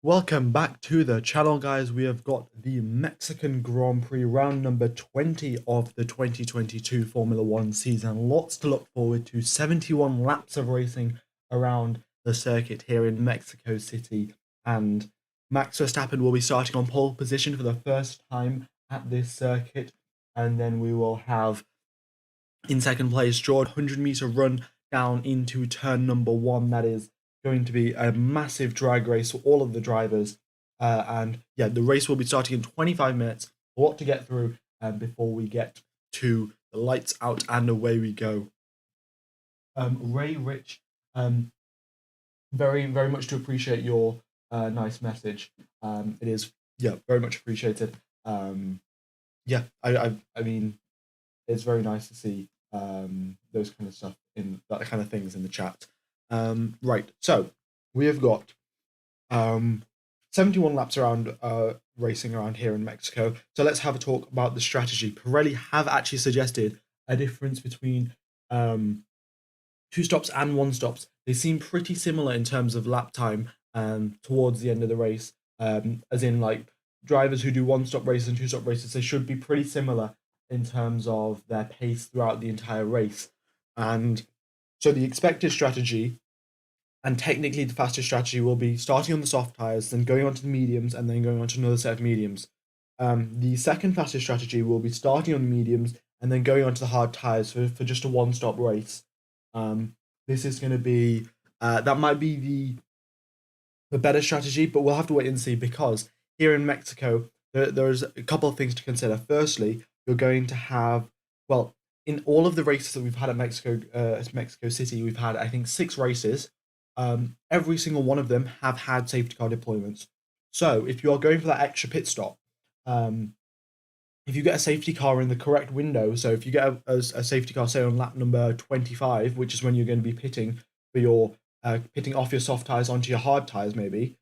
Welcome back to the channel, guys. We have got the Mexican Grand Prix round number 20 of the 2022 Formula One season. Lots to look forward to. 71 laps of racing around the circuit here in Mexico City. And Max Verstappen will be starting on pole position for the first time at this circuit. And then we will have in second place George 100-meter run down into turn number one. That is going to be a massive drag race for all of the drivers. And yeah, the race will be starting in 25 minutes. A lot to get through before we get to the lights out and away we go. Ray Rich, very, very much to appreciate your nice message. It is, yeah, very much appreciated. Yeah, I mean, it's very nice to see those kind of stuff in that kind of things in the chat. Right, so we have got 71 laps around racing around here in Mexico. So let's have a talk about the strategy. Pirelli have actually suggested a difference between two stops and one stops. They seem pretty similar in terms of lap time towards the end of the race, as in like drivers who do one stop races and two stop races, they should be pretty similar in terms of their pace throughout the entire race. And so the expected strategy, and technically the fastest strategy, will be starting on the soft tires, then going on to the mediums, and then going on to another set of mediums. The second fastest strategy will be starting on the mediums and then going on to the hard tires for just a one-stop race. This is going to be that might be the better strategy, but we'll have to wait and see, because here in Mexico there's a couple of things to consider. Firstly, you're going to have, well, in all of the races that we've had at Mexico City, we've had, I think, 6 races. Every single one of them have had safety car deployments. So if you are going for that extra pit stop, if you get a safety car in the correct window, so if you get a safety car, say on lap number 25, which is when you're going to be pitting for your pitting off your soft tires onto your hard tires, maybe,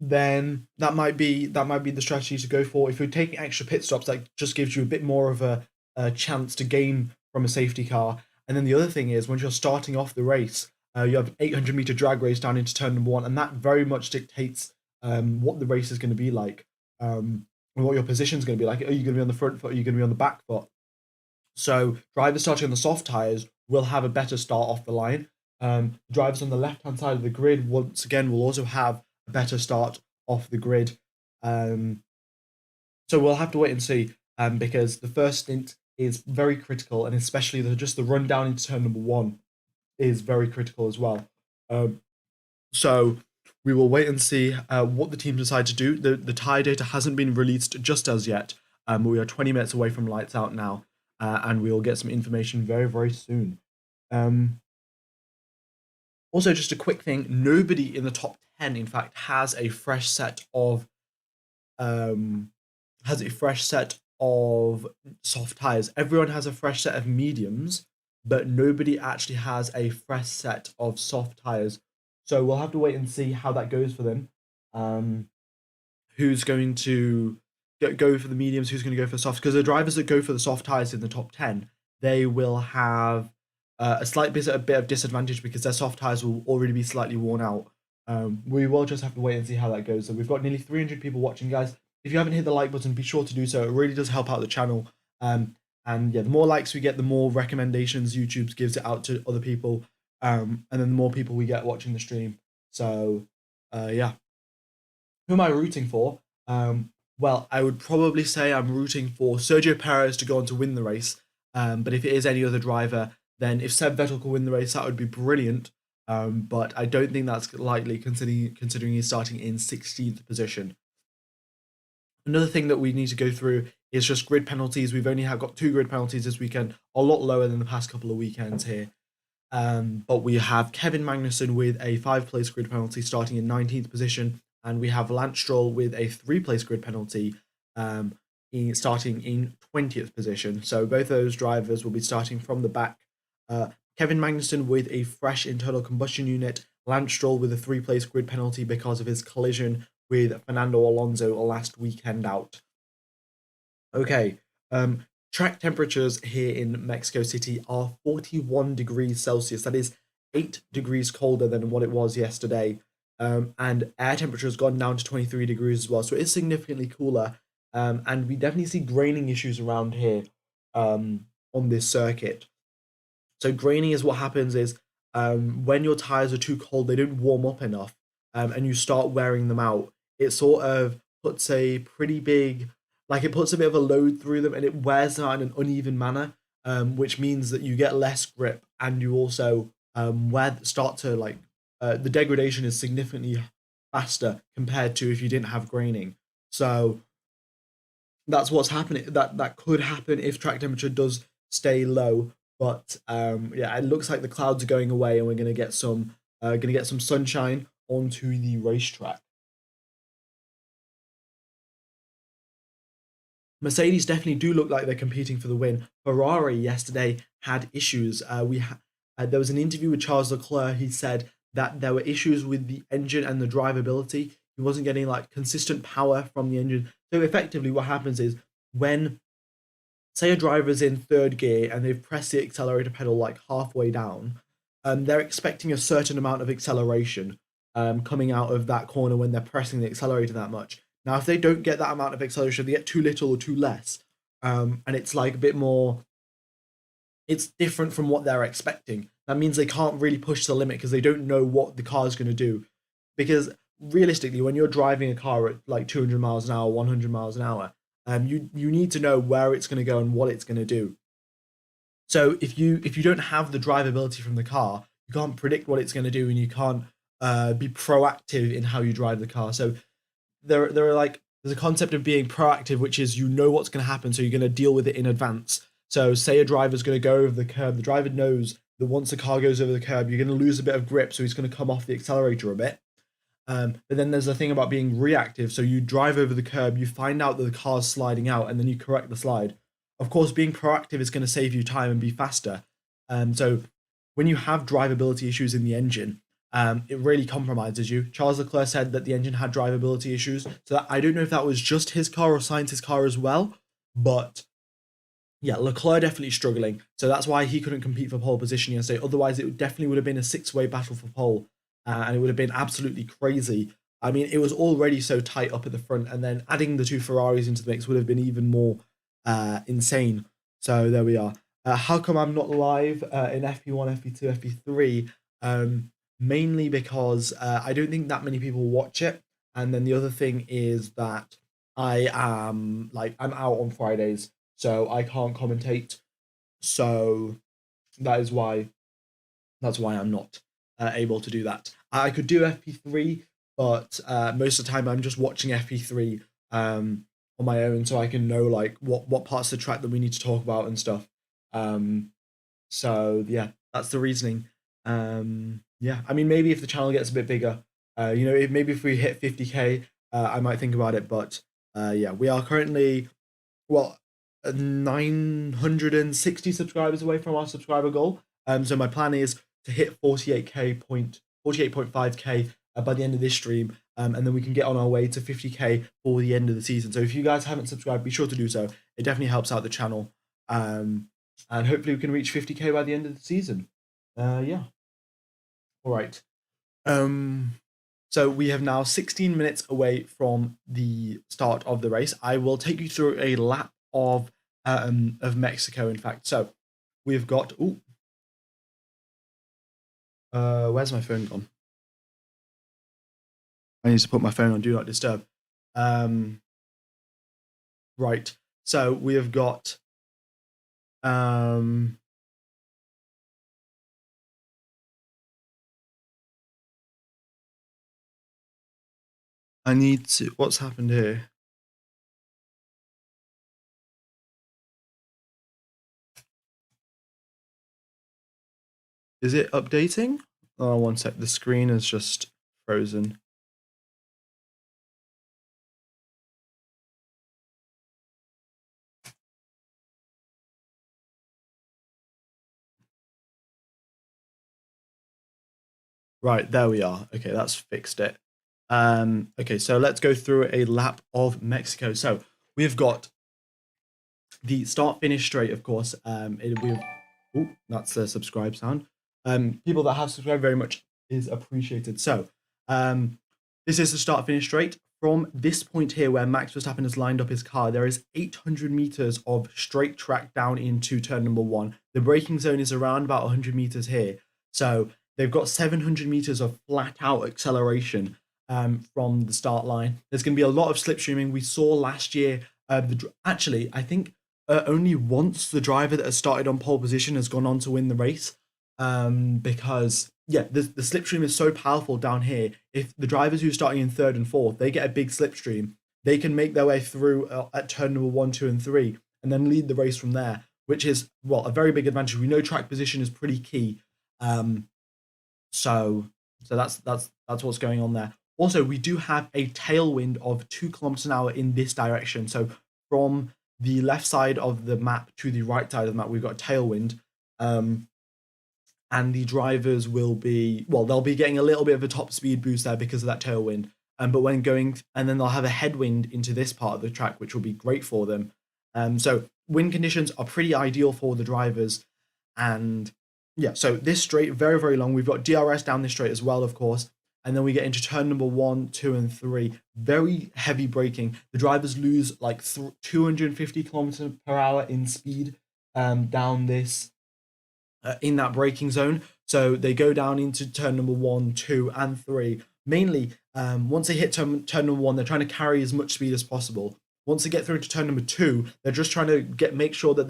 then that might be the strategy to go for. If you're taking extra pit stops, that just gives you a bit more of a chance to gain from a safety car. And then the other thing is, when you're starting off the race, you have an 800-meter drag race down into turn number one, and that very much dictates what the race is going to be like, and what your position is going to be like. Are you going to be on the front foot? Are you going to be on the back foot? So drivers starting on the soft tires will have a better start off the line. Drivers on the left-hand side of the grid, once again, will also have a better start off the grid. So we'll have to wait and see, because the first stint is very critical, and especially just the run down into turn number one is very critical as well. So we will wait and see what the team decide to do. The tyre data hasn't been released just as yet. We are 20 minutes away from lights out now, and we will get some information very, very soon. Also, just a quick thing, nobody in the top 10, in fact, has a fresh set of soft tires. Everyone has a fresh set of mediums, but nobody actually has a fresh set of soft tires. So we'll have to wait and see how that goes for them. Who's going to go for the mediums, who's going to go for the softs? Because the drivers that go for the soft tires in the top 10, they will have a bit of disadvantage, because their soft tires will already be slightly worn out. We will just have to wait and see how that goes. So we've got nearly 300 people watching, guys. If you haven't hit the like button, be sure to do so. It really does help out the channel. And yeah, the more likes we get, the more recommendations YouTube gives it out to other people. And then the more people we get watching the stream. So yeah. Who am I rooting for? Well, I would probably say I'm rooting for Sergio Perez to go on to win the race. But if it is any other driver, then if Seb Vettel could win the race, that would be brilliant. But I don't think that's likely, considering he's starting in 16th position. Another thing that we need to go through is just grid penalties. We've only got 2 grid penalties this weekend, a lot lower than the past couple of weekends here. But we have Kevin Magnussen with a 5-place grid penalty starting in 19th position, and we have Lance Stroll with a 3-place grid penalty starting in 20th position. So both those drivers will be starting from the back. Kevin Magnussen with a fresh internal combustion unit, Lance Stroll with a 3-place grid penalty because of his collision with Fernando Alonso last weekend out. Okay, track temperatures here in Mexico City are 41 degrees Celsius. That is 8 degrees colder than what it was yesterday. and air temperature has gone down to 23 degrees as well. So it is significantly cooler. And we definitely see graining issues around here on this circuit. So graining is what happens is when your tires are too cold, they don't warm up enough, and you start wearing them out. It sort of puts a pretty big, like it puts a bit of a load through them, and it wears them out in an uneven manner, which means that you get less grip, and you also start to like the degradation is significantly faster compared to if you didn't have graining. So that's what's happening. That could happen if track temperature does stay low. But yeah, it looks like the clouds are going away, and we're gonna get some sunshine onto the racetrack. Mercedes definitely do look like they're competing for the win. Ferrari yesterday had issues. There was an interview with Charles Leclerc. He said that there were issues with the engine and the drivability. He wasn't getting like consistent power from the engine. So effectively, what happens is when say a driver's in third gear and they've pressed the accelerator pedal like halfway down, they're expecting a certain amount of acceleration coming out of that corner when they're pressing the accelerator that much. Now, if they don't get that amount of acceleration, they get too little or too less, and it's like a bit more. It's different from what they're expecting. That means they can't really push the limit because they don't know what the car is going to do. Because realistically, when you're driving a car at like 200 miles an hour, 100 miles an hour, you need to know where it's going to go and what it's going to do. So if you don't have the drivability from the car, you can't predict what it's going to do, and you can't be proactive in how you drive the car. So there are like there's a concept of being proactive, which is you know what's going to happen, so you're going to deal with it in advance. So say a driver's going to go over the curb, the driver knows that once the car goes over the curb, you're going to lose a bit of grip, so he's going to come off the accelerator a bit. But then there's the thing about being reactive. So you drive over the curb, you find out that the car's sliding out, and then you correct the slide. Of course, being proactive is going to save you time and be faster. So when you have drivability issues in the engine, it really compromises you. Charles Leclerc said that the engine had drivability issues. So I don't know if that was just his car or Sainz's car as well, but yeah, Leclerc definitely struggling. So that's why he couldn't compete for pole position yesterday. Otherwise, it definitely would have been a six-way battle for pole, and it would have been absolutely crazy. I mean, it was already so tight up at the front, and then adding the two Ferraris into the mix would have been even more insane. So there we are. How come I'm not live in FP1, FP2, FP3? Mainly because I don't think that many people watch it. And then the other thing is that I'm out on Fridays, so I can't commentate. So that is why I'm not able to do that. I could do FP3, but most of the time I'm just watching FP3 on my own, so I can know like what parts of the track that we need to talk about and stuff. So yeah, that's the reasoning. Yeah, I mean maybe if the channel gets a bit bigger, maybe if we hit 50k, I might think about it. But yeah, we are currently 960 subscribers away from our subscriber goal. So my plan is to hit 48.5k by the end of this stream, and then we can get on our way to 50k for the end of the season. So if you guys haven't subscribed, be sure to do so. It definitely helps out the channel, and hopefully we can reach 50k by the end of the season. Yeah. All right. So we have now 16 minutes away from the start of the race. I will take you through a lap of Mexico, in fact. So we've got where's my phone gone? I need to put my phone on do not disturb. Right. So we have got I need to what's happened here? Is it updating? Oh, one sec. The screen is just frozen. Right, there we are. Okay, that's fixed it. Okay, so let's go through a lap of Mexico. So we've got the start-finish straight, of course. That's the subscribe sound. People that have subscribed very much is appreciated. So This is the start-finish straight. From this point here where Max Verstappen has lined up his car, there is 800 meters of straight track down into turn number 1. The braking zone is around about 100 meters here. So they've got 700 meters of flat-out acceleration from the start line. There's going to be a lot of slipstreaming. We saw last year, actually, I think only once the driver that has started on pole position has gone on to win the race, because yeah, the slipstream is so powerful down here. If the drivers who are starting in 3rd and 4th, they get a big slipstream, they can make their way through at turn number 1, 2, and 3, and then lead the race from there, which is, well, a very big advantage. We know track position is pretty key. So that's what's going on there. Also, we do have a tailwind of 2 kilometers an hour in this direction. So from the left side of the map to the right side of the map, we've got a tailwind. And the drivers will be, well, they'll be getting a little bit of a top speed boost there because of that tailwind. But when going, and then they'll have a headwind into this part of the track, which will be great for them. So wind conditions are pretty ideal for the drivers. And yeah, so this straight, very, very long. We've got DRS down this straight as well, of course. And then we get into turn number 1, 2, and 3. Very heavy braking. The drivers lose like 250 kilometers per hour in speed down this, in that braking zone. So they go down into turn number 1, 2, and 3. Mainly, once they hit turn number 1, they're trying to carry as much speed as possible. Once they get through to turn number 2, they're just trying to make sure that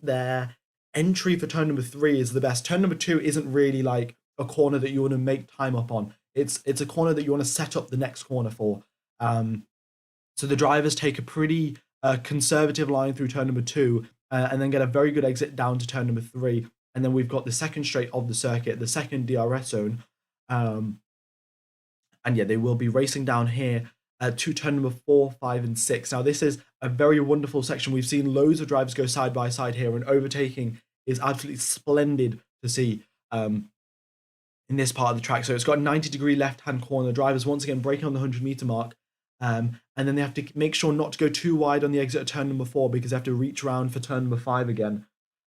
their entry for turn number 3 is the best. Turn number 2 isn't really like a corner that you want to make time up on. It's a corner that you want to set up the next corner for. So the drivers take a pretty conservative line through turn number 2, and then get a very good exit down to turn number 3. And then we've got the second straight of the circuit, the second DRS zone. And yeah, they will be racing down here to turn number 4, 5, and 6. Now, this is a very wonderful section. We've seen loads of drivers go side by side here, and overtaking is absolutely splendid to see in this part of the track. So it's got a 90-degree left-hand corner. Drivers once again braking on the 100-meter mark. And then they have to make sure not to go too wide on the exit of turn number 4 because they have to reach around for turn number 5 again.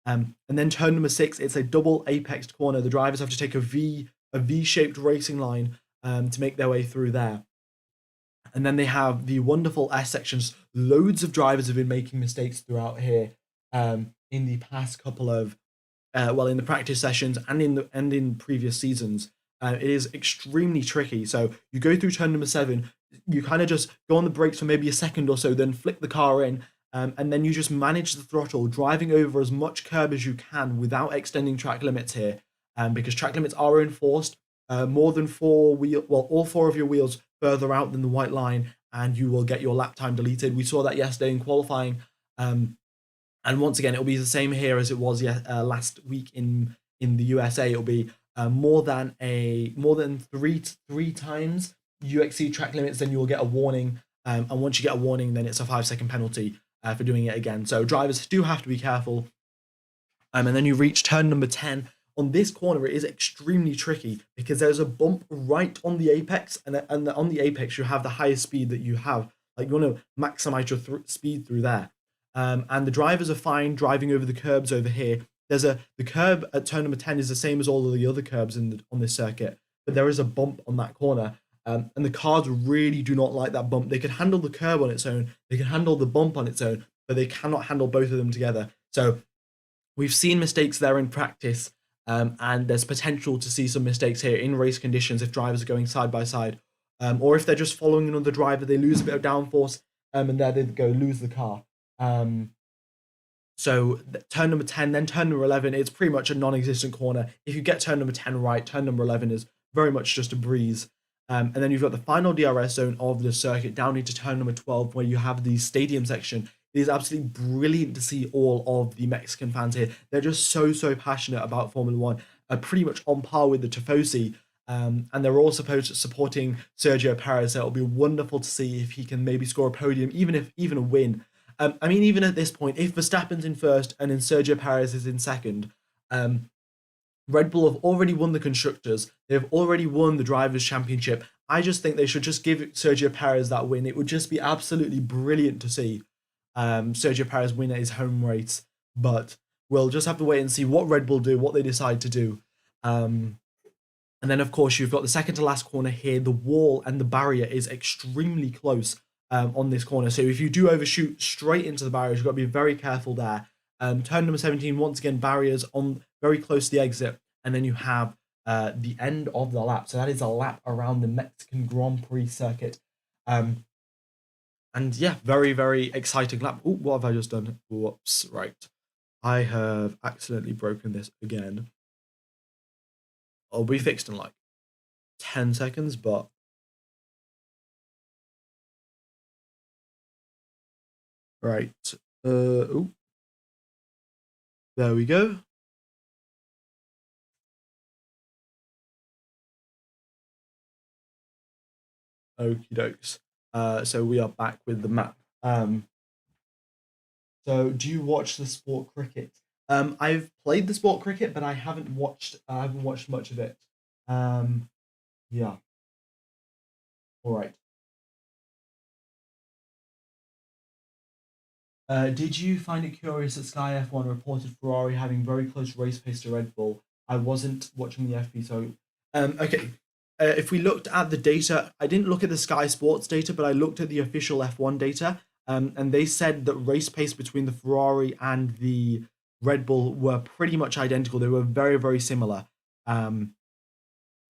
And then turn number 6, it's a double apexed corner. The drivers have to take a V-shaped racing line to make their way through there. And then they have the wonderful S sections. Loads of drivers have been making mistakes throughout here in the past couple of, in the practice sessions and in previous seasons. It is extremely tricky. So you go through turn number 7, you kind of just go on the brakes for maybe a second or so, then flick the car in. And then you just manage the throttle, driving over as much curb as you can without extending track limits here, because track limits are enforced. More than all 4 of your wheels further out than the white line, and you will get your lap time deleted. We saw that yesterday in qualifying, and once again, it'll be the same here as it was last week in the USA. It'll be more than 3 times you exceed track limits, then you will get a warning. And once you get a warning, then it's a 5-second penalty for doing it again. So drivers do have to be careful. And then you reach turn number 10. On this corner, it is extremely tricky because there's a bump right on the apex, and on the apex, you have the highest speed that you have. Like, you want to maximize your speed through there. And the drivers are fine driving over the curbs over here. The curb at turn number 10 is the same as all of the other curbs on this circuit, but there is a bump on that corner. And the cars really do not like that bump. They can handle the curb on its own, they can handle the bump on its own, but they cannot handle both of them together. So we've seen mistakes there in practice, and there's potential to see some mistakes here in race conditions if drivers are going side by side, or if they're just following another driver, they lose a bit of downforce, and there they go, lose the car. So turn number 10, then turn number 11, it's pretty much a non-existent corner. If you get turn number 10 right, turn number 11 is very much just a breeze. And then you've got the final DRS zone of the circuit down into turn number 12, where you have the stadium section. It is absolutely brilliant to see all of the Mexican fans here. They're just so passionate about Formula One, pretty much on par with the Tifosi. And they're all supporting Sergio Perez. So it'll be wonderful to see if he can maybe score a podium, even a win. I mean, even at this point, if Verstappen's in first and then Sergio Perez is in second, Red Bull have already won the Constructors. They've already won the Drivers' Championship. I just think they should just give Sergio Perez that win. It would just be absolutely brilliant to see Sergio Perez win at his home race. But we'll just have to wait and see what Red Bull do, what they decide to do. And then, of course, you've got the second to last corner here. The wall and the barrier is extremely close on this corner. So if you do overshoot straight into the barriers, you've got to be very careful there. Turn number 17, once again, barriers on very close to the exit. And then you have the end of the lap. So that is a lap around the Mexican Grand Prix circuit. And yeah, very, very exciting lap. Oh, what have I just done? Whoops, right. I have accidentally broken this again. It'll be fixed in like 10 seconds, but right. Oh, there we go. Okie dokes. So we are back with the map. So do you watch the sport cricket? I've played the sport cricket, but I haven't watched much of it. Yeah. All right. Did you find it curious that Sky F1 reported Ferrari having very close race pace to Red Bull? I wasn't watching the FP, so okay. If we looked at the data, I didn't look at the Sky Sports data, but I looked at the official F1 data, and they said that race pace between the Ferrari and the Red Bull were pretty much identical. They were very, very similar.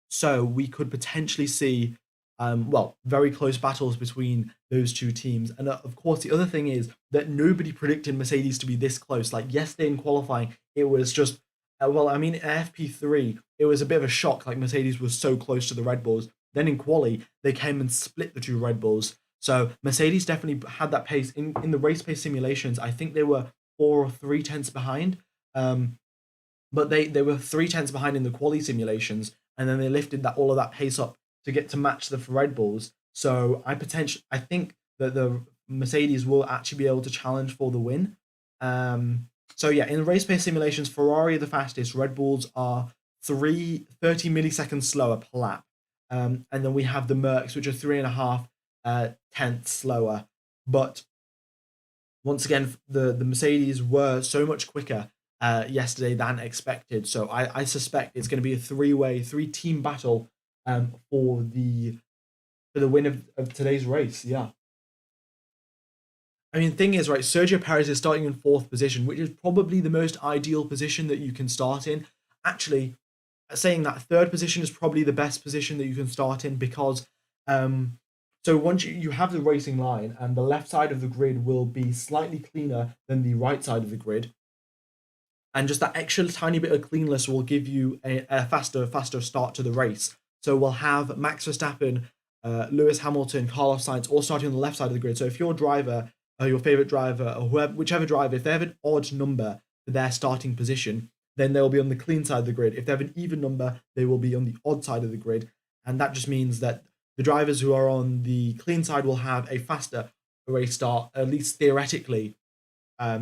So we could potentially see, very close battles between those two teams. And of course, the other thing is that nobody predicted Mercedes to be this close. Like yesterday in qualifying, it was just, in FP3, it was a bit of a shock. Like Mercedes was so close to the Red Bulls. Then in quali, they came and split the two Red Bulls. So Mercedes definitely had that pace in the race pace simulations. I think they were 4 or 3 tenths behind. But they were 3 tenths behind in the quali simulations, and then they lifted all of that pace up to get to match the Red Bulls. So I think that the Mercedes will actually be able to challenge for the win. So yeah, in the race pace simulations, Ferrari are the fastest. Red Bulls are 30 milliseconds slower per lap. And then we have the Mercs, which are 3.5 tenths slower. But once again, the Mercedes were so much quicker yesterday than expected. So I suspect it's going to be a three-team battle for the win of today's race. Yeah. I mean, the thing is, right, Sergio Perez is starting in 4th position, which is probably the most ideal position that you can start in. Actually, saying that 3rd position is probably the best position that you can start in because so once you have the racing line and the left side of the grid will be slightly cleaner than the right side of the grid. And just that extra tiny bit of cleanness will give you a faster start to the race. So we'll have Max Verstappen, Lewis Hamilton, Carlos Sainz all starting on the left side of the grid. So if your driver, your favorite driver, or whichever driver, if they have an odd number for their starting position, then they'll be on the clean side of the grid. If they have an even number, they will be on the odd side of the grid. And that just means that the drivers who are on the clean side will have a faster race start, at least theoretically,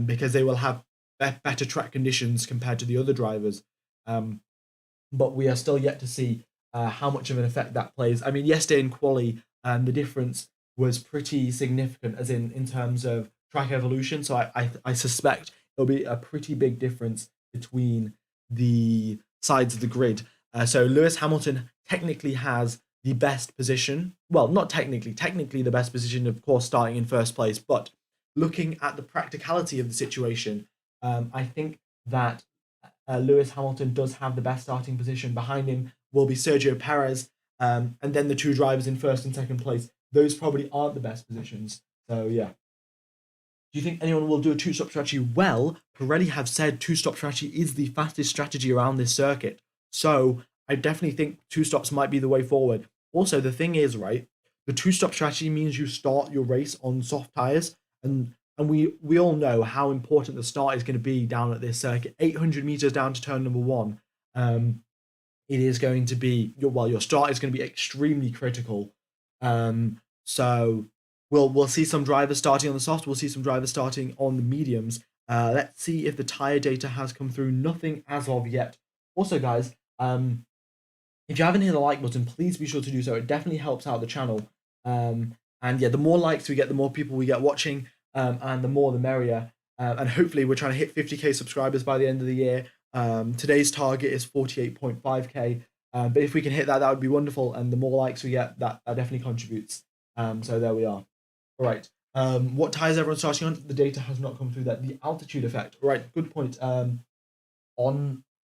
because they will have better track conditions compared to the other drivers. But we are still yet to see how much of an effect that plays. I mean, yesterday in quali, the difference was pretty significant, as in terms of track evolution. So I suspect there'll be a pretty big difference between the sides of the grid. So Lewis Hamilton technically has the best position. Well, not technically the best position, of course, starting in 1st place. But looking at the practicality of the situation, I think that Lewis Hamilton does have the best starting position. Behind him will be Sergio Perez, and then the 2 drivers in 1st and 2nd place. Those probably aren't the best positions. So yeah. Do you think anyone will do a 2-stop strategy? Well, Pirelli have said 2-stop strategy is the fastest strategy around this circuit. So I definitely think 2 stops might be the way forward. Also, the thing is, right, the 2-stop strategy means you start your race on soft tires, and we all know how important the start is going to be down at this circuit. 800 meters down to turn number 1. It is going to be your start is going to be extremely critical. So we'll see some drivers starting on the soft. We'll see some drivers starting on the mediums. Let's see if the tire data has come through. Nothing as of yet. Also, guys, if you haven't hit the like button, please be sure to do so. It definitely helps out the channel. And yeah, the more likes we get, the more people we get watching, and the more the merrier. And hopefully we're trying to hit 50k subscribers by the end of the year. Today's target is 48.5k. But if we can hit that, that would be wonderful. And the more likes we get, that definitely contributes. So there we are. All right. What tires everyone starting on? The data has not come through that. The altitude effect. All right. Good point. On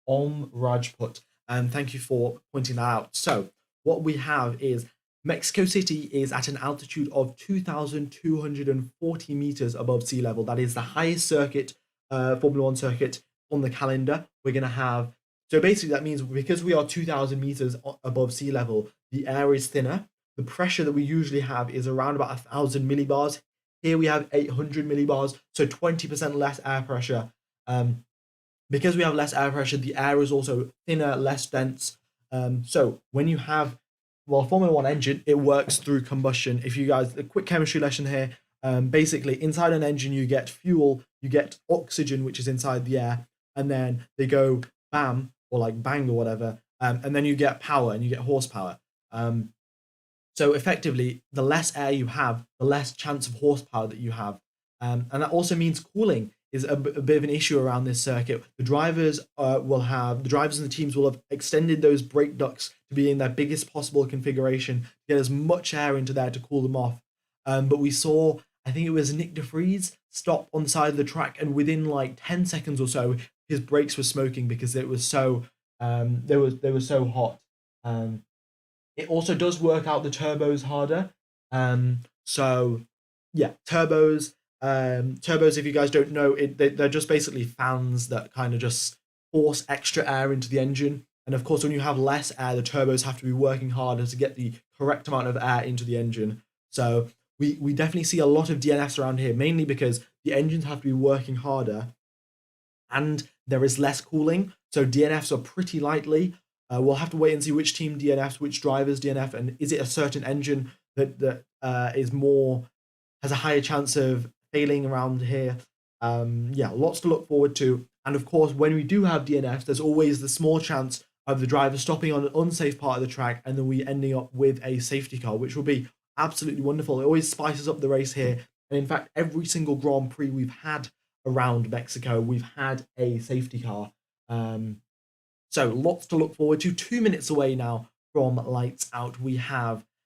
Rajput. And thank you for pointing that out. So what we have is Mexico City is at an altitude of 2,240 meters above sea level. That is the highest circuit, Formula One circuit on the calendar. We're going to have, so basically that means because we are 2,000 meters above sea level, the air is thinner. The pressure that we usually have is around about 1,000 millibars. Here we have 800 millibars, so 20% less air pressure. Because we have less air pressure, the air is also thinner, less dense. So when you have, well, Formula One engine, it works through combustion. If you guys, a quick chemistry lesson here, basically inside an engine, you get fuel, you get oxygen, which is inside the air, and then they go bam, or like bang or whatever, and then you get power and you get horsepower. So effectively, the less air you have, the less chance of horsepower that you have. And that also means cooling is a bit of an issue around this circuit. The drivers and the teams will have extended those brake ducts to be in their biggest possible configuration to get as much air into there to cool them off. But we saw, I think it was Nick de Vries stop on the side of the track, and within like 10 seconds or so, his brakes were smoking because it was so they were so hot. It also does work out the turbos harder. So yeah, turbos. Turbos, if you guys don't know, they're just basically fans that kind of just force extra air into the engine. And of course, when you have less air, the turbos have to be working harder to get the correct amount of air into the engine. So we definitely see a lot of DNFs around here, mainly because the engines have to be working harder and there is less cooling. So DNFs are pretty lightly. We'll have to wait and see which team DNFs, which drivers DNF, and is it a certain engine that is more, has a higher chance of failing around here. Yeah, lots to look forward to. And of course, when we do have DNFs, there's always the small chance of the driver stopping on an unsafe part of the track and then we ending up with a safety car, which will be absolutely wonderful. It always spices up the race here. And in fact, every single Grand Prix we've had around Mexico, we've had a safety car. So lots to look forward to. 2 minutes away now from lights out.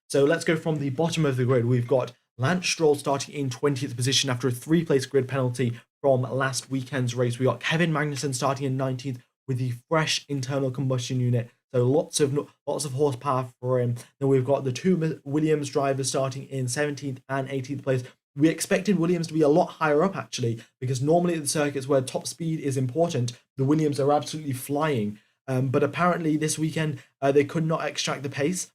So let's go from the bottom of the grid. We've got Lance Stroll starting in 20th position after a 3-place grid penalty from last weekend's race. We got Kevin Magnussen starting in 19th with the fresh internal combustion unit. So lots of horsepower for him. Then we've got the two Williams drivers starting in 17th and 18th place. We expected Williams to be a lot higher up actually, because normally at the circuits where top speed is important, the Williams are absolutely flying. But apparently this weekend they could not extract the pace.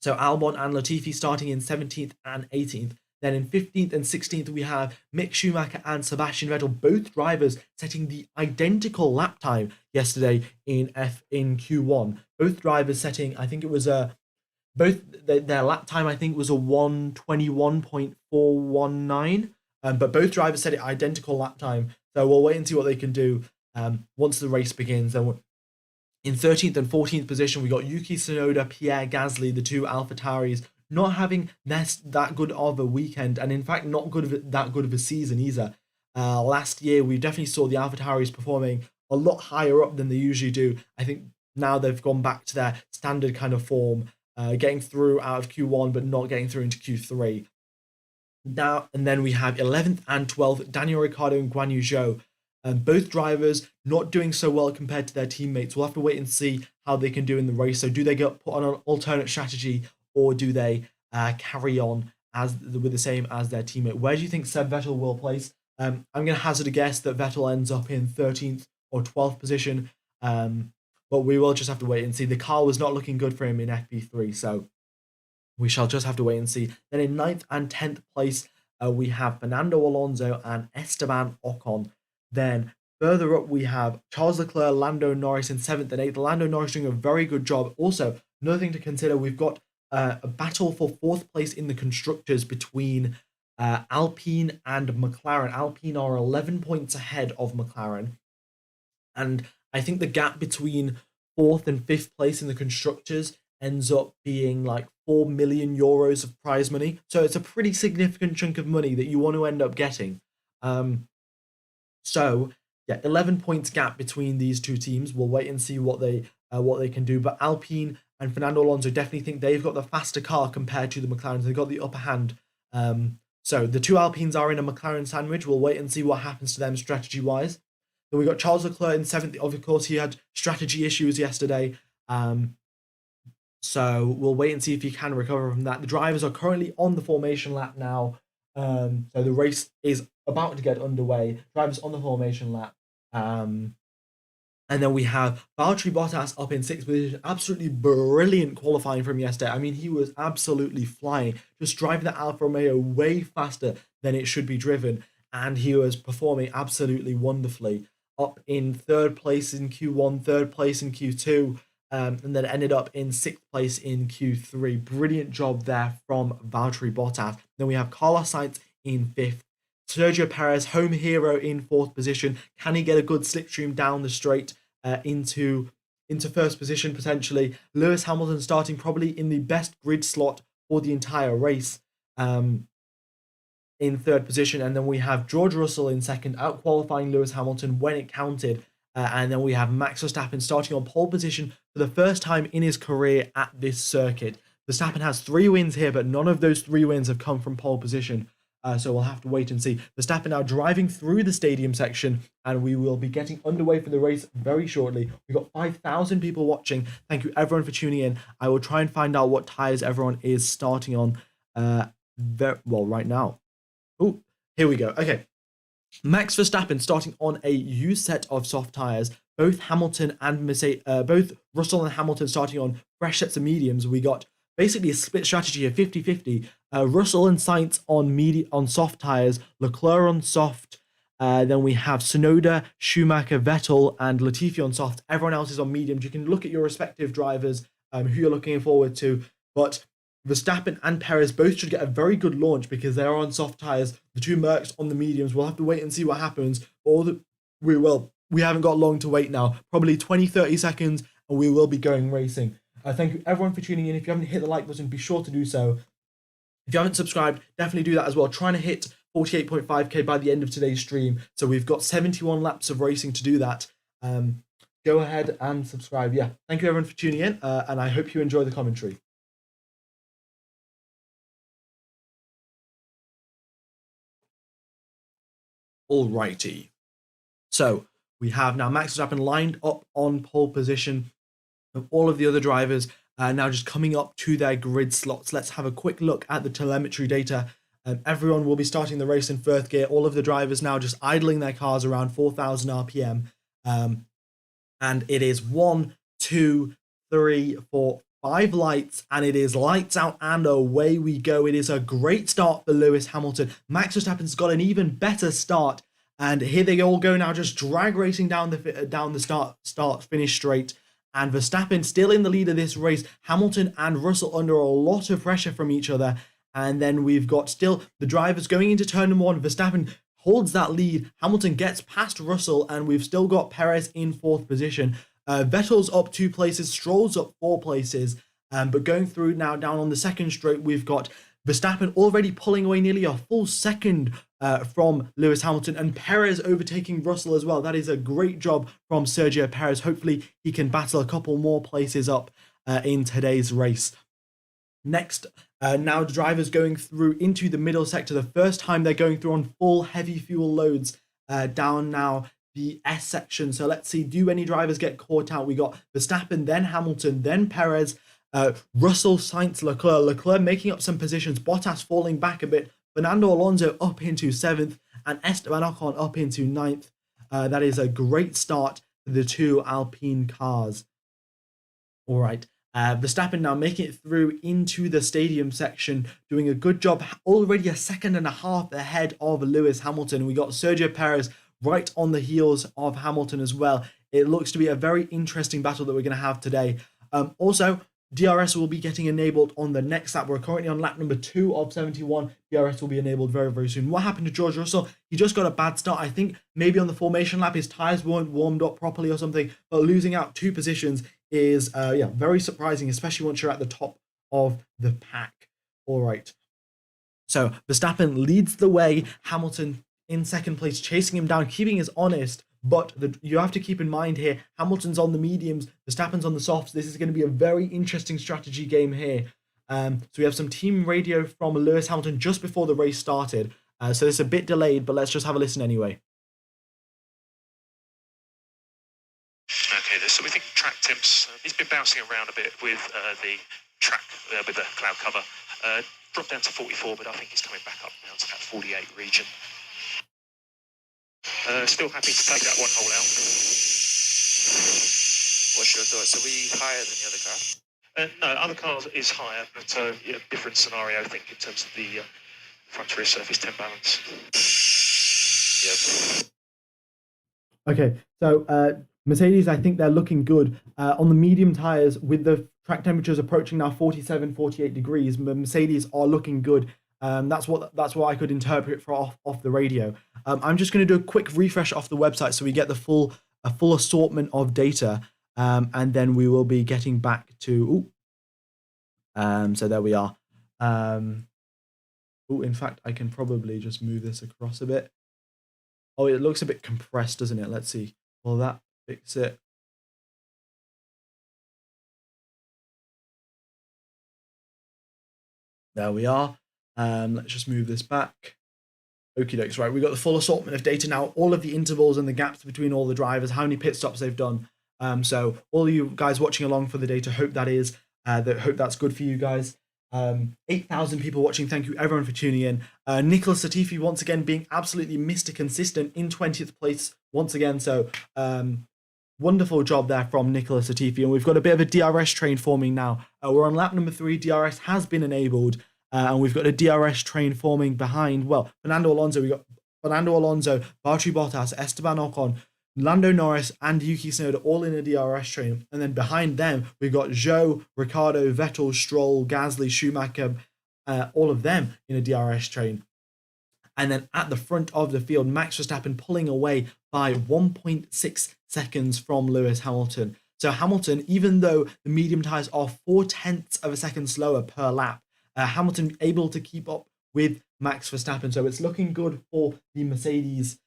So Albon and Latifi starting in 17th and 18th. Then in 15th and 16th, we have Mick Schumacher and Sebastian Vettel, both drivers setting the identical lap time yesterday in Q1. Both drivers setting, I think it was their lap time, I think was a 1:21.419. But both drivers set it identical lap time. So we'll wait and see what they can do once the race begins. And in 13th and 14th position, we got Yuki Tsunoda, Pierre Gasly, the two AlphaTauris, not having that good of a weekend, and in fact, not that good of a season either. Last year, we definitely saw the AlphaTauris performing a lot higher up than they usually do. I think now they've gone back to their standard kind of form, getting through out of Q1, but not getting through into Q3. Now, and then we have 11th and 12th, Daniel Ricciardo and Guan Yu Zhou. Both drivers not doing so well compared to their teammates. We'll have to wait and see how they can do in the race. So do they get put on an alternate strategy, or do they carry on with the same as their teammate? Where do you think Seb Vettel will place? I'm going to hazard a guess that Vettel ends up in 13th or 12th position, but we will just have to wait and see. The car was not looking good for him in FP3, so we shall just have to wait and see. Then in 9th and 10th place, we have Fernando Alonso and Esteban Ocon. Then further up, we have Charles Leclerc, Lando Norris in 7th and 8th. Lando Norris doing a very good job. Also, another thing to consider, we've got a battle for 4th place in the constructors between Alpine and McLaren. Alpine are 11 points ahead of McLaren. And I think the gap between 4th and 5th place in the constructors ends up being like 4 million euros of prize money. So it's a pretty significant chunk of money that you want to end up getting. So yeah, 11 points gap between these two teams. We'll wait and see what they what they can do. But Alpine and Fernando Alonso definitely think they've got the faster car compared to the McLarens. They've got the upper hand. So the two Alpines are in a McLaren sandwich. We'll wait and see what happens to them strategy-wise. Then we got Charles Leclerc in seventh. Of course, he had strategy issues yesterday. So we'll wait and see if he can recover from that. The drivers are currently on the formation lap now. So the race is about to get underway. Drivers on the formation lap. And then we have Valtteri Bottas up in sixth position. Absolutely brilliant qualifying from yesterday. I mean, he was absolutely flying, just driving the Alfa Romeo way faster than it should be driven. And he was performing absolutely wonderfully. Up in third place in Q1, third place in Q2, and then ended up in sixth place in Q3. Brilliant job there from Valtteri Bottas. Then we have Carlos Sainz in fifth. Sergio Perez, home hero, in fourth position. Can he get a good slipstream down the straight into first position potentially? Lewis Hamilton starting probably in the best grid slot for the entire race, in third position. And then we have George Russell in second, out qualifying Lewis Hamilton when it counted. And then we have Max Verstappen starting on pole position for the first time in his career at this circuit. Verstappen has 3 wins here, but none of those 3 wins have come from pole position. So we'll have to wait and see. Verstappen now driving through the stadium section, and we will be getting underway for the race very shortly. We've got 5,000 people watching. Thank you everyone for tuning in. I will try and find out what tires everyone is starting on right now. Oh, here we go. Okay. Max Verstappen starting on a used set of soft tires. Both Hamilton and both Russell and Hamilton starting on fresh sets of mediums. We got basically a split strategy of 50-50. Russell and Sainz on soft tires, Leclerc on soft. Then we have Tsunoda, Schumacher, Vettel, and Latifi on soft. Everyone else is on mediums. You can look at your respective drivers, who you're looking forward to. But Verstappen and Perez both should get a very good launch because they're on soft tires. The two Mercs on the mediums. We'll have to wait and see what happens. We haven't got long to wait now. Probably 20-30 seconds, and we will be going racing. Thank you everyone for tuning in. If you haven't hit the like button, be sure to do so. If you haven't subscribed, definitely do that as well. Trying to hit 48.5k by the end of today's stream. So we've got 71 laps of racing to do that. Go ahead and subscribe. Yeah, thank you everyone for tuning in, and I hope you enjoy the commentary. Alrighty. So we have now Max Verstappen lined up on pole position. Of all of the other drivers now just coming up to their grid slots. Let's have a quick look at the telemetry data. Everyone will be starting the race in first gear. All of the drivers now just idling their cars around 4,000 RPM. And it is 1, 2, 3, 4, 5 lights, and it is lights out and away we go. It is a great start for Lewis Hamilton. Max Verstappen's got an even better start, and here they all go now, just drag racing down the start finish straight. And Verstappen still in the lead of this race. Hamilton and Russell under a lot of pressure from each other. And then we've got still the drivers going into turn number 1. Verstappen holds that lead. Hamilton gets past Russell, and we've still got Perez in 4th position. Vettel's up 2 places, Stroll's up 4 places. But going through now down on the second straight, we've got Verstappen already pulling away nearly a full second from Lewis Hamilton, and Perez overtaking Russell as well. That is a great job from Sergio Perez. Hopefully he can battle a couple more places up in today's race. Next, now the drivers going through into the middle sector. The first time they're going through on full heavy fuel loads down now the S section. So let's see, do any drivers get caught out? We got Verstappen, then Hamilton, then Perez, Russell, Sainz, Leclerc making up some positions, Bottas falling back a bit, Fernando Alonso up into 7th, and Esteban Ocon up into 9th. That is a great start for the 2 Alpine cars. All right. Verstappen now making it through into the stadium section, doing a good job, already a second and a half ahead of Lewis Hamilton. We got Sergio Perez right on the heels of Hamilton as well. It looks to be a very interesting battle that we're going to have today. Also, DRS will be getting enabled on the next lap. We're currently on lap number 2 of 71. DRS will be enabled very, very soon. What happened to George Russell? He just got a bad start. I think maybe on the formation lap, his tyres weren't warmed up properly or something, but losing out 2 positions is very surprising, especially once you're at the top of the pack. All right. So Verstappen leads the way. Hamilton in 2nd place, chasing him down, keeping us honest, But you have to keep in mind here, Hamilton's on the mediums, Verstappen's on the softs. This is going to be a very interesting strategy game here. So we have some team radio from Lewis Hamilton just before the race started. So it's a bit delayed, but let's just have a listen anyway. Okay, so we think track temps, he's been bouncing around a bit with the track, with the cloud cover. Dropped down to 44, but I think he's coming back up now to that 48 region. Still happy to take that one hole out. What's your thoughts? Are we higher than the other car? No, other cars is higher, but yeah, different scenario, I think, in terms of the front to rear surface temp balance. Yep. Okay, so Mercedes, I think they're looking good. On the medium tyres, with the track temperatures approaching now 47, 48 degrees, Mercedes are looking good. That's what I could interpret for off the radio. I'm just going to do a quick refresh off the website so we get a full assortment of data, and then we will be getting back to. So there we are. In fact, I can probably just move this across a bit. Oh, it looks a bit compressed, doesn't it? Let's see. Will that fix it? There we are. Let's just move this back. Okie dokes, right. We've got the full assortment of data now, all of the intervals and the gaps between all the drivers, how many pit stops they've done. So all of you guys watching along for the data, hope that's good for you guys. 8,000 people watching. Thank you everyone for tuning in. Nicholas Latifi once again being absolutely Mr. Consistent in 20th place once again. So wonderful job there from Nicholas Latifi. And we've got a bit of a DRS train forming now. We're on lap number 3. DRS has been enabled. And we've got a DRS train forming behind, Fernando Alonso. We've got Fernando Alonso, Valtteri Bottas, Esteban Ocon, Lando Norris, and Yuki Tsunoda all in a DRS train. And then behind them, we've got Zhou, Ricciardo, Vettel, Stroll, Gasly, Schumacher, all of them in a DRS train. And then at the front of the field, Max Verstappen pulling away by 1.6 seconds from Lewis Hamilton. So Hamilton, even though the medium tyres are 0.4 of a second slower per lap, Hamilton able to keep up with Max Verstappen. So it's looking good for the Mercedes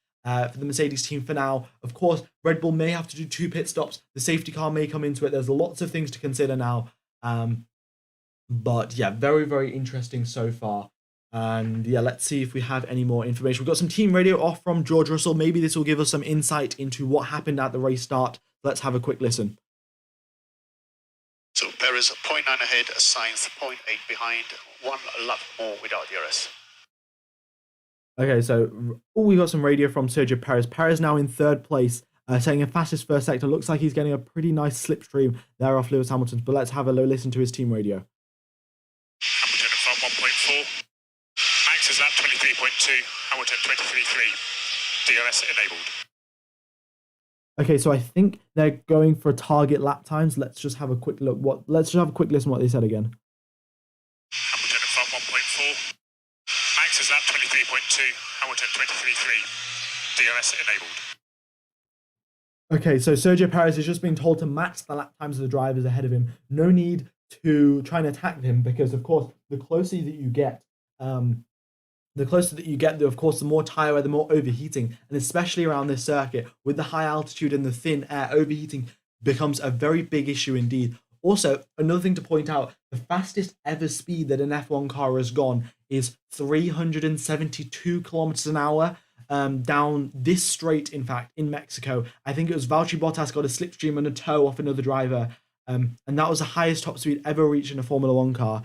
team for now. Of course, Red Bull may have to do 2 pit stops. The safety car may come into it. There's lots of things to consider now. But yeah, very, very interesting so far. And yeah, let's see if we have any more information. We've got some team radio off from George Russell. Maybe this will give us some insight into what happened at the race start. Let's have a quick listen. So Perez 0.9 ahead, Sainz 0.8 behind, 1 lap more without DRS. Okay, so we got some radio from Sergio Perez. Perez now in 3rd place, setting a fastest first sector. Looks like he's getting a pretty nice slipstream there off Lewis Hamilton. But let's have a listen to his team radio. Hamilton at front 1.4. Max is lap 23.2. Hamilton 23.3. DRS enabled. Okay, so I think they're going for target lap times. Let's just have a quick look. Let's just have a quick listen what they said again. Hamilton at front 1.4. Max is lap 23.2. Hamilton 23.3. DRS enabled. Okay, so Sergio Perez has just been told to match the lap times of the drivers ahead of him. No need to try and attack him because, of course, the closer that you get, of course, the more tire wear, the more overheating. And especially around this circuit, with the high altitude and the thin air, overheating becomes a very big issue indeed. Also, another thing to point out, the fastest ever speed that an F1 car has gone is 372 kilometers an hour down this straight, in fact, in Mexico. I think it was Valtteri Bottas got a slipstream and a toe off another driver. And that was the highest top speed ever reached in a Formula One car.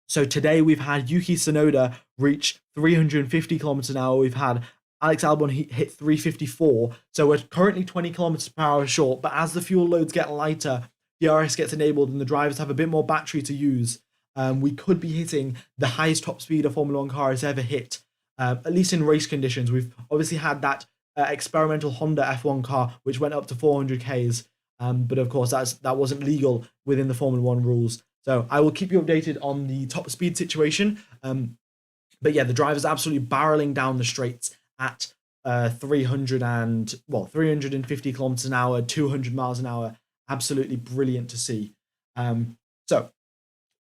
So today we've had Yuki Tsunoda reach 350 kilometers an hour. We've had Alex Albon hit 354. So we're currently 20 kilometers per hour short. But as the fuel loads get lighter, DRS gets enabled and the drivers have a bit more battery to use. We could be hitting the highest top speed a Formula One car has ever hit, at least in race conditions. We've obviously had that experimental Honda F1 car, which went up to 400 Ks. But of course, that wasn't legal within the Formula One rules. So I will keep you updated on the top speed situation. But yeah, the driver's absolutely barreling down the straights at 350 kilometers an hour, 200 miles an hour. Absolutely brilliant to see. So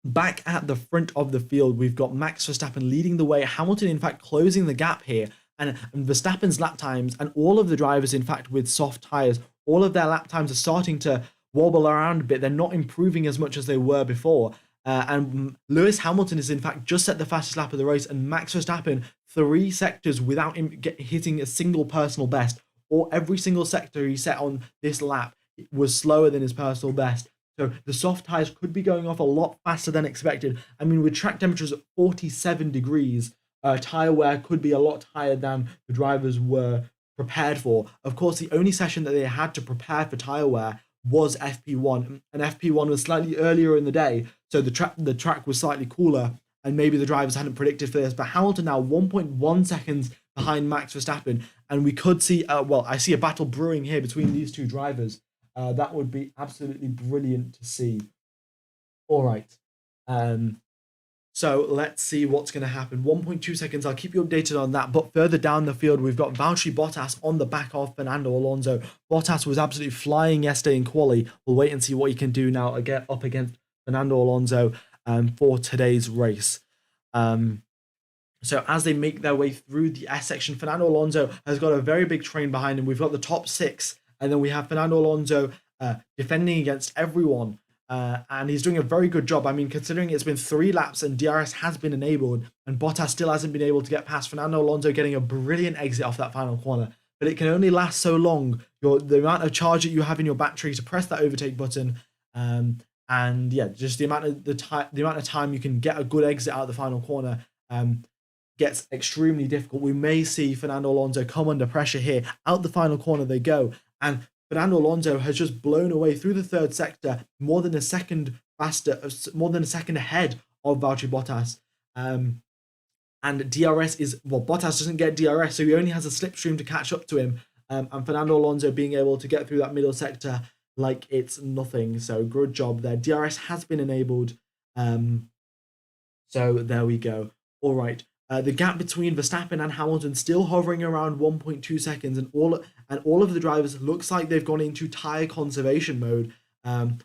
back at the front of the field, we've got Max Verstappen leading the way. Hamilton, in fact, closing the gap here. And Verstappen's lap times, and all of the drivers, in fact, with soft tyres, all of their lap times are starting to wobble around a bit. They're not improving as much as they were before. And Lewis Hamilton is, in fact, just set the fastest lap of the race, and Max Verstappen, 3 sectors without him hitting a single personal best, or every single sector he set on this lap was slower than his personal best. So the soft tyres could be going off a lot faster than expected. I mean, with track temperatures at 47 degrees, tyre wear could be a lot higher than the drivers were prepared for. Of course, the only session that they had to prepare for tyre wear was FP1, and FP1 was slightly earlier in the day, so the track was slightly cooler, and maybe the drivers hadn't predicted for this. But Hamilton now 1.1 seconds behind Max Verstappen, and we could see, well, I see a battle brewing here between these two drivers. That would be absolutely brilliant to see. All right. So let's see what's going to happen. 1.2 seconds. I'll keep you updated on that. But further down the field, we've got Valtteri Bottas on the back of Fernando Alonso. Bottas was absolutely flying yesterday in quali. We'll wait and see what he can do now up against Fernando Alonso for today's race. So as they make their way through the S section, Fernando Alonso has got a very big train behind him. We've got the top 6, and then we have Fernando Alonso defending against everyone. And he's doing a very good job. I mean, considering it's been 3 laps and DRS has been enabled, and Bottas still hasn't been able to get past Fernando Alonso, getting a brilliant exit off that final corner. But it can only last so long. The amount of charge that you have in your battery to press that overtake button, and yeah, just the amount of time you can get a good exit out of the final corner gets extremely difficult. We may see Fernando Alonso come under pressure here. Out the final corner they go, and Fernando Alonso has just blown away through the 3rd sector, more than a second ahead of Valtteri Bottas. And DRS is, well, Bottas doesn't get DRS, so he only has a slipstream to catch up to him. And Fernando Alonso being able to get through that middle sector like it's nothing. So good job there. DRS has been enabled. So there we go. All right. The gap between Verstappen and Hamilton still hovering around 1.2 seconds, and all of the drivers looks like they've gone into tyre conservation mode.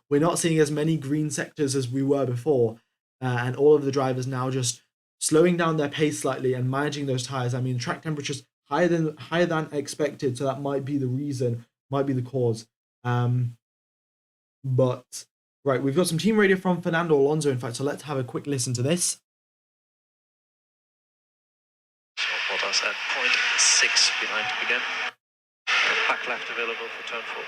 We're not seeing as many green sectors as we were before, and all of the drivers now just slowing down their pace slightly and managing those tyres. I mean, track temperatures higher than expected, so that might be the reason, might be the cause. But right, we've got some team radio from Fernando Alonso, in fact, so let's have a quick listen to this. Bottas at 0.6 behind him again. Back left available for turn 4.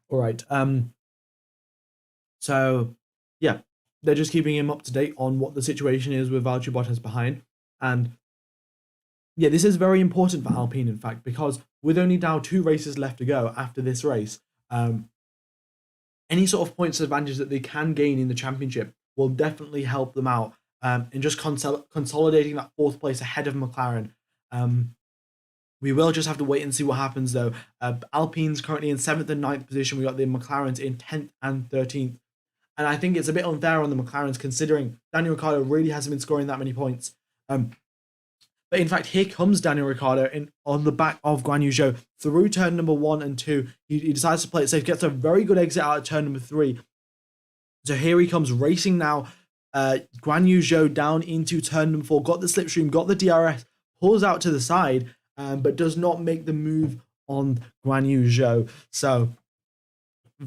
All right. So yeah, they're just keeping him up to date on what the situation is with Valtteri Bottas behind. And yeah, this is very important for Alpine, in fact, because with only now 2 races left to go after this race, any sort of points advantage that they can gain in the championship will definitely help them out in just consolidating that 4th place ahead of McLaren. We will just have to wait and see what happens, though. Alpine's currently in 7th and 9th position. We got the McLarens in 10th and 13th. And I think it's a bit unfair on the McLarens, considering Daniel Ricciardo really hasn't been scoring that many points. But in fact, here comes Daniel Ricciardo on the back of Guan Yu Zhou through turn number 1 and 2. He decides to play it safe, gets a very good exit out of turn number 3. So here he comes racing now. Guan Yu Zhou down into turn number 4, got the slipstream, got the DRS, pulls out to the side, but does not make the move on Guan Yu Zhou. So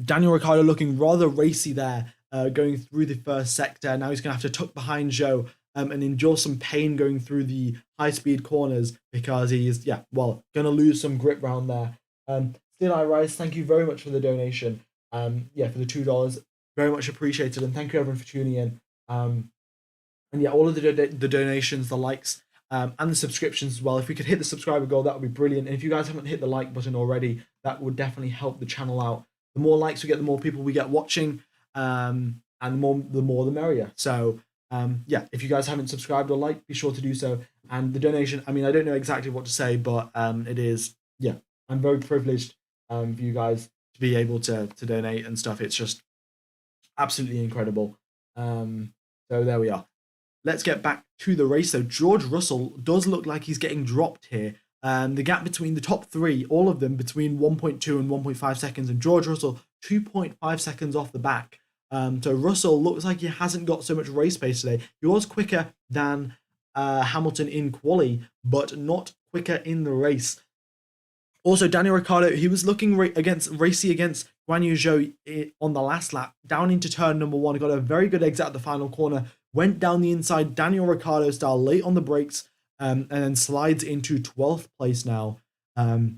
Daniel Ricciardo looking rather racy there, going through the 1st sector. Now he's going to have to tuck behind Zhou and endure some pain going through the high-speed corners, because he's, going to lose some grip round there. Still I Rise, thank you very much for the donation. For the $2. Very much appreciated, and thank you everyone for tuning in. And yeah, all of the donations, the likes, and the subscriptions as well. If we could hit the subscriber goal, that would be brilliant. And if you guys haven't hit the like button already, that would definitely help the channel out. The more likes we get, the more people we get watching, and the more the merrier. So if you guys haven't subscribed or liked, be sure to do so. And the donation, I mean, I don't know exactly what to say, but it is, I'm very privileged for you guys to be able to donate and stuff. It's just absolutely incredible. So there we are. Let's get back to the race. So George Russell does look like he's getting dropped here. The gap between the top 3, all of them between 1.2 and 1.5 seconds, and George Russell 2.5 seconds off the back. So Russell looks like he hasn't got so much race pace today. He was quicker than Hamilton in quali, but not quicker in the race. Also, Daniel Ricciardo, he was looking racy against Guan Yu Zhou on the last lap, down into turn number 1, got a very good exit at the final corner, went down the inside, Daniel Ricciardo style, late on the brakes, and then slides into 12th place now. So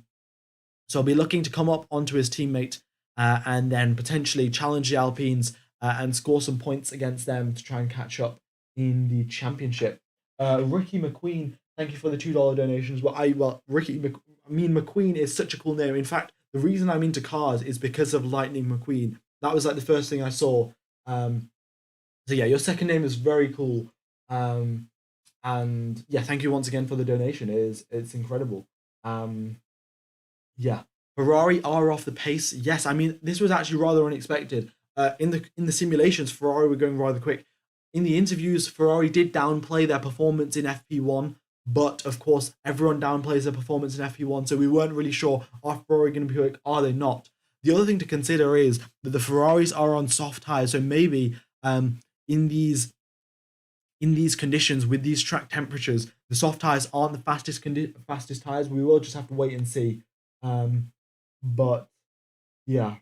he'll be looking to come up onto his teammate and then potentially challenge the Alpines and score some points against them to try and catch up in the championship. Ricky McQueen, thank you for the $2 donations. McQueen is such a cool name. In fact, the reason I'm into cars is because of Lightning McQueen. That was like the first thing I saw. So yeah, your second name is very cool. And yeah, thank you once again for the donation. It's incredible. Yeah, Ferrari are off the pace. Yes, I mean this was actually rather unexpected. In the simulations, Ferrari were going rather quick. In the interviews, Ferrari did downplay their performance in FP1, but of course everyone downplays their performance in FP1, so we weren't really sure, are Ferrari going to be quick, are they not? The other thing to consider is that the Ferraris are on soft tires, so maybe in these conditions with these track temperatures, the soft tires aren't the fastest tires. We will just have to wait and see. But yeah.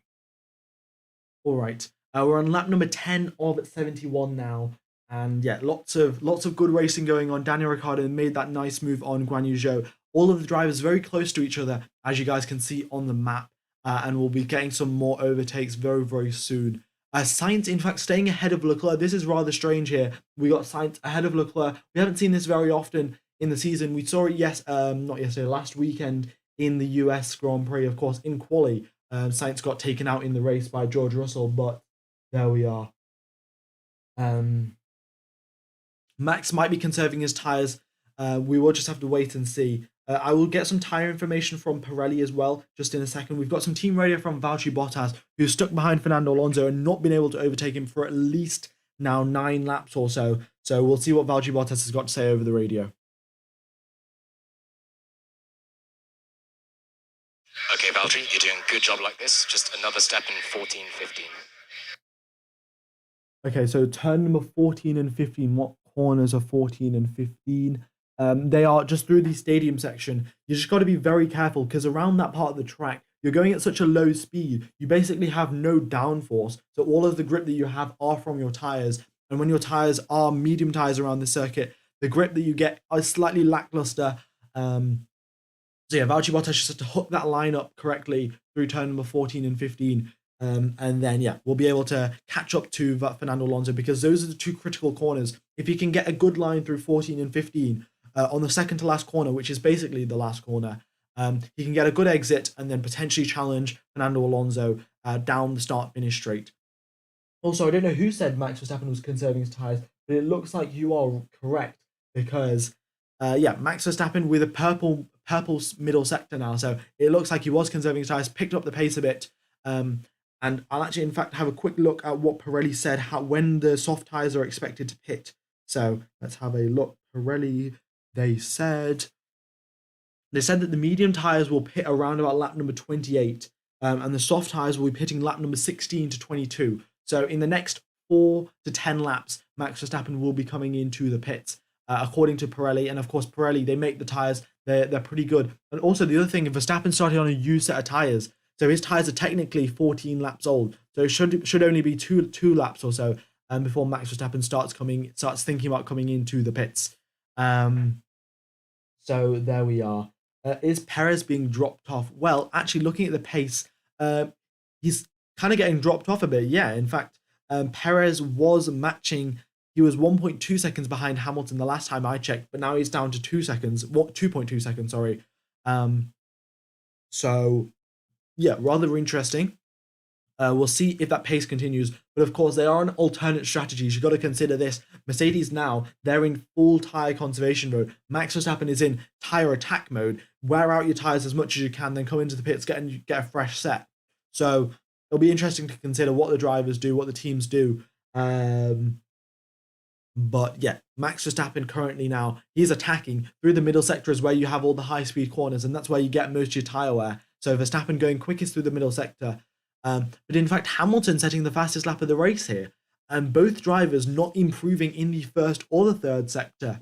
All right. We're on lap number 10 of 71 now. And yeah, lots of good racing going on. Daniel Ricciardo made that nice move on Guan Yu Zhou. All of the drivers very close to each other, as you guys can see on the map. And we'll be getting some more overtakes very, very soon. Sainz, in fact, staying ahead of Leclerc. This is rather strange here. We got Sainz ahead of Leclerc. We haven't seen this very often in the season. We saw it, not yesterday, last weekend in the US Grand Prix, of course, in quali. Sainz got taken out in the race by George Russell, but there we are. Max might be conserving his tyres. We will just have to wait and see. I will get some tyre information from Pirelli as well, just in a second. We've got some team radio from Valtteri Bottas, who's stuck behind Fernando Alonso and not been able to overtake him for at least now 9 laps or so. So we'll see what Valtteri Bottas has got to say over the radio. Okay, Valtteri, you're doing a good job like this. Just another step in 14, 15. Okay, so turn number 14 and 15. What corners are 14 and 15? They are just through the stadium section. You just got to be very careful because around that part of the track, you're going at such a low speed. You basically have no downforce. So all of the grip that you have are from your tires. And when your tires are medium tires around the circuit, the grip that you get is slightly lackluster. So yeah, Valtteri Bottas just has to hook that line up correctly through turn number 14 and 15. And then, yeah, we'll be able to catch up to Fernando Alonso because those are the 2 critical corners. If he can get a good line through 14 and 15 on the second to last corner, which is basically the last corner, he can get a good exit and then potentially challenge Fernando Alonso down the start-finish straight. Also, I don't know who said Max Verstappen was conserving his tyres, but it looks like you are correct because, yeah, Max Verstappen with a purple middle sector now. So it looks like he was conserving his tyres, picked up the pace a bit. And I'll actually, in fact, have a quick look at what Pirelli said, when the soft tyres are expected to pit. So let's have a look. Pirelli, they said that the medium tyres will pit around about lap number 28, and the soft tyres will be pitting lap number 16 to 22. So in the next 4 to 10 laps, Max Verstappen will be coming into the pits, according to Pirelli. And of course, Pirelli, they make the tyres, they're pretty good. And also the other thing, if Verstappen started on a used set of tyres, so his tyres are technically 14 laps old. So it should only be two laps or so before Max Verstappen starts thinking about coming into the pits. So there we are. Is Perez being dropped off? Well, actually, looking at the pace, he's kind of getting dropped off a bit. Yeah, in fact, Perez was matching. He was 1.2 seconds behind Hamilton the last time I checked, but now he's down to 2 seconds. 2.2 seconds, sorry. So yeah, rather interesting. We'll see if that pace continues. But of course, there are an alternate strategies. You've got to consider this. Mercedes now, they're in full tyre conservation mode. Max Verstappen is in tyre attack mode. Wear out your tyres as much as you can, then come into the pits, get a fresh set. So it'll be interesting to consider what the drivers do, what the teams do. But yeah, Max Verstappen currently now, he's attacking through the middle sector is where you have all the high-speed corners, and that's where you get most of your tyre wear. So Verstappen going quickest through the middle sector. But in fact, Hamilton setting the fastest lap of the race here, and both drivers not improving in the first or the third sector,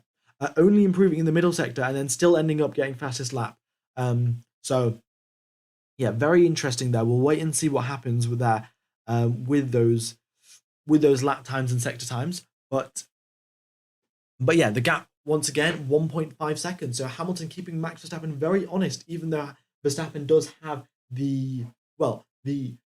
only improving in the middle sector, and then still ending up getting fastest lap. So yeah, very interesting there. We'll wait and see what happens with that, with those lap times and sector times. But yeah, the gap once again 1.5 seconds. So Hamilton keeping Max Verstappen very honest, even though Verstappen does have the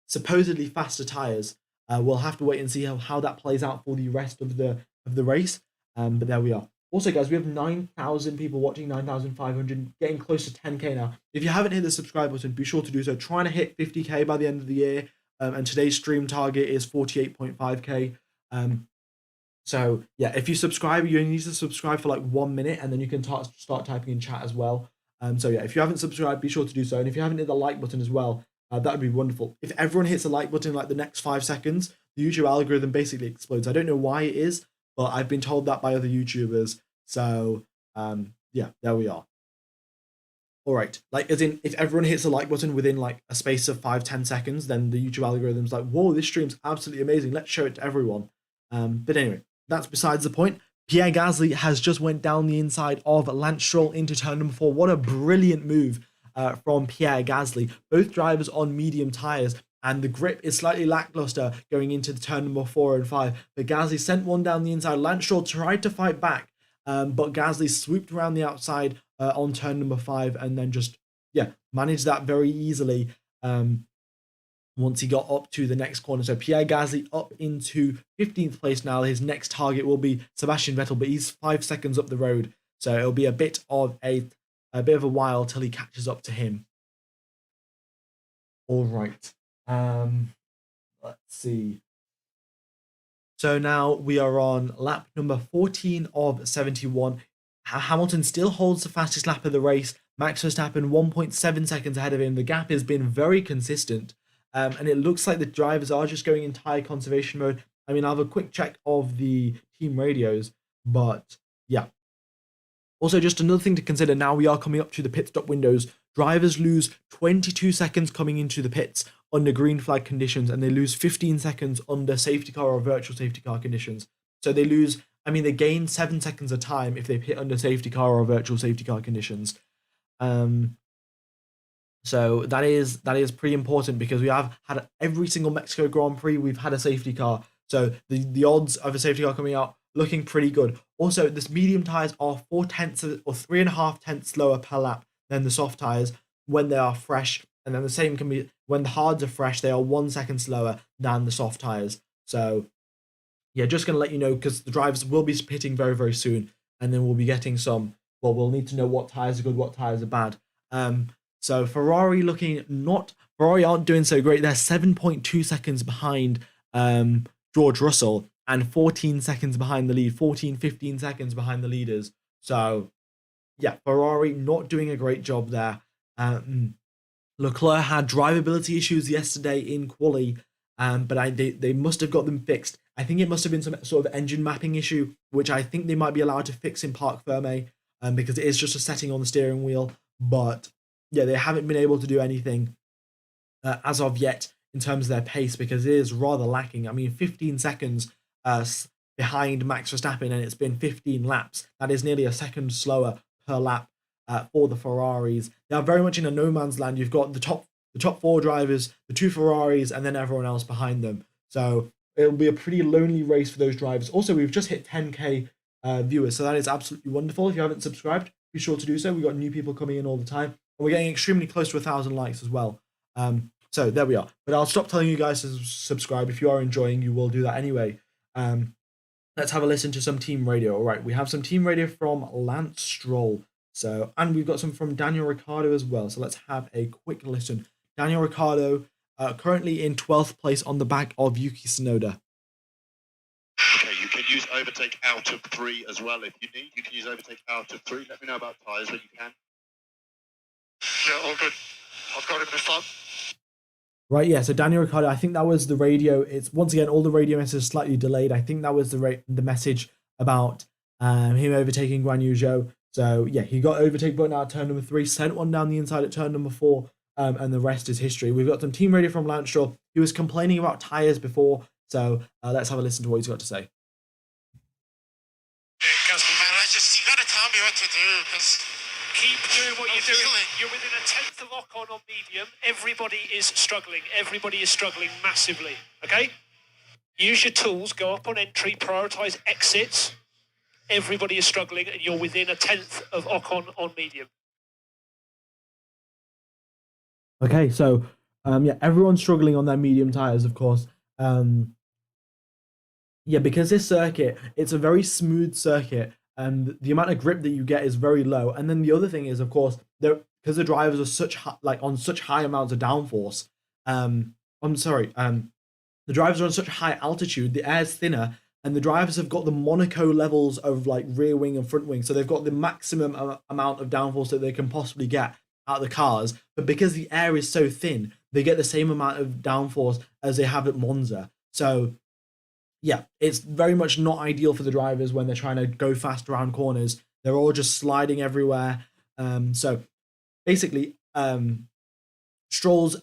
supposedly faster tires. We'll have to wait and see how that plays out for the rest of the race. But there we are. Also, guys, we have 9,000 people watching, 9,500, getting close to 10K now. If you haven't hit the subscribe button, be sure to do so. Trying to hit 50K by the end of the year. And today's stream target is 48.5K. So yeah, if you subscribe, you need to subscribe for like 1 minute, and then you can start typing in chat as well. So yeah, if you haven't subscribed, be sure to do so. And if you haven't hit the like button as well, that would be wonderful. If everyone hits the like button in like the next 5 seconds, the YouTube algorithm basically explodes. I don't know why it is, but I've been told that by other YouTubers. So yeah, there we are. All right, like as in, if everyone hits the like button within like a space of 5-10 seconds, then the YouTube algorithm's like, whoa, this stream's absolutely amazing. Let's show it to everyone. But anyway, that's besides the point. Pierre Gasly has just went down the inside of Lance Stroll into turn number 4. What a brilliant move from Pierre Gasly. Both drivers on medium tires, and the grip is slightly lackluster going into the turn number 4 and 5. But Gasly sent one down the inside. Lance Stroll tried to fight back, but Gasly swooped around the outside on turn number 5, and then just managed that very easily once he got up to the next corner. So Pierre Gasly up into 15th place now. His next target will be Sebastian Vettel, but he's 5 seconds up the road, so it'll be a bit of a while till he catches up to him. All right. Let's see. So now we are on lap number 14 of 71. Hamilton still holds the fastest lap of the race. Max Verstappen 1.7 seconds ahead of him. The gap has been very consistent. And it looks like the drivers are just going in tire conservation mode. I mean, I'll have a quick check of the team radios, but yeah. Also, just another thing to consider, now we are coming up to the pit stop windows. Drivers lose 22 seconds coming into the pits under green flag conditions, and they lose 15 seconds under safety car or virtual safety car conditions. So they lose, I mean, they gain 7 seconds of time if they pit under safety car or virtual safety car conditions. So that is pretty important, because we have had every single Mexico Grand Prix, we've had a safety car. So the odds of a safety car coming out looking pretty good. Also, this medium tires are 4/10 or 3.5 tenths slower per lap than the soft tires when they are fresh, and then the same can be when the hards are fresh. They are 1 second slower than the soft tires. So yeah, just gonna let you know, because the drivers will be pitting very, very soon, and then we'll be getting some. Well, we'll need to know what tires are good, what tires are bad. So Ferrari aren't doing so great. They're 7.2 seconds behind George Russell, and 14 seconds behind the lead, 15 seconds behind the leaders. So yeah, Ferrari not doing a great job there. Leclerc had drivability issues yesterday in quali, but they must have got them fixed. I think it must have been some sort of engine mapping issue, which I think they might be allowed to fix in Parc Fermé, because it is just a setting on the steering wheel. But yeah, they haven't been able to do anything as of yet in terms of their pace, because it is rather lacking. I mean, 15 seconds behind Max Verstappen, and it's been 15 laps. That is nearly a second slower per lap for the Ferraris. They are very much in a no man's land. You've got the top 4 drivers, the 2 Ferraris, and then everyone else behind them. So it'll be a pretty lonely race for those drivers. Also, we've just hit 10K viewers, so that is absolutely wonderful. If you haven't subscribed, be sure to do so. We've got new people coming in all the time, and we're getting extremely close to 1,000 likes as well. So there we are. But I'll stop telling you guys to subscribe. If you are enjoying, you will do that anyway. Let's have a listen to some team radio. All right, we have some team radio from Lance Stroll. So, and we've got some from Daniel Ricciardo as well. So let's have a quick listen. Daniel Ricciardo currently in 12th place on the back of Yuki Tsunoda. Okay, you can use overtake out of 3 as well if you need. You can use overtake out of 3. Let me know about tyres when you can. Yeah, all good. I've got it in front. Right, yeah, so Daniel Ricciardo, I think that was the radio. It's once again, all the radio messages slightly delayed. I think that was the message about him overtaking Guan Yu Zhou. So yeah, he got overtake button out at turn number 3, sent one down the inside at turn number 4, and the rest is history. We've got some team radio from Lance Stroll. he was complaining about tires before. So let's have a listen to what he's got to say. You gotta tell me what to do, because Keep doing what you're doing. feeling. You're within a tenth of Ocon on medium. Everybody is struggling. Everybody is struggling massively. Okay? Use your tools. Go up on entry. Prioritize exits. Everybody is struggling, and you're within a tenth of Ocon on medium. Okay, so yeah, everyone's struggling on their medium tires, of course. Yeah, because this circuit, it's a very smooth circuit, and the amount of grip that you get is very low. And then the other thing is, of course, because the drivers are on such high amounts of downforce. The drivers are on such high altitude, the air's thinner, and the drivers have got the Monaco levels of like rear wing and front wing, so they've got the maximum amount of downforce that they can possibly get out of the cars. But because the air is so thin, they get the same amount of downforce as they have at Monza. So yeah, it's very much not ideal for the drivers when they're trying to go fast around corners. They're all just sliding everywhere. So basically, Stroll's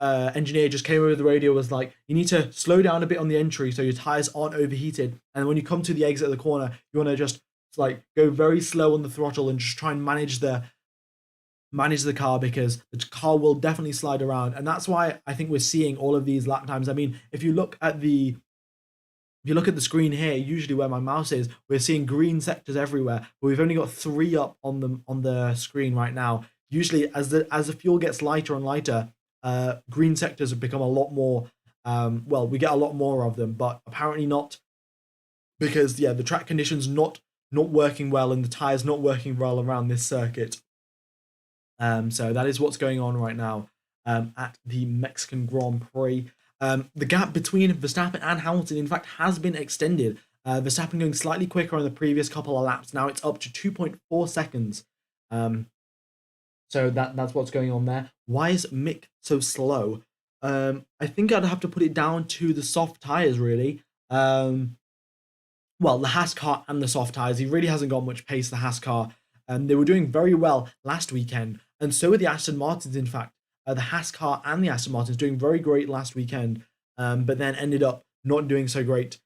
engineer just came over the radio, was like, you need to slow down a bit on the entry so your tires aren't overheated. And when you come to the exit of the corner, you want to just like go very slow on the throttle and just try and manage the car, because the car will definitely slide around. And that's why I think we're seeing all of these lap times. I mean, if you look at the screen here, usually where my mouse is, we're seeing green sectors everywhere, but we've only got 3 up on the screen right now. Usually, as the fuel gets lighter and lighter, green sectors have become a lot more. Well, we get a lot more of them, but apparently not, because yeah, the track conditions not working well and the tires not working well around this circuit. So that is what's going on right now at the Mexican Grand Prix. The gap between Verstappen and Hamilton, in fact, has been extended. Verstappen going slightly quicker on the previous couple of laps. Now it's up to 2.4 seconds. So that's what's going on there. Why is Mick so slow? I think I'd have to put it down to the soft tires, really. Well, the Haas car and the soft tires. He really hasn't got much pace, the Haas car. They were doing very well last weekend, and so were the Aston Martins, in fact. The Haas car and the Aston Martins doing very great last weekend, but then ended up not doing so great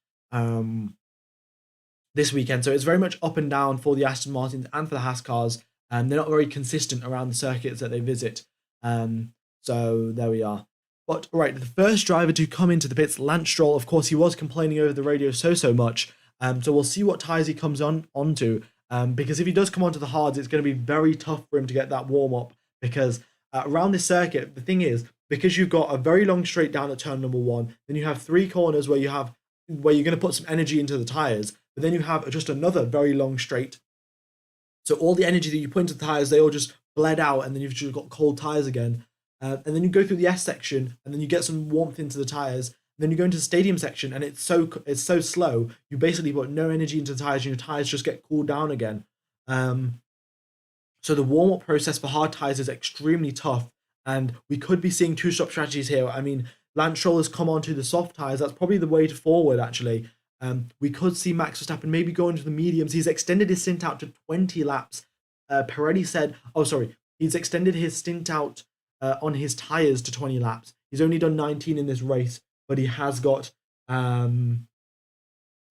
this weekend. So it's very much up and down for the Aston Martins and for the Haas cars. They're not very consistent around the circuits that they visit. So there we are. But right, the first driver to come into the pits, Lance Stroll, of course, he was complaining over the radio so much. So we'll see what tyres he comes onto. Because if he does come onto the hards, it's going to be very tough for him to get that warm up, because around this circuit, the thing is, because you've got a very long straight down at turn number 1, then you have 3 corners where you're going to put some energy into the tires, but then you have just another very long straight. So all the energy that you put into the tires, they all just bled out, and then you've just got cold tires again. And then you go through the S section, and then you get some warmth into the tires. Then you go into the stadium section, and it's so slow. You basically put no energy into the tires, and your tires just get cooled down again. So the warm-up process for hard tires is extremely tough, and we could be seeing 2-stop strategies here. I mean, Lance Stroll has come onto the soft tires. That's probably the way forward, actually. We could see Max Verstappen maybe go into the mediums. He's extended his stint out to 20 laps. Pirelli said, he's extended his stint out on his tires to 20 laps. He's only done 19 in this race, but he has got, but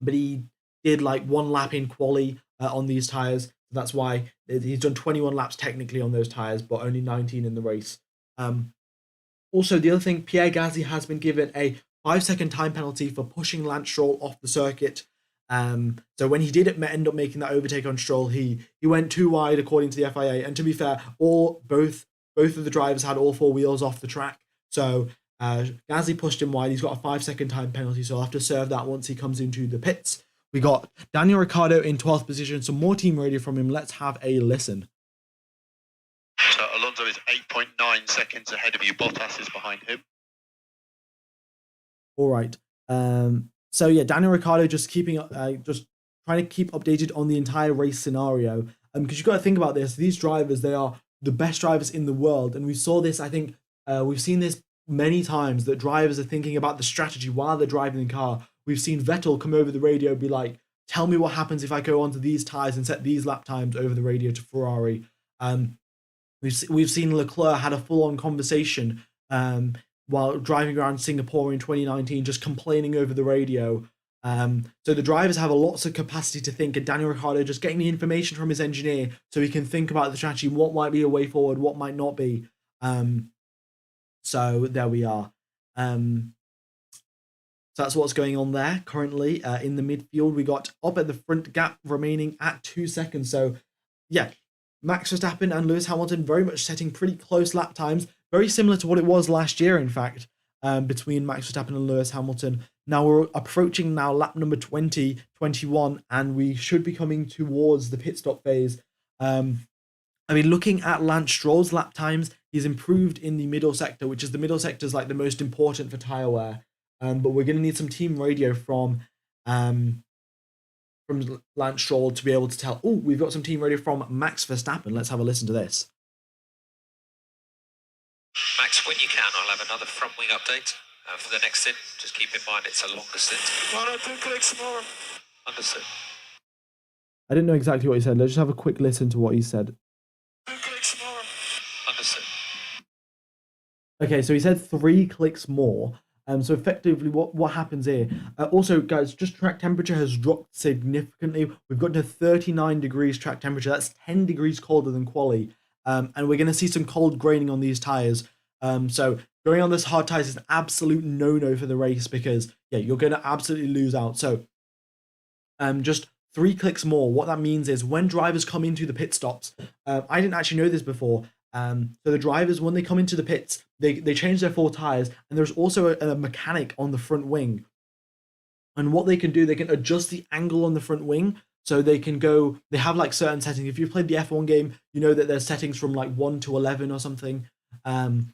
he did like 1 lap in quali on these tires. That's why he's done 21 laps technically on those tires, but only 19 in the race. Also, the other thing, Pierre Gasly has been given a 5-second time penalty for pushing Lance Stroll off the circuit. So when he did end up making that overtake on Stroll, he went too wide according to the FIA. And to be fair, both of the drivers had all 4 wheels off the track. So Gasly pushed him wide. He's got a 5-second time penalty, so I'll have to serve that once he comes into the pits. We got Daniel Ricciardo in 12th position. Some more team radio from him. Let's have a listen. So Alonso is 8.9 seconds ahead of you. Bottas is behind him. All right. So yeah, Daniel Ricciardo just just trying to keep updated on the entire race scenario. Because you've got to think about this. These drivers, they are the best drivers in the world, and we saw this. I think we've seen this many times, that drivers are thinking about the strategy while they're driving the car. We've seen Vettel come over the radio, be like, "Tell me what happens if I go onto these tires and set these lap times," over the radio to Ferrari. We've seen Leclerc had a full-on conversation while driving around Singapore in 2019, just complaining over the radio. So the drivers have a lots of capacity to think, and Daniel Ricciardo just getting the information from his engineer so he can think about the strategy, what might be a way forward, what might not be. So there we are. So that's what's going on there currently in the midfield. We got up at the front gap remaining at 2 seconds. So yeah, Max Verstappen and Lewis Hamilton very much setting pretty close lap times, very similar to what it was last year, in fact, between Max Verstappen and Lewis Hamilton. Now we're approaching now lap number 20, 21, and we should be coming towards the pit stop phase. I mean, looking at Lance Stroll's lap times, he's improved in the middle sector, which is the middle sector is like the most important for tyre wear. But we're going to need some team radio from Lance Stroll to be able to tell. Oh, we've got some team radio from Max Verstappen. Let's have a listen to this. Max, when you can, I'll have another front wing update for the next stint. Just keep in mind it's a longer stint. 1 or 2 clicks more. Understood. I didn't know exactly what he said. Let's just have a quick listen to what he said. 2 clicks more. Understood. Okay, so he said 3 clicks more. So effectively, what happens here? Also, guys, just track temperature has dropped significantly. We've got to 39 degrees track temperature. That's 10 degrees colder than quali. And we're going to see some cold graining on these tires. So going on this hard tires is an absolute no-no for the race because, yeah, you're going to absolutely lose out. So just 3 clicks more. What that means is when drivers come into the pit stops, I didn't actually know this before. So the drivers, when they come into the pits, they change their 4 tires, and there's also a mechanic on the front wing. And what they can do, they can adjust the angle on the front wing, so they can go. They have like certain settings. If you've played the F1 game, you know that there's settings from like 1 to 11 or something. And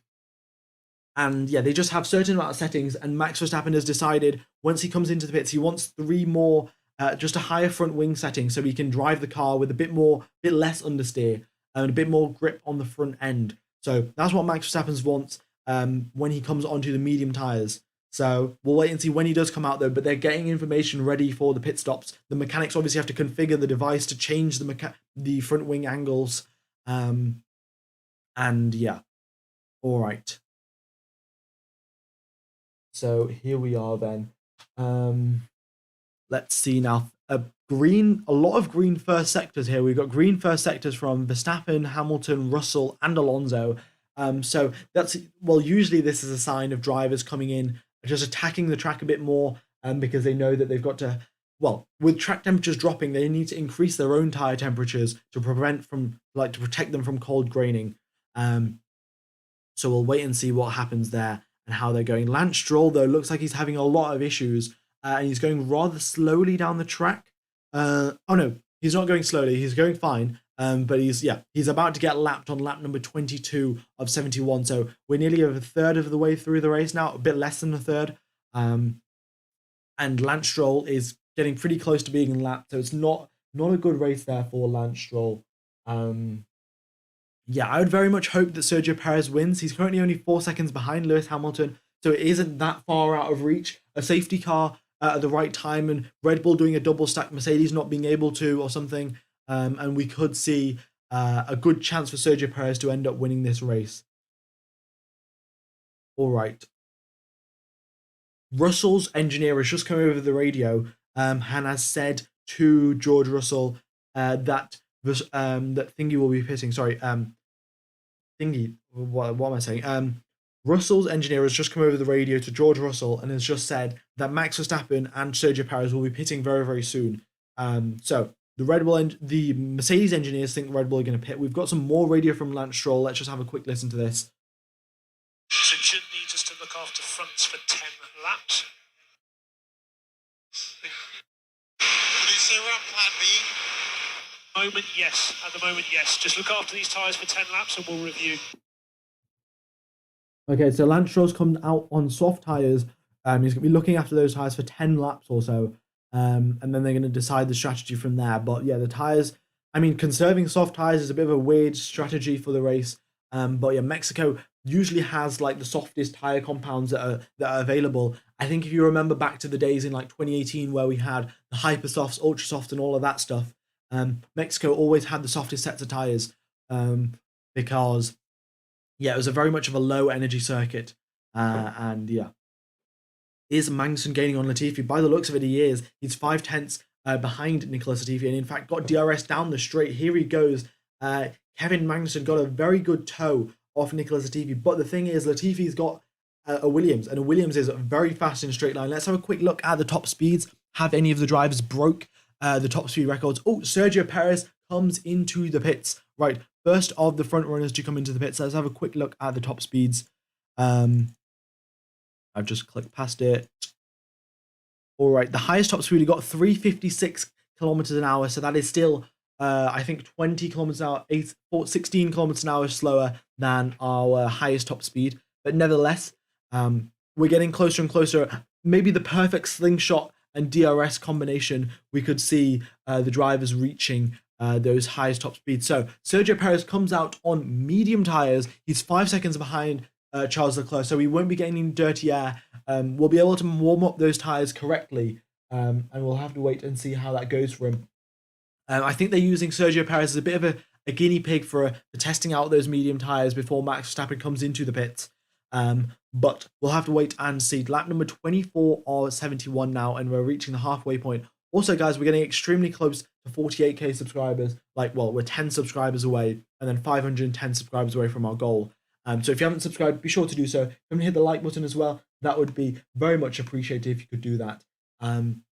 yeah, they just have certain amount of settings. And Max Verstappen has decided once he comes into the pits, he wants 3 more, just a higher front wing setting, so he can drive the car with a bit less understeer. And a bit more grip on the front end. So that's what Max Verstappen wants when he comes onto the medium tyres. So we'll wait and see when he does come out though, but they're getting information ready for the pit stops. The mechanics obviously have to configure the device to change the front wing angles. And yeah, all right. So here we are then. Let's see now. A lot of green first sectors here. We've got green first sectors from Verstappen, Hamilton, Russell, and Alonso. So that's, well, usually this is a sign of drivers coming in, just attacking the track a bit more, because they know that they've got to, well, with track temperatures dropping, they need to increase their own tire temperatures to protect them from cold graining. So we'll wait and see what happens there and how they're going. Lance Stroll, though, looks like he's having a lot of issues, and he's going rather slowly down the track. Oh no, he's not going slowly. He's going fine. But he's about to get lapped on lap number 22 of 71. So we're nearly a third of the way through the race now, a bit less than a third. And Lance Stroll is getting pretty close to being lapped. So it's not a good race there for Lance Stroll. Yeah, I would very much hope that Sergio Perez wins. He's currently only 4 seconds behind Lewis Hamilton, so it isn't that far out of reach. A safety car at the right time, and Red Bull doing a double stack, Mercedes not being able to or something, and we could see a good chance for Sergio Perez to end up winning this race. All right. Russell's engineer has just come over the radio and has said to George Russell that Thingy will be pitting. Sorry, Thingy. What am I saying? Russell's engineer has just come over the radio to George Russell and has just said that Max Verstappen and Sergio Perez will be pitting very, very soon. So the Mercedes engineers think Red Bull are going to pit. We've got some more radio from Lance Stroll. Let's just have a quick listen to this. So Jun needs us to look after fronts for 10 laps. Did you say we're on plan B? At the moment, yes. Just look after these tyres for 10 laps and we'll review. Okay, so Lance Stroll's come out on soft tyres. He's going to be looking after those tyres for 10 laps or so. And then they're going to decide the strategy from there. But yeah, the tyres, I mean, conserving soft tyres is a bit of a weird strategy for the race. But yeah, Mexico usually has like the softest tyre compounds that are available. I think if you remember back to the days in like 2018 where we had the Hypersofts, Ultra Soft and all of that stuff, Mexico always had the softest sets of tyres because, yeah, it was a very much of a low energy circuit. And yeah, is Magnussen gaining on Latifi? By the looks of it, he is. He's 5/10 behind Nicholas Latifi, and in fact got DRS down the straight. Here he goes. Kevin Magnussen got a very good toe off Nicholas Latifi, but the thing is, Latifi's got a Williams, and a Williams is very fast in a straight line. Let's have a quick look at the top speeds. Have any of the drivers broke the top speed records? Oh, Sergio Perez comes into the pits. Right, first of the front runners to come into the pits. Let's have a quick look at the top speeds. I've just clicked past it. All right, the highest top speed, we got 356 kilometers an hour. So that is still, I think, 20 kilometers an hour, 16 kilometers an hour slower than our highest top speed. But nevertheless, we're getting closer and closer. Maybe the perfect slingshot and DRS combination, we could see the drivers reaching those highest top speeds. So Sergio Perez comes out on medium tires. He's 5 seconds behind Charles Leclerc, so we won't be getting any dirty air. We'll be able to warm up those tires correctly, and we'll have to wait and see how that goes for him. I think they're using Sergio Perez as a bit of a guinea pig for testing out those medium tires before Max Verstappen comes into the pits. But we'll have to wait and see. Lap number 24 or 71 now, and we're reaching the halfway point. Also, guys, we're getting extremely close to 48k subscribers. We're 10 subscribers away, and then 510 subscribers away from our goal. So if you haven't subscribed, be sure to do so. If you haven't hit the like button as well, that would be very much appreciated if you could do that. And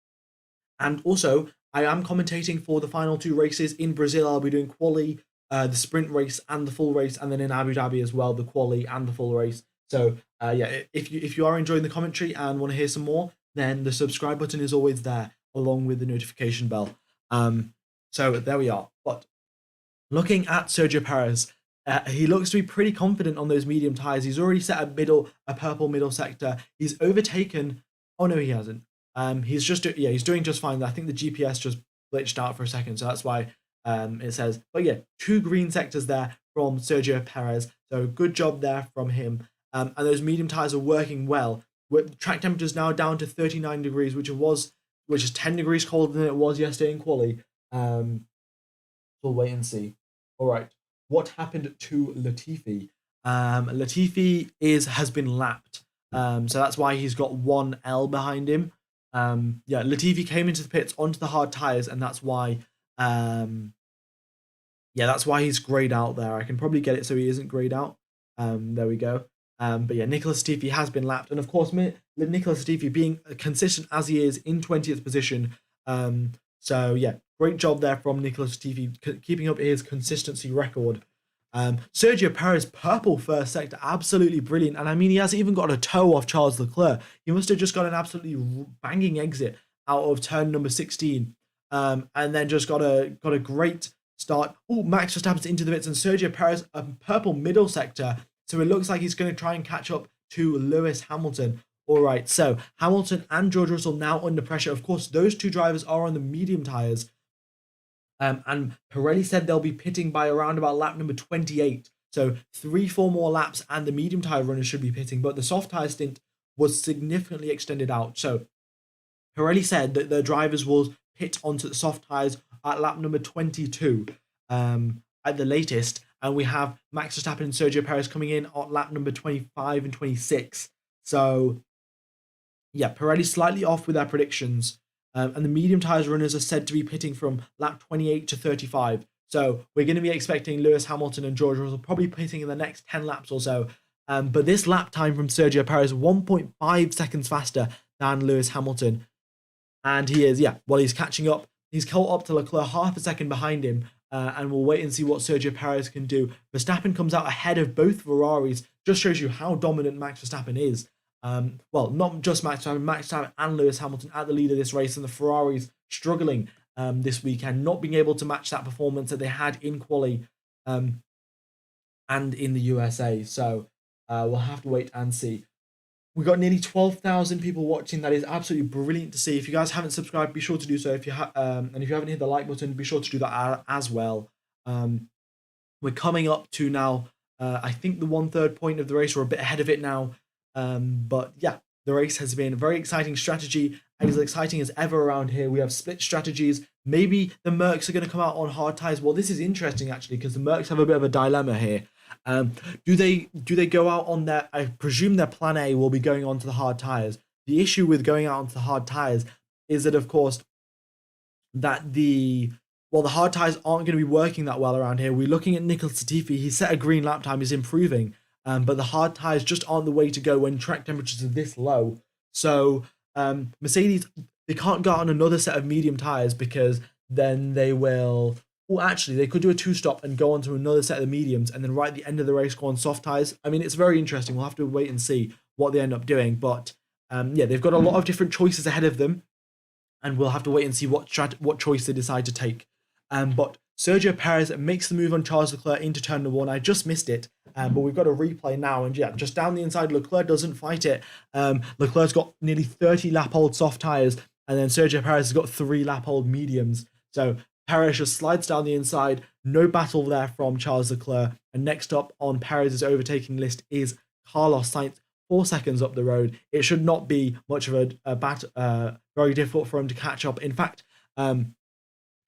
also, I am commentating for the final 2 races in Brazil. I'll be doing quali, the sprint race and the full race, and then in Abu Dhabi as well, the quali and the full race. So yeah, if you are enjoying the commentary and want to hear some more, then the subscribe button is always there, along with the notification bell. So there we are. But looking at Sergio Perez, he looks to be pretty confident on those medium tires. He's already set a purple middle sector. He's overtaken. Oh no, he hasn't. He's doing just fine. I think the GPS just glitched out for a second, so that's why it says. But yeah, 2 green sectors there from Sergio Perez. So good job there from him. And those medium tires are working well. Track temperature is now down to 39 degrees, which is 10 degrees colder than it was yesterday in quali. We'll wait and see. All right. What happened to Latifi? Latifi has been lapped, so that's why he's got 1 L behind him. Yeah, Latifi came into the pits onto the hard tires, and that's why. That's why he's grayed out there. I can probably get it so he isn't grayed out. There we go. But yeah, Nicholas Latifi has been lapped, and of course, Nicholas Latifi being consistent as he is in 20th position. So yeah, great job there from Nicholas Latifi, keeping up his consistency record. Sergio Perez, purple first sector, absolutely brilliant. And I mean, he hasn't even got a toe off Charles Leclerc. He must have just got an absolutely banging exit out of turn number 16, and then just got a great start. Oh, Max Verstappen's into the pits, and Sergio Perez, a purple middle sector. So it looks like he's going to try and catch up to Lewis Hamilton. All right, so Hamilton and George Russell now under pressure. Of course, those 2 drivers are on the medium tires. And Pirelli said they'll be pitting by around about lap number 28. So 3-4 more laps and the medium tire runners should be pitting. But the soft tire stint was significantly extended out. So Pirelli said that the drivers will pit onto the soft tires at lap number 22 at the latest. And we have Max Verstappen and Sergio Perez coming in at lap number 25 and 26. So yeah, Pirelli slightly off with their predictions. And the medium tires runners are said to be pitting from lap 28 to 35. So we're going to be expecting Lewis Hamilton and George Russell probably pitting in the next 10 laps or so. But this lap time from Sergio Perez, 1.5 seconds faster than Lewis Hamilton. And he is, he's catching up. He's caught up to Leclerc half a second behind him. And we'll wait and see what Sergio Perez can do. Verstappen comes out ahead of both Ferraris. Just shows you how dominant Max Verstappen is. Well, not just Max Verstappen and Lewis Hamilton at the lead of this race, and the Ferraris struggling this weekend, not being able to match that performance that they had in quali and in the USA. So we'll have to wait and see. We got nearly 12,000 people watching. That is absolutely brilliant to see. If you guys haven't subscribed, be sure to do so. If you and if you haven't hit the like button, be sure to do that as well. We're coming up to now. I think the 1/3 point of the race. We're a bit ahead of it now. But yeah, the race has been a very exciting strategy, and as exciting as ever around here. We have split strategies. Maybe the Mercs are going to come out on hard tires. Well, this is interesting actually, because the Mercs have a bit of a dilemma here. Do they go out on their? I presume their plan A will be going on to the hard tires. The issue with going out onto the hard tires is that, of course, that the hard tires aren't going to be working that well around here. We're looking at Nicholas Latifi. He set a green lap time. He's improving, but the hard tires just aren't the way to go when track temperatures are this low. So Mercedes, they can't go on another set of medium tires because then they will. Well, actually, they could do a two-stop and go on to another set of the mediums, and then right at the end of the race go on soft tires. I mean, it's very interesting. We'll have to wait and see what they end up doing. But yeah, they've got a lot of different choices ahead of them, and we'll have to wait and see what choice they decide to take. But Sergio Perez makes the move on Charles Leclerc into turn number 1. I just missed it, but we've got a replay now, and yeah, just down the inside, Leclerc doesn't fight it. Leclerc's got nearly 30 lap-old soft tyres, and then Sergio Perez has got 3 lap-old mediums. So Perez just slides down the inside, no battle there from Charles Leclerc, and next up on Perez's overtaking list is Carlos Sainz, 4 seconds up the road. It should not be much of a very difficult for him to catch up. In fact,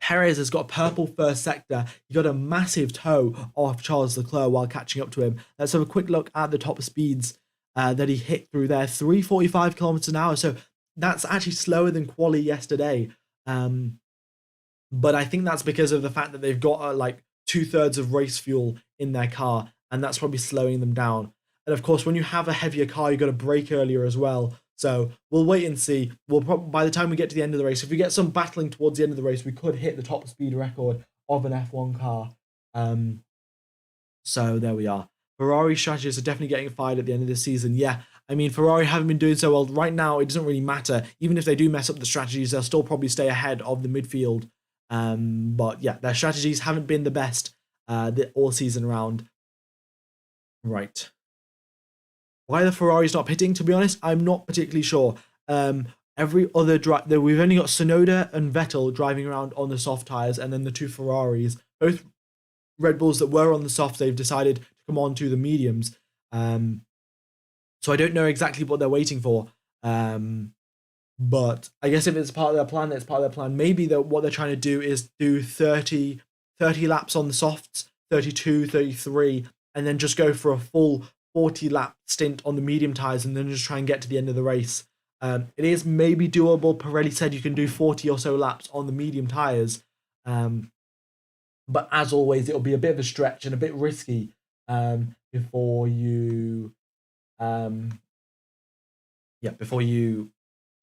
Perez has got a purple first sector. He got a massive toe off Charles Leclerc while catching up to him. Let's have a quick look at the top speeds that he hit through there. 345 kilometers an hour. So that's actually slower than quali yesterday. But I think that's because of the fact that they've got like 2/3 of race fuel in their car, and that's probably slowing them down. And of course, when you have a heavier car, you've got to brake earlier as well. So we'll wait and see. We'll probably, by the time we get to the end of the race, if we get some battling towards the end of the race, we could hit the top speed record of an F1 car. So there we are. Ferrari strategists are definitely getting fired at the end of this season. Yeah, I mean, Ferrari haven't been doing so well. Right now, it doesn't really matter. Even if they do mess up the strategies, they'll still probably stay ahead of the midfield. But yeah, their strategies haven't been the best all season round. Right. Why the Ferrari's not pitting, to be honest, I'm not particularly sure. Every other we've only got Tsunoda and Vettel driving around on the soft tyres, and then the 2 Ferraris. Both Red Bulls that were on the soft, they've decided to come on to the mediums. So I don't know exactly what they're waiting for. But I guess if it's part of their plan, it's part of their plan. Maybe what they're trying to do is do 30 laps on the softs, 32, 33, and then just go for a full 40-lap stint on the medium tyres and then just try and get to the end of the race. It is maybe doable. Pirelli said you can do 40 or so laps on the medium tyres. But as always, it'll be a bit of a stretch and a bit risky before you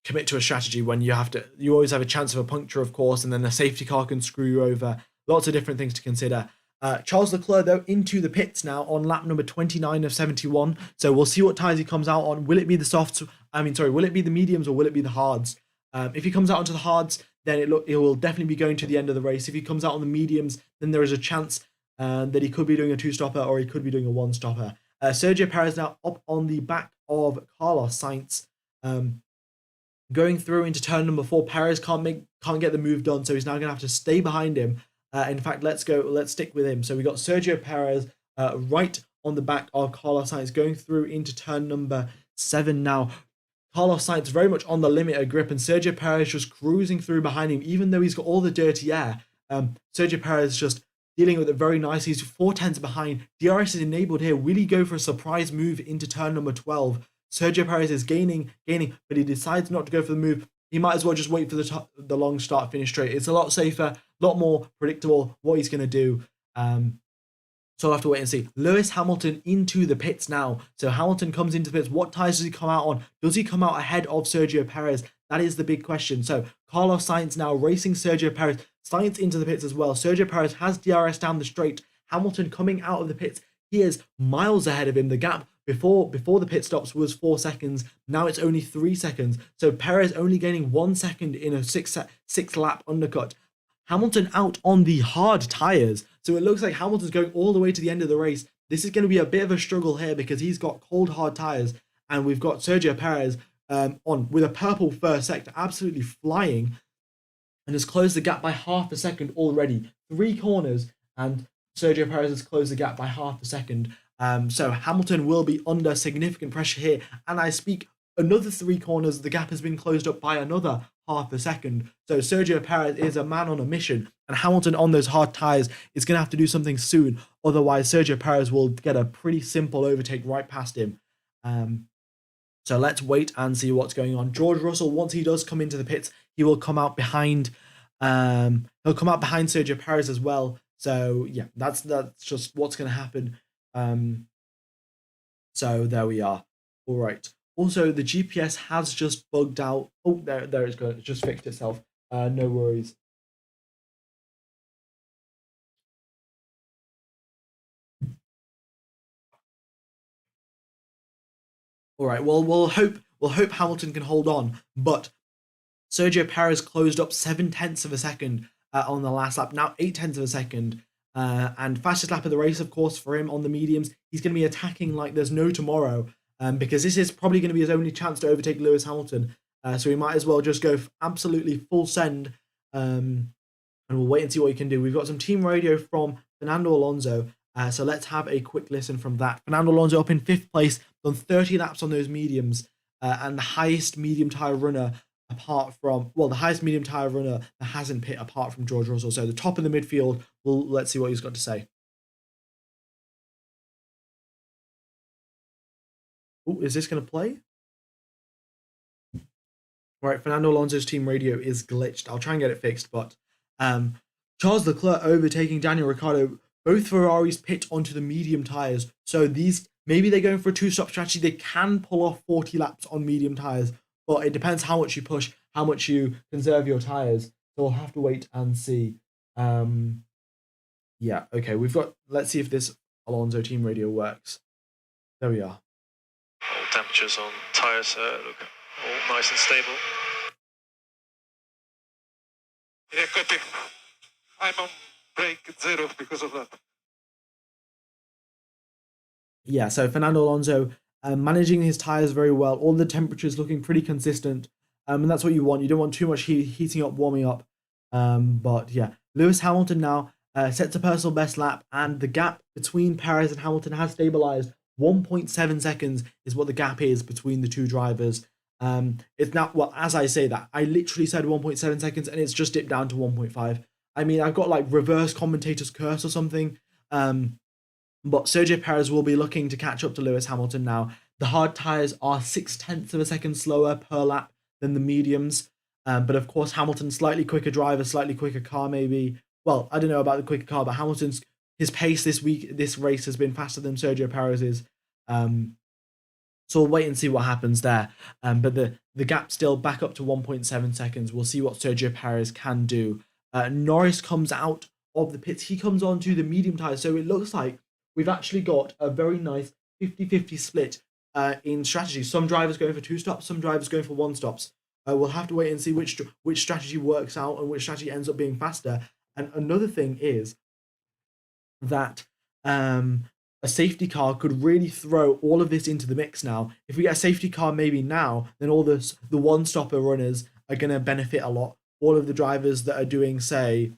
commit to a strategy when you always have a chance of a puncture, of course, and then a safety car can screw you over. Lots of different things to consider. Charles Leclerc, though, into the pits now on lap number 29 of 71. So we'll see what tyres he comes out on. Will it be the softs? Will it be the mediums or will it be the hards? If he comes out onto the hards, then it will definitely be going to the end of the race. If he comes out on the mediums, then there is a chance that he could be doing a 2-stopper or he could be doing a 1-stopper. Sergio Perez now up on the back of Carlos Sainz. Going through into turn number 4, Perez can't get the move done, so he's now going to have to stay behind him. In fact, let's stick with him. So we got Sergio Perez right on the back of Carlos Sainz going through into turn number 7 now. Carlos Sainz very much on the limit of grip, and Sergio Perez just cruising through behind him, even though he's got all the dirty air. Sergio Perez just dealing with it very nicely. He's 4/10 behind. DRS is enabled here. Will he go for a surprise move into turn number 12? Sergio Perez is gaining, but he decides not to go for the move. He might as well just wait for the long start finish straight. It's a lot safer, a lot more predictable what he's going to do. So I'll have to wait and see. Lewis Hamilton into the pits now. So Hamilton comes into the pits. What tyres does he come out on? Does he come out ahead of Sergio Perez? That is the big question. So Carlos Sainz now racing Sergio Perez. Sainz into the pits as well. Sergio Perez has DRS down the straight. Hamilton coming out of the pits. He is miles ahead of him. The gap before the pit stops was 4 seconds. Now it's only 3 seconds. So Perez only gaining 1 second in a six lap undercut. Hamilton out on the hard tyres. So it looks like Hamilton's going all the way to the end of the race. This is going to be a bit of a struggle here because he's got cold hard tyres. And we've got Sergio Perez on with a purple first sector, absolutely flying. And has closed the gap by half a second already. 3 corners and Sergio Perez has closed the gap by half a second. So Hamilton will be under significant pressure here. And I speak another 3 corners, the gap has been closed up by another half a second. So Sergio Perez is a man on a mission, and Hamilton on those hard tyres is going to have to do something soon. Otherwise, Sergio Perez will get a pretty simple overtake right past him. So let's wait and see what's going on. George Russell, once he does come into the pits, he will come out behind. He'll come out behind Sergio Perez as well. So yeah, that's just what's going to happen. So there we are. All right. Also, the GPS has just bugged out. Oh, there it's good. It just fixed itself. No worries. All right. Well, we'll hope Hamilton can hold on, but Sergio Perez closed up 7/10 of a second on the last lap. Now 8/10 of a second, and fastest lap of the race, of course, for him on the mediums. He's going to be attacking like there's no tomorrow, because this is probably going to be his only chance to overtake Lewis Hamilton. So he might as well just go absolutely full send, and we'll wait and see what he can do. We've got some team radio from Fernando Alonso. So let's have a quick listen from that. Fernando Alonso up in 5th place, done 30 laps on those mediums, and the highest medium tyre runner the highest medium tyre runner that hasn't pit apart from George Russell. So the top of the midfield, let's see what he's got to say. Oh, is this going to play? All right, Fernando Alonso's team radio is glitched. I'll try and get it fixed, but Charles Leclerc overtaking Daniel Ricciardo. Both Ferraris pit onto the medium tyres. So maybe they're going for a 2-stop strategy. They can pull off 40 laps on medium tyres, but it depends how much you push, how much you conserve your tyres. So we'll have to wait and see. Yeah, okay, let's see if this Alonso team radio works. There we are. All temperatures on tyres look all nice and stable. Yeah, copy. I'm on break 0 because of that. Yeah, so Fernando Alonso managing his tyres very well. All the temperatures looking pretty consistent, and that's what you want. You don't want too much heating up, warming up. But yeah, Lewis Hamilton now sets a personal best lap, and the gap between Perez and Hamilton has stabilized. 1.7 seconds is what the gap is between the two drivers. It's now, well, as I say that, I literally said 1.7 seconds, and it's just dipped down to 1.5. I mean, I've got like reverse commentator's curse or something. But Sergio Perez will be looking to catch up to Lewis Hamilton now. The hard tyres are 0.6 of a second slower per lap than the mediums. But of course, Hamilton's slightly quicker driver, slightly quicker car maybe. Well, I don't know about the quicker car, but his pace this race has been faster than Sergio Perez's. So we'll wait and see what happens there. But the gap still back up to 1.7 seconds. We'll see what Sergio Perez can do. Norris comes out of the pits. He comes onto the medium tyres. So it looks like we've actually got a very nice 50-50 split in strategy. Some drivers going for 2 stops, some drivers going for 1 stops. We'll have to wait and see which strategy works out and which strategy ends up being faster. And another thing is that a safety car could really throw all of this into the mix now. If we get a safety car maybe now, then all the 1-stopper runners are going to benefit a lot. All of the drivers that are doing, say,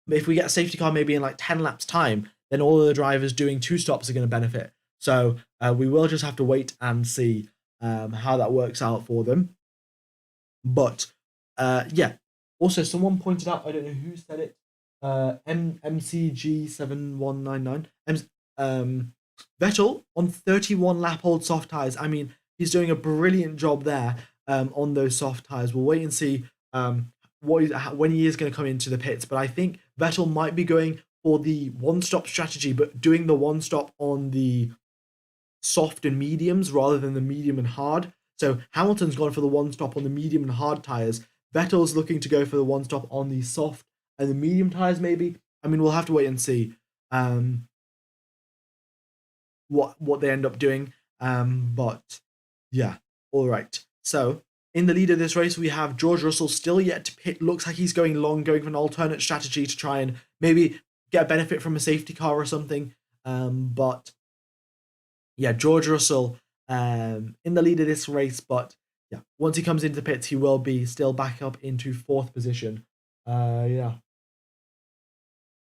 if we get a safety car maybe in like 10 laps time, then all of the drivers doing 2 stops are going to benefit. So we will just have to wait and see how that works out for them. But yeah, also someone pointed out, I don't know who said it, MCG7199, Vettel on 31 lap old soft tyres. I mean, he's doing a brilliant job there on those soft tyres. We'll wait and see when he is going to come into the pits. But I think Vettel might be going for the 1-stop strategy, but doing the 1-stop on the soft and mediums rather than the medium and hard. So Hamilton's gone for the 1-stop on the medium and hard tyres. Vettel's looking to go for the 1-stop on the soft and the medium tyres maybe. I mean, we'll have to wait and see what they end up doing. But yeah, all right. So in the lead of this race, we have George Russell still yet to pit. Looks like he's going long, going for an alternate strategy to try and maybe get a benefit from a safety car or something. But yeah, George Russell in the lead of this race. But yeah, once he comes into the pits, he will be still back up into 4th position. Yeah.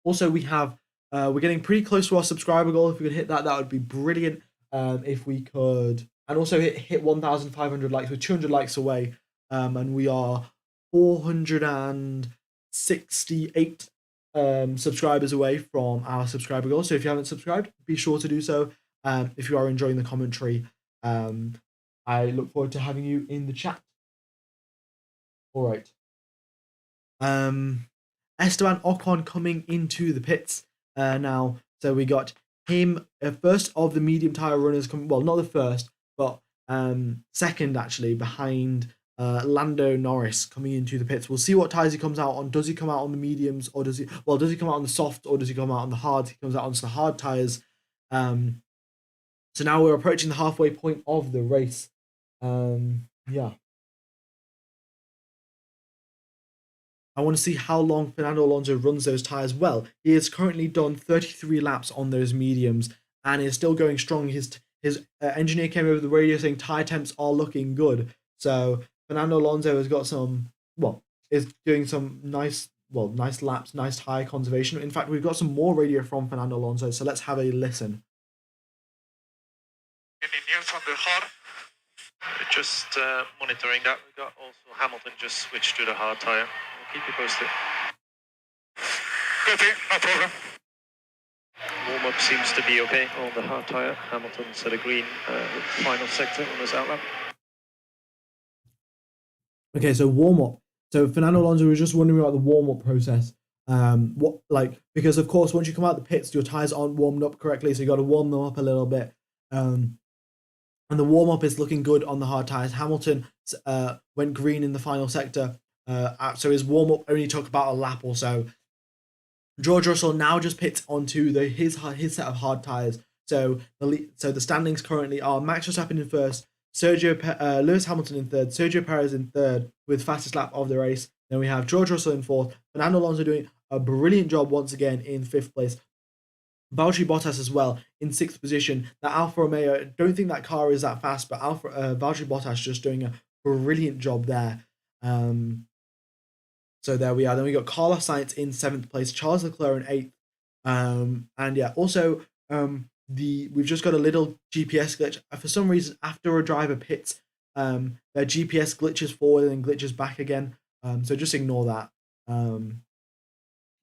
Also, we're getting pretty close to our subscriber goal. If we could hit that, that would be brilliant. If we could, and also hit 1,500 likes. We're 200 likes away. and we are 468 subscribers away from our subscriber goal. So if you haven't subscribed, be sure to do so. If you are enjoying the commentary, I look forward to having you in the chat. All right. Esteban Ocon coming into the pits now. So we got him first of the medium tire runners coming. Well, not the first, but second actually behind Lando Norris coming into the pits. We'll see what tires he comes out on. Does he come out on the mediums, or does he come out on the soft, or does he come out on the hard? He comes out onto the hard tires. So now we're approaching the halfway point of the race. Yeah. I want to see how long Fernando Alonso runs those tires. Well, he has currently done 33 laps on those mediums and is still going strong. His engineer came over the radio saying tire temps are looking good. So Fernando Alonso has got is doing some nice laps, nice tire conservation. In fact, we've got some more radio from Fernando Alonso, so let's have a listen. Any news on the hard? Just monitoring that. We got also Hamilton just switched to the hard tyre. We'll keep you posted. Copy, no problem. Warm-up seems to be okay on the hard tyre. Hamilton's at a green final sector on his outlap. Okay, so warm-up. So Fernando Alonso was just wondering about the warm-up process. Because of course once you come out the pits, your tires aren't warmed up correctly, so you got to warm them up a little bit. And the warm-up is looking good on the hard tires. Hamilton went green in the final sector, so his warm-up only took about a lap or so. George Russell now just pits onto his set of hard tires. So the standings currently are Max Verstappen in first, Lewis Hamilton in third, Sergio Perez in third with fastest lap of the race. Then we have George Russell in fourth, Fernando Alonso doing a brilliant job once again in fifth place. Valtteri Bottas as well in sixth position. The Alfa Romeo, I don't think that car is that fast, but Valtteri Bottas just doing a brilliant job there. So there we are. Then we got Carlos Sainz in seventh place, Charles Leclerc in eighth. And yeah, also we've just got a little GPS glitch. For some reason, after a driver pits, their GPS glitches forward and glitches back again. So just ignore that.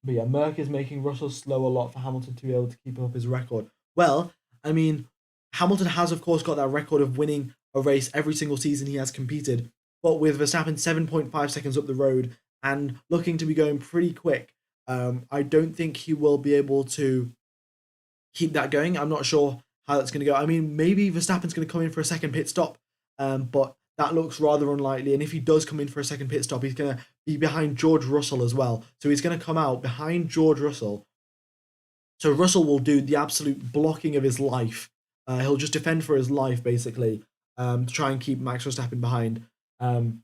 But yeah, Merck is making Russell slow a lot for Hamilton to be able to keep up his record. Well, I mean, Hamilton has, of course, got that record of winning a race every single season he has competed. But with Verstappen 7.5 seconds up the road and looking to be going pretty quick, I don't think he will be able to keep that going. I'm not sure how that's going to go. I mean, maybe Verstappen's going to come in for a second pit stop, but that looks rather unlikely. And if he does come in for a second pit stop, he's going to be behind George Russell as well. So he's going to come out behind George Russell. So Russell will do the absolute blocking of his life. He'll just defend for his life, basically, to try and keep Max Verstappen behind. And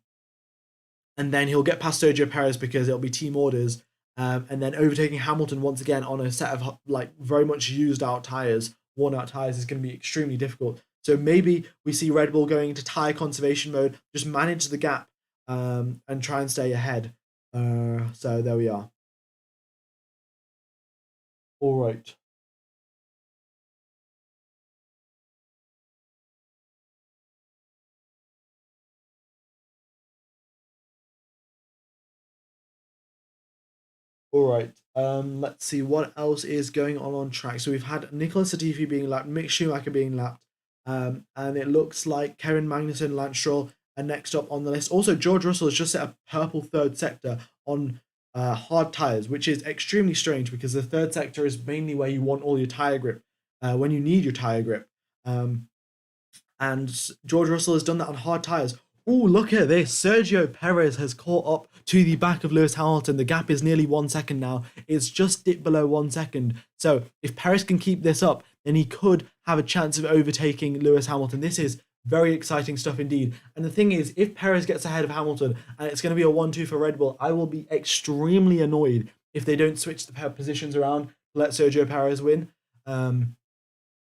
then he'll get past Sergio Perez because it'll be team orders. And then overtaking Hamilton once again on a set of very much used out tires, worn out tires, is going to be extremely difficult. So maybe we see Red Bull going into tyre conservation mode, just manage the gap and try and stay ahead. So there we are. All right. All right. Let's see what else is going on track. So we've had Nicolas Latifi being lapped, Mick Schumacher being lapped, and it looks like Kevin Magnussen, Lance Stroll are next up on the list. Also, George Russell has just set a purple third sector on hard tires, which is extremely strange because the third sector is mainly where you want all your tire grip, when you need your tire grip. And George Russell has done that on hard tires. Oh, look at this. Sergio Perez has caught up to the back of Lewis Hamilton. The gap is nearly 1 second now. It's just dipped below 1 second. So if Perez can keep this up, then he could have a chance of overtaking Lewis Hamilton. This is very exciting stuff indeed. And the thing is, if Perez gets ahead of Hamilton and it's going to be a 1-2 for Red Bull, I will be extremely annoyed if they don't switch the positions around to let Sergio Perez win.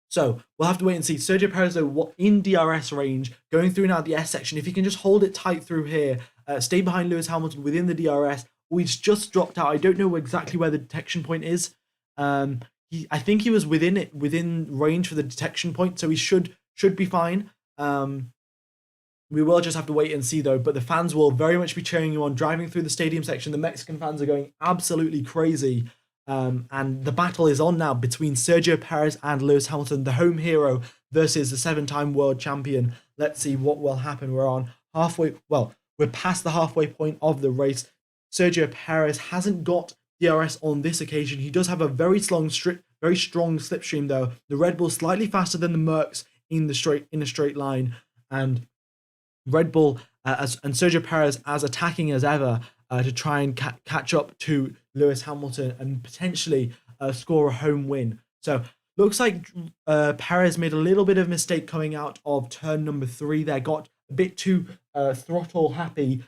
So we'll have to wait and see. Sergio Perez, though, in DRS range, going through now the S section. If he can just hold it tight through here, stay behind Lewis Hamilton within the DRS. He's just dropped out. I don't know exactly where the detection point is. I think he was within range for the detection point, so he should be fine. We will just have to wait and see though, but the fans will very much be cheering you on. Driving through the stadium section, the Mexican fans are going absolutely crazy. And the battle is on now between Sergio Perez and Lewis Hamilton, the home hero versus the 7-time world champion. Let's see what will happen. We're on halfway, well, we're past the halfway point of the race. Sergio Perez hasn't got DRS on this occasion. He does have a very strong slipstream though. The Red Bull slightly faster than the Mercs in a straight line, and Red Bull and Sergio Perez as attacking as ever to try and catch up to Lewis Hamilton and potentially score a home win. So looks like Perez made a little bit of mistake coming out of turn number 3 there, got a bit too throttle happy,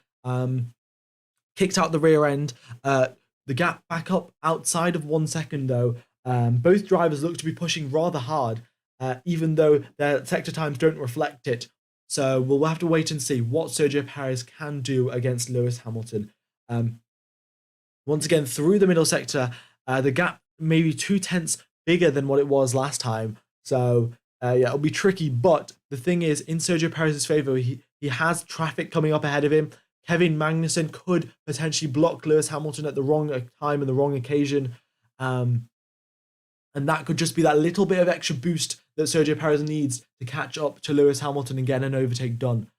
kicked out the rear end. The gap back up outside of 1 second though. Both drivers look to be pushing rather hard, even though their sector times don't reflect it. So we'll have to wait and see what Sergio Perez can do against Lewis Hamilton. Once again, through the middle sector, the gap maybe 2 tenths bigger than what it was last time. So yeah, it'll be tricky. But the thing is, in Sergio Perez's favor, he has traffic coming up ahead of him. Kevin Magnussen could potentially block Lewis Hamilton at the wrong time and the wrong occasion. And that could just be that little bit of extra boost that Sergio Perez needs to catch up to Lewis Hamilton and get an overtake done.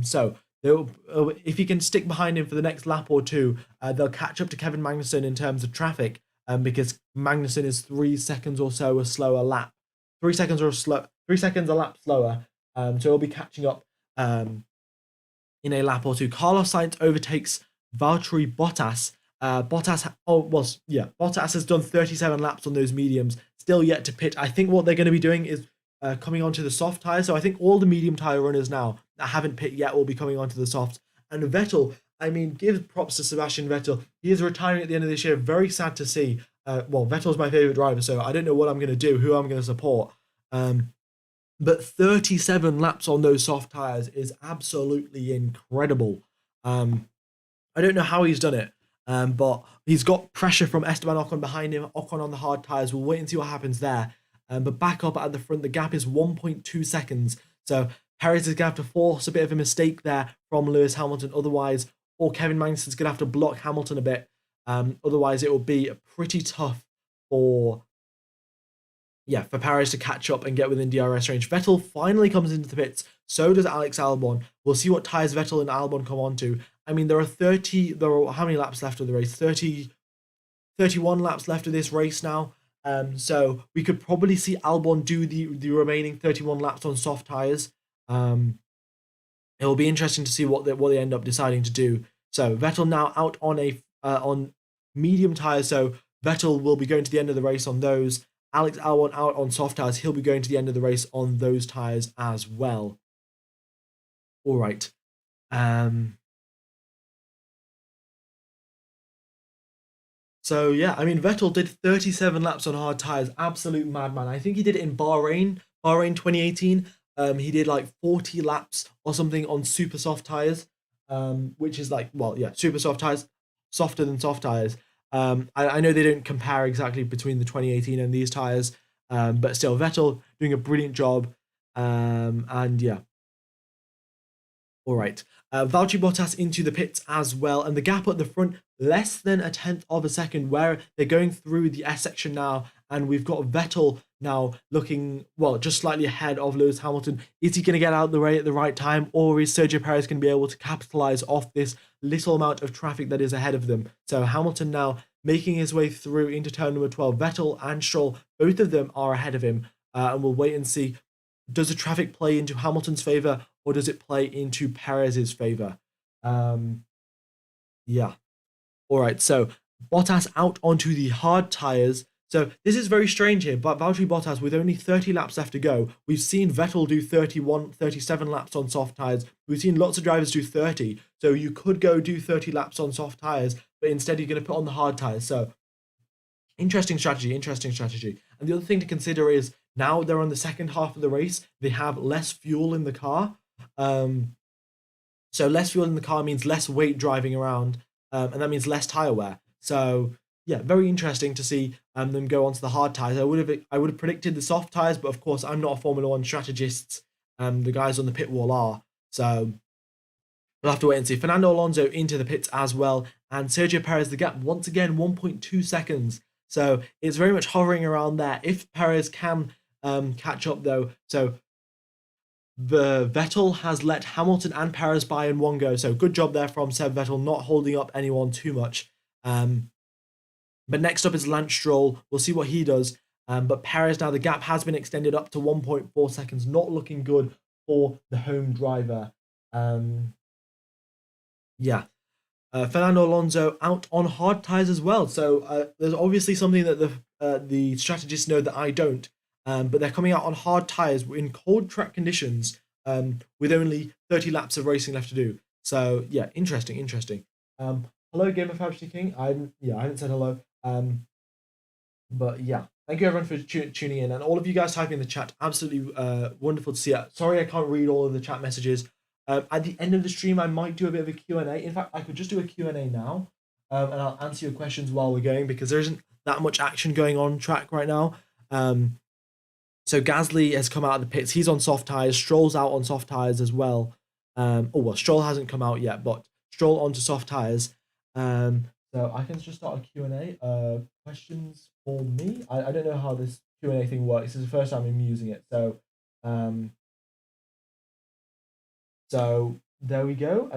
So if he can stick behind him for the next lap or two, they'll catch up to Kevin Magnussen in terms of traffic, because Magnussen is 3 seconds or so a slower lap. 3 seconds a lap slower. So he'll be catching up in a lap or two. Carlos Sainz overtakes Valtteri Bottas. Bottas has done 37 laps on those mediums, still yet to pit. I think what they're going to be doing is coming onto the soft tyres. So I think all the medium tyre runners now that haven't pit yet will be coming onto the soft. And Vettel, I mean, give props to Sebastian Vettel. He is retiring at the end of this year. Very sad to see. Vettel's my favourite driver, so I don't know what I'm going to do, who I'm going to support. But 37 laps on those soft tyres is absolutely incredible. I don't know how he's done it. But he's got pressure from Esteban Ocon behind him. Ocon on the hard tyres. We'll wait and see what happens there. But back up at the front, the gap is 1.2 seconds. So Perez is going to have to force a bit of a mistake there from Lewis Hamilton. Otherwise, or Kevin Magnussen's going to have to block Hamilton a bit. Otherwise, it will be pretty tough for Perez to catch up and get within DRS range. Vettel finally comes into the pits. So does Alex Albon. We'll see what tyres Vettel and Albon come onto. I mean, there are how many laps left of the race? 31 laps left of this race now. So we could probably see Albon do the remaining 31 laps on soft tyres. It will be interesting to see what they end up deciding to do. So Vettel now out on medium tyres. So Vettel will be going to the end of the race on those. Alex Albon out on soft tyres. He'll be going to the end of the race on those tyres as well. All right. So yeah, I mean, Vettel did 37 laps on hard tyres, absolute madman. I think he did it in Bahrain 2018. He did like 40 laps or something on super soft tyres, which is like, super soft tyres, softer than soft tyres. I know they don't compare exactly between the 2018 and these tyres, but still, Vettel doing a brilliant job, and yeah. All right, Valtteri Bottas into the pits as well, and the gap at the front less than a tenth of a second, where they're going through the S section now, and we've got Vettel now looking, just slightly ahead of Lewis Hamilton. Is he going to get out of the way at the right time, or is Sergio Perez going to be able to capitalize off this little amount of traffic that is ahead of them? So Hamilton now making his way through into turn number 12. Vettel and Stroll, both of them are ahead of him, and we'll wait and see. Does the traffic play into Hamilton's favour, or does it play into Perez's favour? Yeah. All right, so Bottas out onto the hard tyres. So this is very strange here, but Valtteri Bottas, with only 30 laps left to go, we've seen Vettel do 37 laps on soft tyres. We've seen lots of drivers do 30. So you could go do 30 laps on soft tyres, but instead you're going to put on the hard tyres. So interesting strategy. And the other thing to consider is now they're on the second half of the race. They have less fuel in the car. So less fuel in the car means less weight driving around, and that means less tyre wear. So yeah, very interesting to see them go onto the hard tyres. I would have predicted the soft tyres, but of course I'm not a Formula One strategist. The guys on the pit wall are. So we'll have to wait and see. Fernando Alonso into the pits as well, and Sergio Perez, the gap once again 1.2 seconds. So it's very much hovering around there. If Perez can catch up though, so the Vettel has let Hamilton and Perez by in one go. So good job there from Seb Vettel, not holding up anyone too much. But next up is Lance Stroll. We'll see what he does. But Perez now, the gap has been extended up to 1.4 seconds. Not looking good for the home driver. Yeah. Fernando Alonso out on hard tyres as well. So there's obviously something that the strategists know that I don't. But they're coming out on hard tyres in cold track conditions with only 30 laps of racing left to do. So yeah, interesting. Hello, Game of Fantasy King. I haven't said hello. But yeah, thank you everyone for tuning in, and all of you guys typing in the chat. Absolutely wonderful to see it. Sorry I can't read all of the chat messages. At the end of the stream, I might do a bit of a Q&A. In fact, I could just do a Q&A now, and I'll answer your questions while we're going, because there isn't that much action going on track right now. So Gasly has come out of the pits. He's on soft tyres. Stroll's out on soft tyres as well. Stroll hasn't come out yet, but Stroll onto soft tyres. So I can just start a Q&A. Questions for me? I don't know how this Q&A thing works. This is the first time I'm using it. So there we go.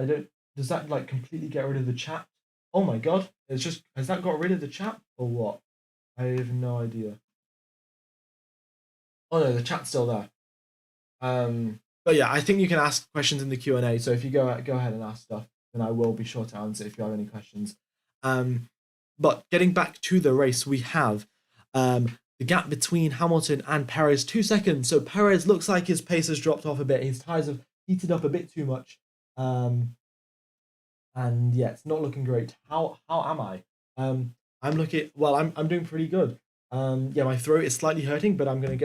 Does that like completely get rid of the chat? Oh my god. Has that got rid of the chat or what? I have no idea. Oh no, the chat's still there. But yeah, I think you can ask questions in the Q&A. So if you go ahead and ask stuff, then I will be sure to answer if you have any questions. But getting back to the race, we have the gap between Hamilton and Perez, 2 seconds. So Perez looks like his pace has dropped off a bit. His tyres have heated up a bit too much. And yeah, it's not looking great. How am I? I'm doing pretty good. Yeah, my throat is slightly hurting, but I'm gonna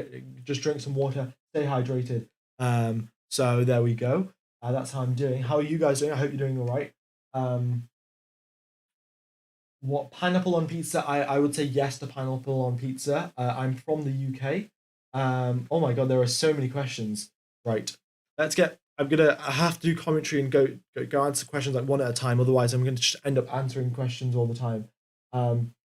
just drink some water, stay hydrated. So there we go. That's how I'm doing. How are you guys doing? I hope you're doing all right. What, pineapple on pizza? I would say yes to pineapple on pizza. I'm from the UK. Oh my god, there are so many questions. Right, I have to do commentary and go answer questions like one at a time. Otherwise, I'm going to just end up answering questions all the time.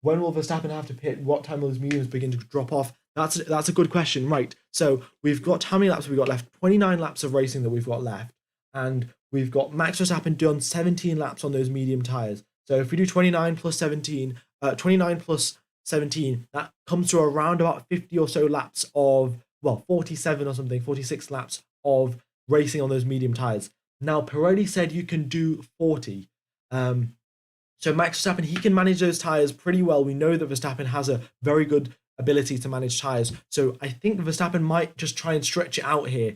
When will Verstappen have to pit? What time will his mediums begin to drop off? That's a good question. Right. So we've got, how many laps have we got left? 29 laps of racing that we've got left, and we've got Max Verstappen done 17 laps on those medium tires. So if we do 29 plus 17, that comes to around about 50 or so laps of, 47 or something, 46 laps of racing on those medium tires. Now, Pirelli said you can do 40. So Max Verstappen, he can manage those tires pretty well. We know that Verstappen has a very good ability to manage tires. So I think Verstappen might just try and stretch it out here,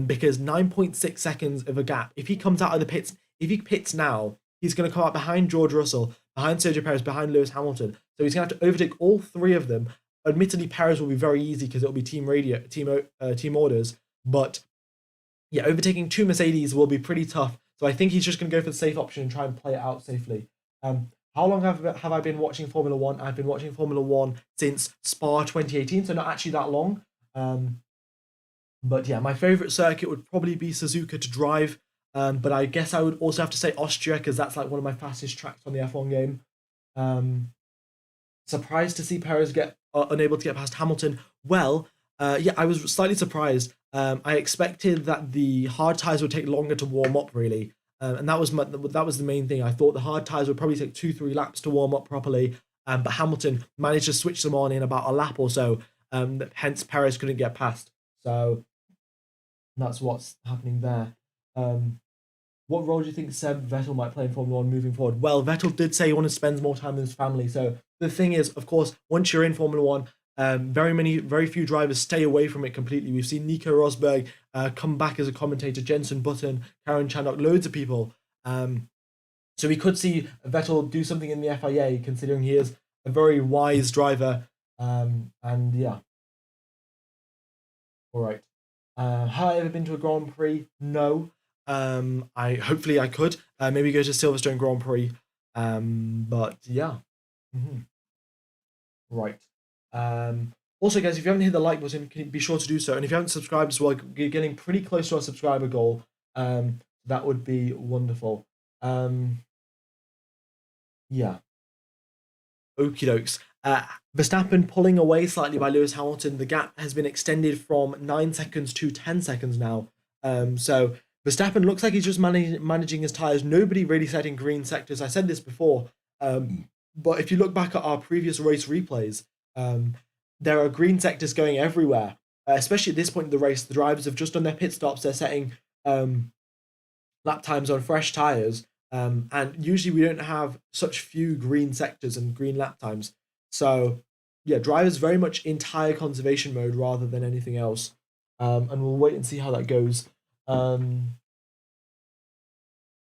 because 9.6 seconds of a gap. If he comes out of the pits, if he pits now, he's going to come out behind George Russell, behind Sergio Perez, behind Lewis Hamilton. So he's going to have to overtake all three of them. Admittedly, Perez will be very easy because it'll be team orders. But yeah, overtaking two Mercedes will be pretty tough. So I think he's just going to go for the safe option and try and play it out safely. How long have I been watching Formula One? I've been watching Formula One since Spa 2018, so not actually that long. But yeah, my favorite circuit would probably be Suzuka to drive. But I guess I would also have to say Austria, because that's like one of my fastest tracks on the F1 game. Surprised to see Perez get unable to get past Hamilton. Well, yeah, I was slightly surprised. I expected that the hard tyres would take longer to warm up, really. And that was the main thing. I thought the hard tyres would probably take 2-3 laps to warm up properly. But Hamilton managed to switch them on in about a lap or so. Hence, Perez couldn't get past. So that's what's happening there. What role do you think Seb Vettel might play in Formula One moving forward? Well, Vettel did say he wanted to spend more time with his family. So the thing is, of course, once you're in Formula One, very few drivers stay away from it completely. We've seen Nico Rosberg come back as a commentator, Jenson Button, Karen Chandok, loads of people. So we could see Vettel do something in the FIA, considering he is a very wise driver. And yeah. All right. Have I ever been to a Grand Prix? No. Hopefully I could. Maybe go to Silverstone Grand Prix. But yeah. Right. Also, guys, if you haven't hit the like button, can you be sure to do so. And if you haven't subscribed as well, you're getting pretty close to our subscriber goal. That would be wonderful. Yeah. Okie dokes. Verstappen pulling away slightly by Lewis Hamilton. The gap has been extended from 9 seconds to 10 seconds now. So Verstappen looks like he's just managing his tyres. Nobody really setting green sectors. I said this before, but if you look back at our previous race replays, there are green sectors going everywhere, especially at this point in the race. The drivers have just done their pit stops. They're setting lap times on fresh tyres. And usually we don't have such few green sectors and green lap times. So yeah, drivers very much in tyre conservation mode rather than anything else. And we'll wait and see how that goes.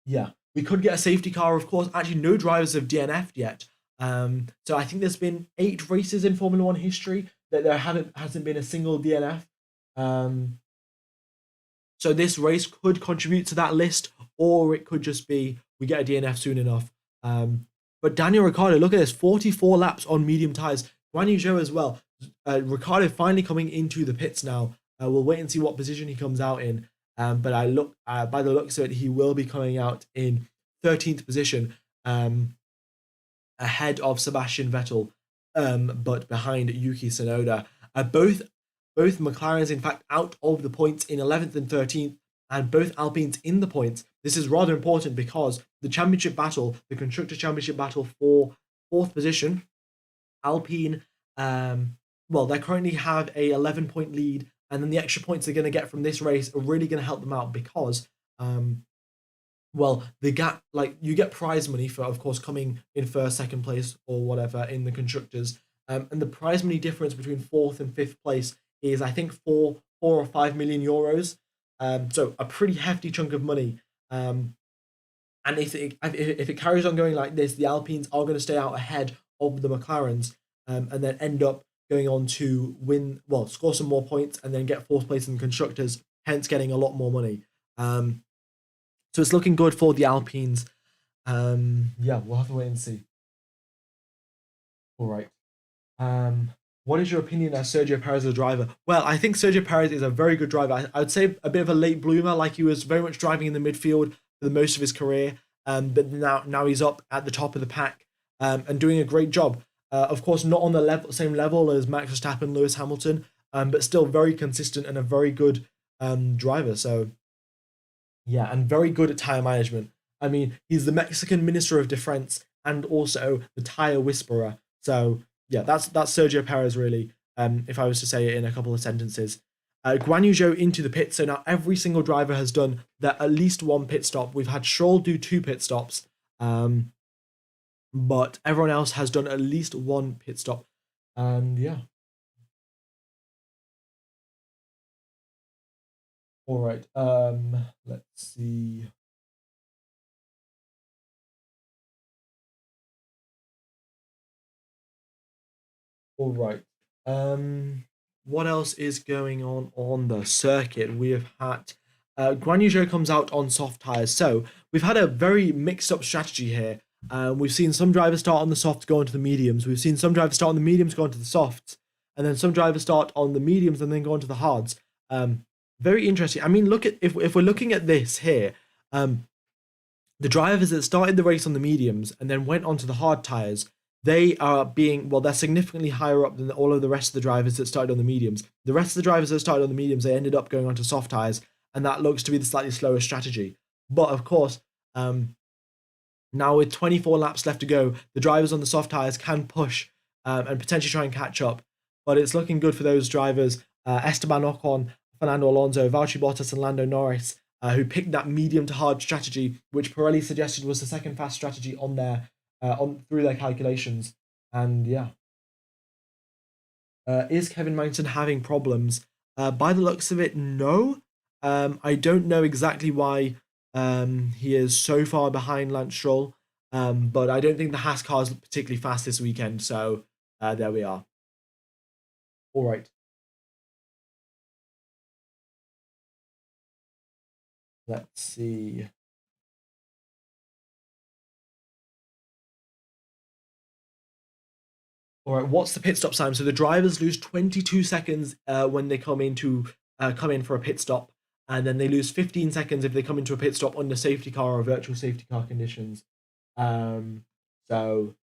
Yeah, we could get a safety car, of course. Actually, no drivers have DNF'd yet. So I think there's been 8 races in Formula One history that there hasn't been a single DNF. So this race could contribute to that list, or it could just be we get a DNF soon enough. But Daniel Ricciardo, look at this, 44 laps on medium tyres. Guan Yu Zhou as well. Ricciardo finally coming into the pits now. We'll wait and see what position he comes out in. But by the looks of it, he will be coming out in 13th position, ahead of Sebastian Vettel, but behind Yuki Tsunoda. Both McLarens, in fact, out of the points in 11th and 13th, and both Alpines in the points. This is rather important because the championship battle, the Constructor Championship battle for 4th position, Alpine, they currently have a 11-point lead, and then the extra points they're going to get from this race are really going to help them out because, the gap, like you get prize money for, of course, coming in 1st, 2nd place or whatever in the Constructors, and the prize money difference between 4th and 5th place is, I think, 4 or 5 million euros. So a pretty hefty chunk of money. And if it carries on going like this, the Alpines are going to stay out ahead of the McLarens, and then end up going on to score some more points and then get 4th place in the Constructors, hence getting a lot more money. So it's looking good for the Alpines. We'll have to wait and see. All right. What is your opinion as Sergio Perez as a driver? Well, I think Sergio Perez is a very good driver. I would say a bit of a late bloomer, like he was very much driving in the midfield for the most of his career. But now he's up at the top of the pack, and doing a great job. Of course, not on the same level as Max Verstappen, Lewis Hamilton, but still very consistent and a very good driver. So yeah, and very good at tire management. I mean, he's the Mexican Minister of Defense and also the tire whisperer. So yeah, that's Sergio Perez really. If I was to say it in a couple of sentences. Guan Yu Zhou into the pit. So now every single driver has done at least one pit stop. We've had Stroll do 2 pit stops, but everyone else has done at least 1 pit stop. And yeah. All right. Let's see. All right. What else is going on the circuit? We have had Guan Yu Zhou comes out on soft tires. So we've had a very mixed up strategy here. We've seen some drivers start on the softs, go into the mediums. We've seen some drivers start on the mediums, go into the softs, and then some drivers start on the mediums and then go into the hards. Very interesting. I mean, look at if we're looking at this here, the drivers that started the race on the mediums and then went onto the hard tires, they're significantly higher up than all of the rest of the drivers that started on the mediums. The rest of the drivers that started on the mediums, they ended up going onto soft tires, and that looks to be the slightly slower strategy. But of course, now with 24 laps left to go, the drivers on the soft tires can push and potentially try and catch up. But it's looking good for those drivers. Esteban Ocon, Fernando Alonso, Valtteri Bottas, and Lando Norris, who picked that medium to hard strategy, which Pirelli suggested was the second fast strategy on their through their calculations. And yeah, is Kevin Magnussen having problems? By the looks of it, no. I don't know exactly why he is so far behind Lance Stroll, but I don't think the Haas car is particularly fast this weekend. So there we are. All right. Let's see. All right, what's the pit stop time? So the drivers lose 22 seconds when they come in for a pit stop. and then they lose 15 seconds if they come into a pit stop under safety car or virtual safety car conditions. So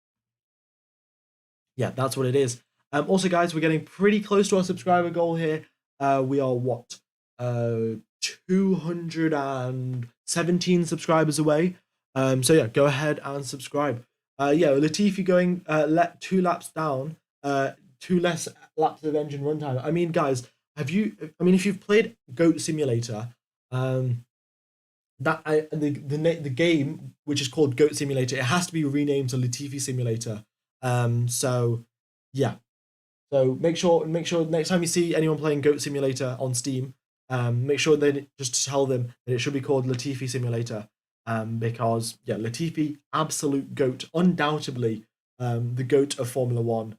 yeah, that's what it is. Also, guys, we're getting pretty close to our subscriber goal here. We are what 217 subscribers away. So yeah, go ahead and subscribe. Yeah, Latifi going 2 laps down, 2 less laps of engine runtime. I mean, guys, if you've played Goat Simulator, the game, which is called Goat Simulator, it has to be renamed to Latifi Simulator. So yeah, so make sure next time you see anyone playing Goat Simulator on Steam, make sure they just tell them that it should be called Latifi Simulator. Because yeah, Latifi, absolute GOAT, undoubtedly the GOAT of Formula One.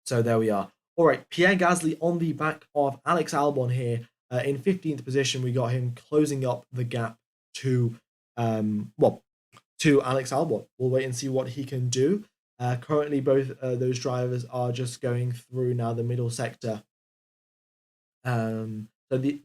So there we are. All right, Pierre Gasly on the back of Alex Albon here. In 15th position, we got him closing up the gap to Alex Albon. We'll wait and see what he can do. Currently, both those drivers are just going through now the middle sector. So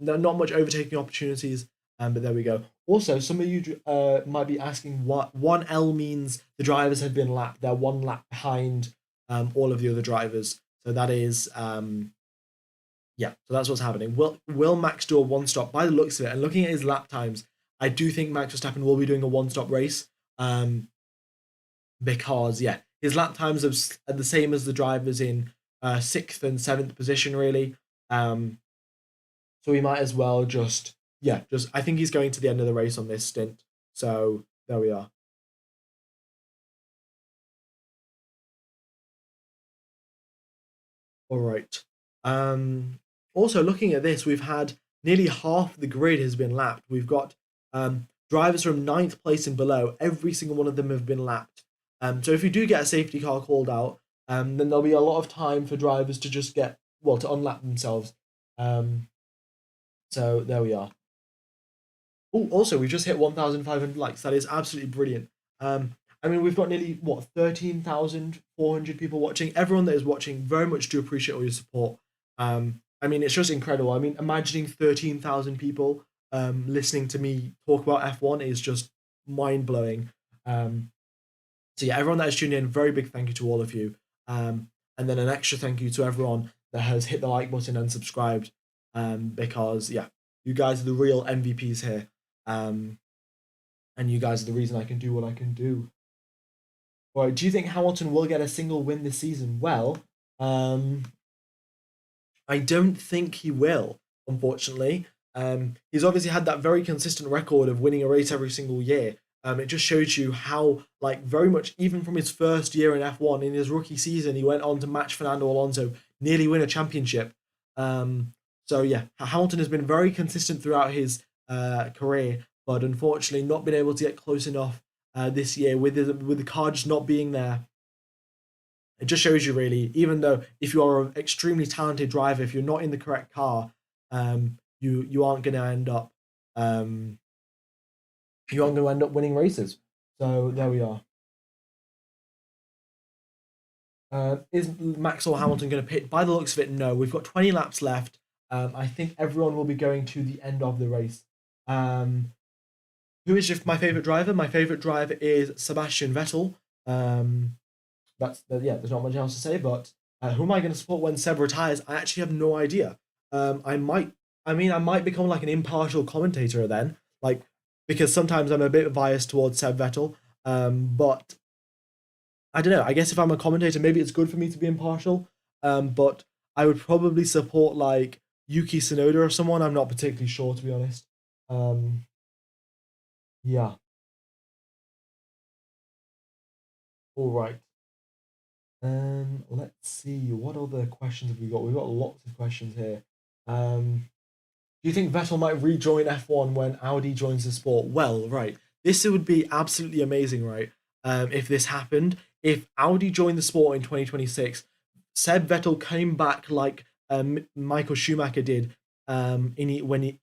not much overtaking opportunities. But there we go. Also, some of you might be asking what 1L means. The drivers have been lapped. They're 1 lap behind all of the other drivers. So that is, yeah, so that's what's happening. Will Max do a 1-stop? By the looks of it, and looking at his lap times, I do think Max Verstappen will be doing a 1-stop race. Because, yeah, his lap times are the same as the drivers in 6th and 7th position, really. So we might as well just I think he's going to the end of the race on this stint. So there we are. All right. Also, looking at this, we've had nearly half the grid has been lapped. We've got drivers from 9th place and below. Every single one of them have been lapped. So if you do get a safety car called out, then there'll be a lot of time for drivers to just to unlap themselves. So there we are. Oh, also, we've just hit 1,500 likes. That is absolutely brilliant. I mean, we've got nearly, 13,400 people watching. Everyone that is watching, very much do appreciate all your support. I mean, it's just incredible. I mean, imagining 13,000 people listening to me talk about F1 is just mind-blowing. So yeah, everyone that is tuning in, very big thank you to all of you. And then an extra thank you to everyone that has hit the like button and subscribed. Because, yeah, you guys are the real MVPs here. And you guys are the reason I can do what I can do. All right, do you think Hamilton will get a single win this season? Well, I don't think he will, unfortunately. He's obviously had that very consistent record of winning a race every single year. It just shows you how, very much, even from his first year in F1, in his rookie season, he went on to match Fernando Alonso, nearly win a championship. So yeah, Hamilton has been very consistent throughout his career, but unfortunately not been able to get close enough this year with the car just not being there. It just shows you, really, even though if you are an extremely talented driver, if you're not in the correct car, you aren't going to end up winning races. So there we are. Is Max or Hamilton going to pit? By the looks of it, no. We've got 20 laps left. I think everyone will be going to the end of the race. Who is my favorite driver? My favorite driver is Sebastian Vettel. There's not much else to say. But who am I going to support when Seb retires? I actually have no idea. I might become an impartial commentator then, because sometimes I'm a bit biased towards Seb Vettel. But I don't know. I guess if I'm a commentator, maybe it's good for me to be impartial. But I would probably support Yuki Tsunoda or someone. I'm not particularly sure, to be honest. Yeah. All right. Let's see. What other questions have we got? We've got lots of questions here. Do you think Vettel might rejoin F1 when Audi joins the sport? Well, right. This would be absolutely amazing, right? If this happened. If Audi joined the sport in 2026, Seb Vettel came back like Michael Schumacher did when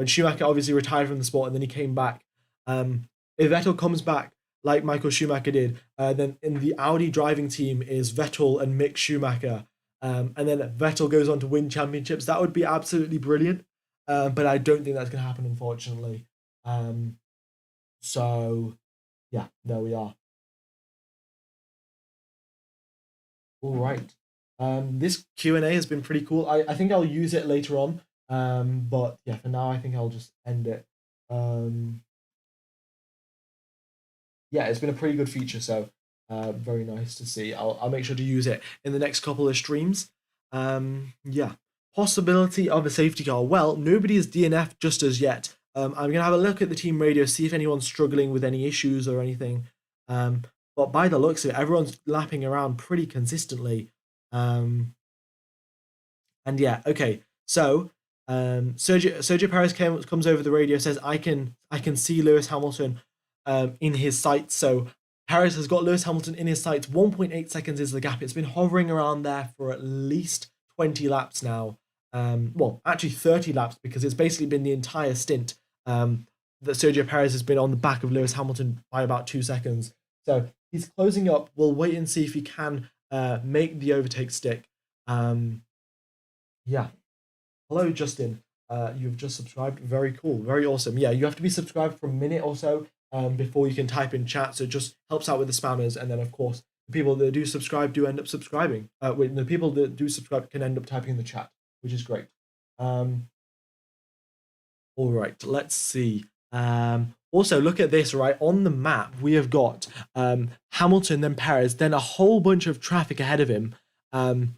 Schumacher obviously retired from the sport and then he came back. If Vettel comes back like Michael Schumacher did, then in the Audi driving team is Vettel and Mick Schumacher. and then Vettel goes on to win championships. That would be absolutely brilliant. But I don't think that's going to happen, unfortunately. So, yeah, there we are. All right. This Q&A has been pretty cool. I think I'll use it later on. But yeah, for now, I think I'll just end it. Yeah, it's been a pretty good feature, so very nice to see. I'll make sure to use it in the next couple of streams. Yeah, possibility of a safety car. Well, nobody is DNF just as yet. I'm gonna have a look at the team radio, see if anyone's struggling with any issues or anything. But by the looks of it, everyone's lapping around pretty consistently. And yeah, okay. So Sergio Perez comes over the radio, says, I can see Lewis Hamilton in his sights. So Perez has got Lewis Hamilton in his sights. 1.8 seconds is the gap. It's been hovering around there for at least 20 laps now. Well, actually 30 laps, because it's basically been the entire stint that Sergio Perez has been on the back of Lewis Hamilton by about 2 seconds. So he's closing up. We'll wait and see if he can make the overtake stick. Yeah. Hello, Justin. You've just subscribed. Very cool. Very awesome. Yeah, you have to be subscribed for a minute or so before you can type in chat. So it just helps out with the spammers. And then, of course, the people that do subscribe do end up subscribing. The people that do subscribe can end up typing in the chat, which is great. All right, let's see. Also, look at this, right? On the map, we have got Hamilton, then Perez, then a whole bunch of traffic ahead of him. And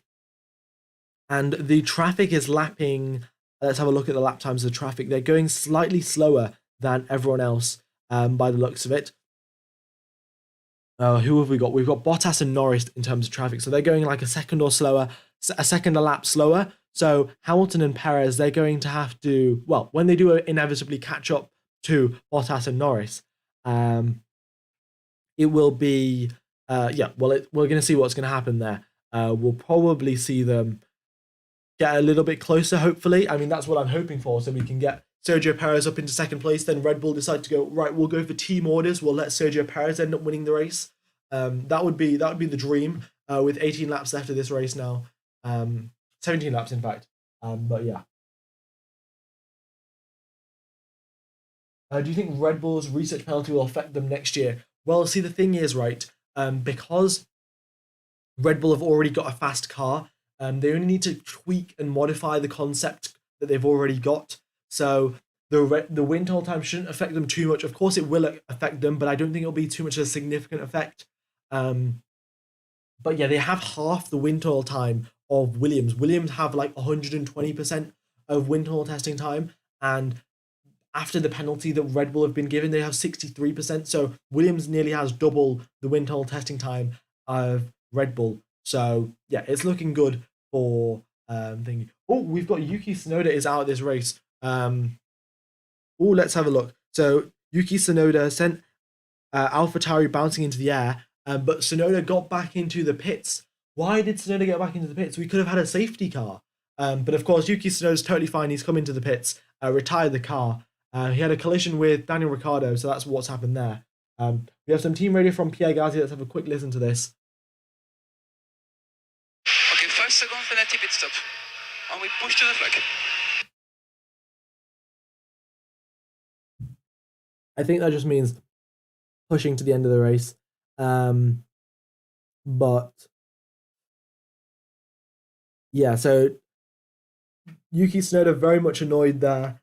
the traffic is lapping. Let's have a look at the lap times of the traffic. They're going slightly slower than everyone else by the looks of it. Who have we got? We've got Bottas and Norris in terms of traffic. So they're going like a second a lap slower. So Hamilton and Perez, they're going to have to, well, when they do inevitably catch up to Bottas and Norris, it will be, we're going to see what's going to happen there. We'll probably see them get a little bit closer, hopefully. I mean, that's what I'm hoping for, so we can get Sergio Perez up into second place. Then Red Bull decide to go, right, we'll go for team orders. We'll let Sergio Perez end up winning the race. That would be the dream with 18 laps left of this race now. 17 laps, in fact. But yeah. Do you think Red Bull's research penalty will affect them next year? Well, see, the thing is, right, because Red Bull have already got a fast car, they only need to tweak and modify the concept that they've already got. So the wind tunnel time shouldn't affect them too much. Of course, it will affect them, but I don't think it'll be too much of a significant effect. But yeah, they have half the wind tunnel time of Williams. Williams have like 120% of wind tunnel testing time, and after the penalty that Red Bull have been given, they have 63%. So Williams nearly has double the wind tunnel testing time of Red Bull. So yeah, it's looking good for thingy. Oh, we've got Yuki Tsunoda is out of this race. Let's have a look. So Yuki Tsunoda sent AlphaTauri bouncing into the air, but Tsunoda got back into the pits. Why did Tsunoda get back into the pits? We could have had a safety car. But of course, Yuki Tsunoda's totally fine. He's come into the pits, retired the car. He had a collision with Daniel Ricciardo, so that's what's happened there. We have some team radio from Pierre Gasly. Let's have a quick listen to this. Okay, 5 seconds penalty pit stop. And we push to the flag. I think that just means pushing to the end of the race. But yeah, so Yuki Tsunoda very much annoyed there.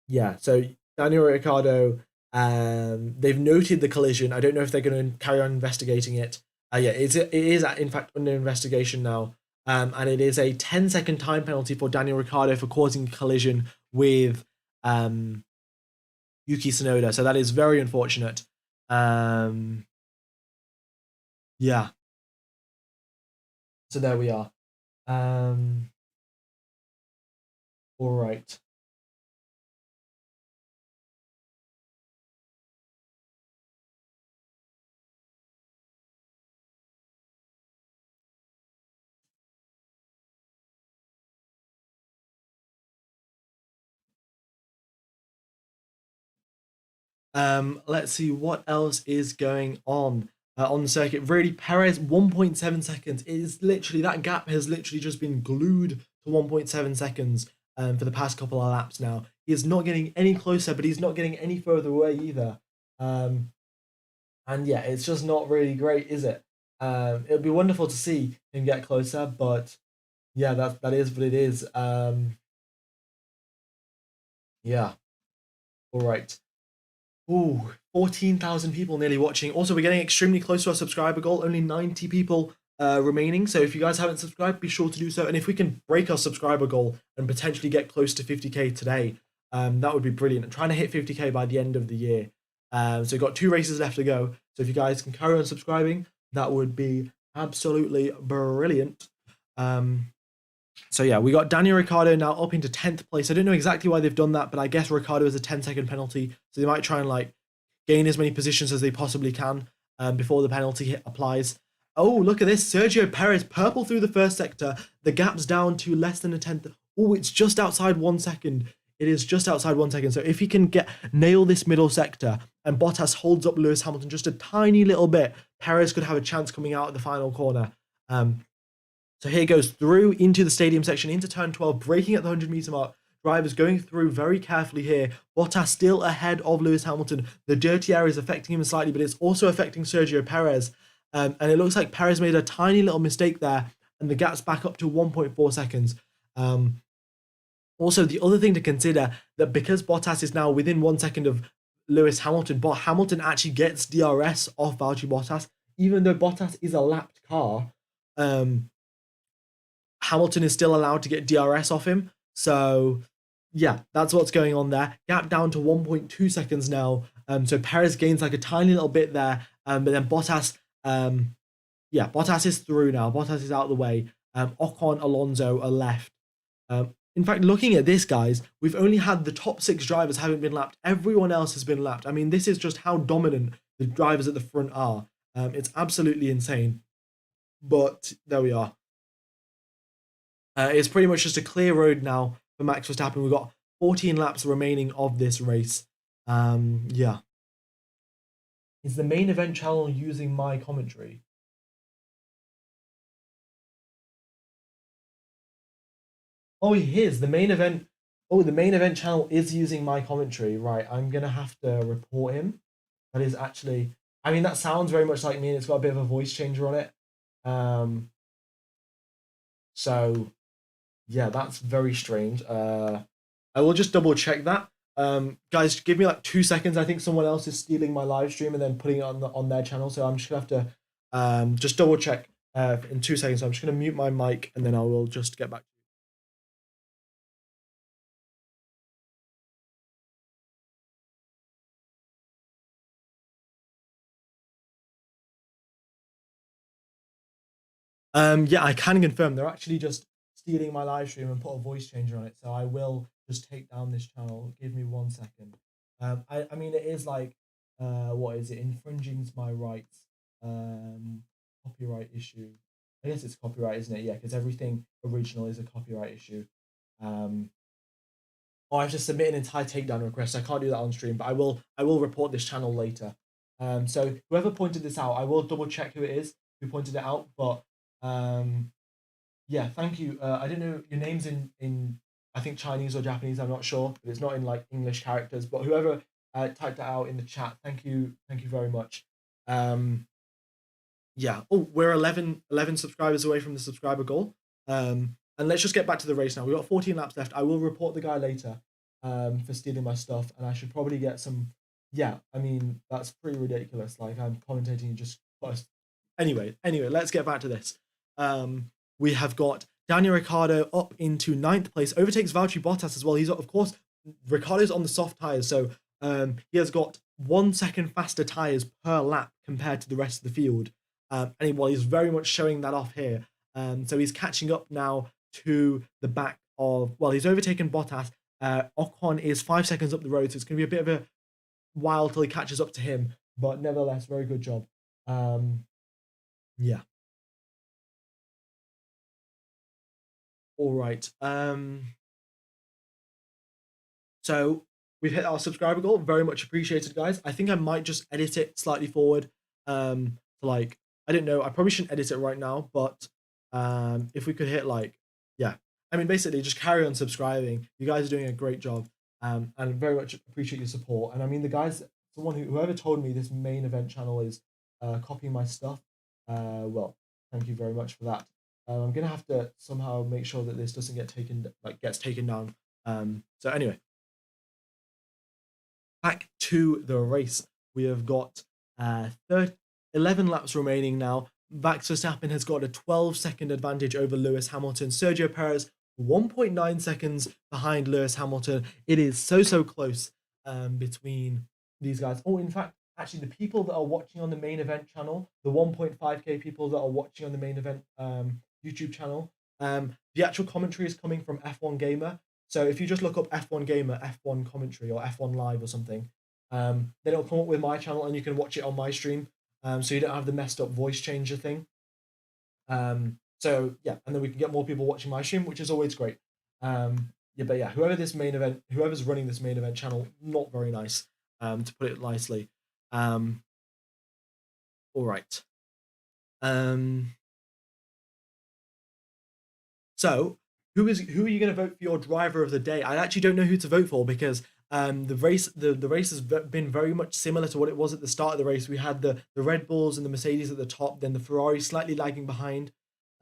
Yeah, so Daniel Ricciardo, they've noted the collision. I don't know if they're going to carry on investigating it. Yeah, it is in fact under investigation now. And it is a 10-second time penalty for Daniel Ricciardo for causing a collision with Yuki Tsunoda. So that is very unfortunate. Yeah. So there we are. All right. Let's see what else is going on. on the circuit. Really, Perez 1.7 seconds. It is literally, that gap has literally just been glued to 1.7 seconds for the past couple of laps now. He is not getting any closer, but he's not getting any further away either. And yeah, it's just not really great, is it? It would be wonderful to see him get closer, but yeah, that is what it is. Yeah. All right. Ooh, 14,000 people nearly watching. Also, we're getting extremely close to our subscriber goal. Only 90 people remaining. So if you guys haven't subscribed, be sure to do so. And if we can break our subscriber goal and potentially get close to 50k today, that would be brilliant. I'm trying to hit 50k by the end of the year. So we've got 2 races left to go. So if you guys can carry on subscribing, that would be absolutely brilliant. So yeah, we got Daniel Ricciardo now up into 10th place. I don't know exactly why they've done that, but I guess Ricciardo is a 10-second penalty, so they might try and like gain as many positions as they possibly can before the penalty applies. Oh, look at this. Sergio Perez, purple through the first sector. The gap's down to less than a tenth. Oh, it's just outside 1 second. It is just outside 1 second. So if he can nail this middle sector and Bottas holds up Lewis Hamilton just a tiny little bit, Perez could have a chance coming out at the final corner. So here goes through into the stadium section, into turn 12, braking at the 100-meter mark. Drivers going through very carefully here. Bottas still ahead of Lewis Hamilton. The dirty area is affecting him slightly, but it's also affecting Sergio Perez. And it looks like Perez made a tiny little mistake there, and the gap's back up to 1.4 seconds. Also, the other thing to consider, that because Bottas is now within 1 second of Lewis Hamilton, but Hamilton actually gets DRS off Valtteri Bottas, even though Bottas is a lapped car. Hamilton is still allowed to get DRS off him. So yeah, that's what's going on there. Gap down to 1.2 seconds now. So Perez gains like a tiny little bit there. But then Bottas, Bottas is through now. Bottas is out of the way. Ocon, Alonso are left. In fact, looking at this, guys, we've only had the top 6 drivers haven't been lapped. Everyone else has been lapped. I mean, this is just how dominant the drivers at the front are. It's absolutely insane. But there we are. It's pretty much just a clear road now for Max Verstappen. We've got 14 laps remaining of this race. Yeah. Is the main event channel using my commentary? Oh, he is. The main event. Oh, the main event channel is using my commentary. Right. I'm going to have to report him. That is actually, I mean, that sounds very much like me, and it's got a bit of a voice changer on it. So yeah, that's very strange. I will just double check that. Guys, give me like 2 seconds. I think someone else is stealing my live stream and then putting it on their channel. So I'm just gonna have to just double check in 2 seconds. So I'm just gonna mute my mic and then I will just get back. Yeah, I can confirm they're actually just stealing my live stream and put a voice changer on it. So I will just take down this channel. Give me 1 second. I mean, it is like, what is it? Infringing my rights. Copyright issue. I guess it's copyright, isn't it? Yeah, because everything original is a copyright issue. I have to submit an entire takedown request. I can't do that on stream, but I will report this channel later. So whoever pointed this out, I will double check who it is who pointed it out. But yeah, thank you. I don't know your name's in I think Chinese or Japanese. I'm not sure, but it's not in like English characters. But whoever typed that out in the chat, thank you very much. Yeah. Oh, we're 11 subscribers away from the subscriber goal. And let's just get back to the race now. We've got 14 laps left. I will report the guy later for stealing my stuff, and I should probably get some. Yeah, I mean, that's pretty ridiculous. Like, I'm commentating just. Anyway, let's get back to this. We have got Daniel Ricciardo up into 9th place, overtakes Valtteri Bottas as well. He's, of course, Ricciardo's on the soft tyres, so he has got 1 second faster tyres per lap compared to the rest of the field. And he's very much showing that off here. So he's catching up now to the back of, well, he's overtaken Bottas. Ocon is 5 seconds up the road, so it's going to be a bit of a while till he catches up to him. But nevertheless, very good job. Yeah. All right. So we've hit our subscriber goal. Very much appreciated, guys. I think I might just edit it slightly forward. to like, I don't know, I probably shouldn't edit it right now, but if we could hit like, yeah, I mean, basically just carry on subscribing. You guys are doing a great job, and very much appreciate your support. And I mean, the guys, whoever told me this main event channel is copying my stuff, well, thank you very much for that. I'm gonna have to somehow make sure that this doesn't get gets taken down. So anyway, back to the race. We have got 11 laps remaining now. Max Verstappen has got a 12-second advantage over Lewis Hamilton. Sergio Perez 1.9 seconds behind Lewis Hamilton. It is so close between these guys. Oh, in fact, actually, the people that are watching on the main event channel, the 1.5k people that are watching on the main event YouTube channel, the actual commentary is coming from F1 Gamer. So if you just look up F1 Gamer, F1 commentary, or F1 Live or something, then it'll come up with my channel and you can watch it on my stream. So you don't have the messed up voice changer thing. So yeah, and then we can get more people watching my stream, which is always great. Yeah, but yeah, whoever's running this main event channel, not very nice, to put it nicely. All right. So who are you going to vote for your driver of the day? I actually don't know who to vote for because the race has been very much similar to what it was at the start of the race. We had the Red Bulls and the Mercedes at the top, then the Ferrari slightly lagging behind.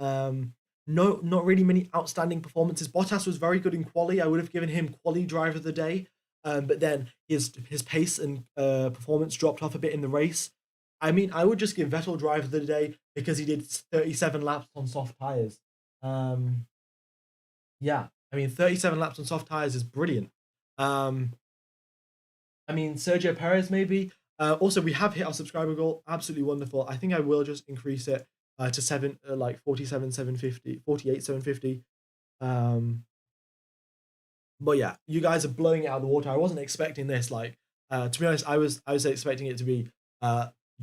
Not really many outstanding performances. Bottas was very good in quali. I would have given him quali driver of the day, but then his pace and performance dropped off a bit in the race. I mean, I would just give Vettel driver of the day because he did 37 laps on soft tires. Yeah, I mean, 37 laps on soft tires is brilliant. I mean, Sergio Perez maybe. Also, we have hit our subscriber goal. Absolutely wonderful. I think I will just increase it to 48,750. But yeah, you guys are blowing it out of the water. I wasn't expecting this. Like, to be honest, I was expecting it to be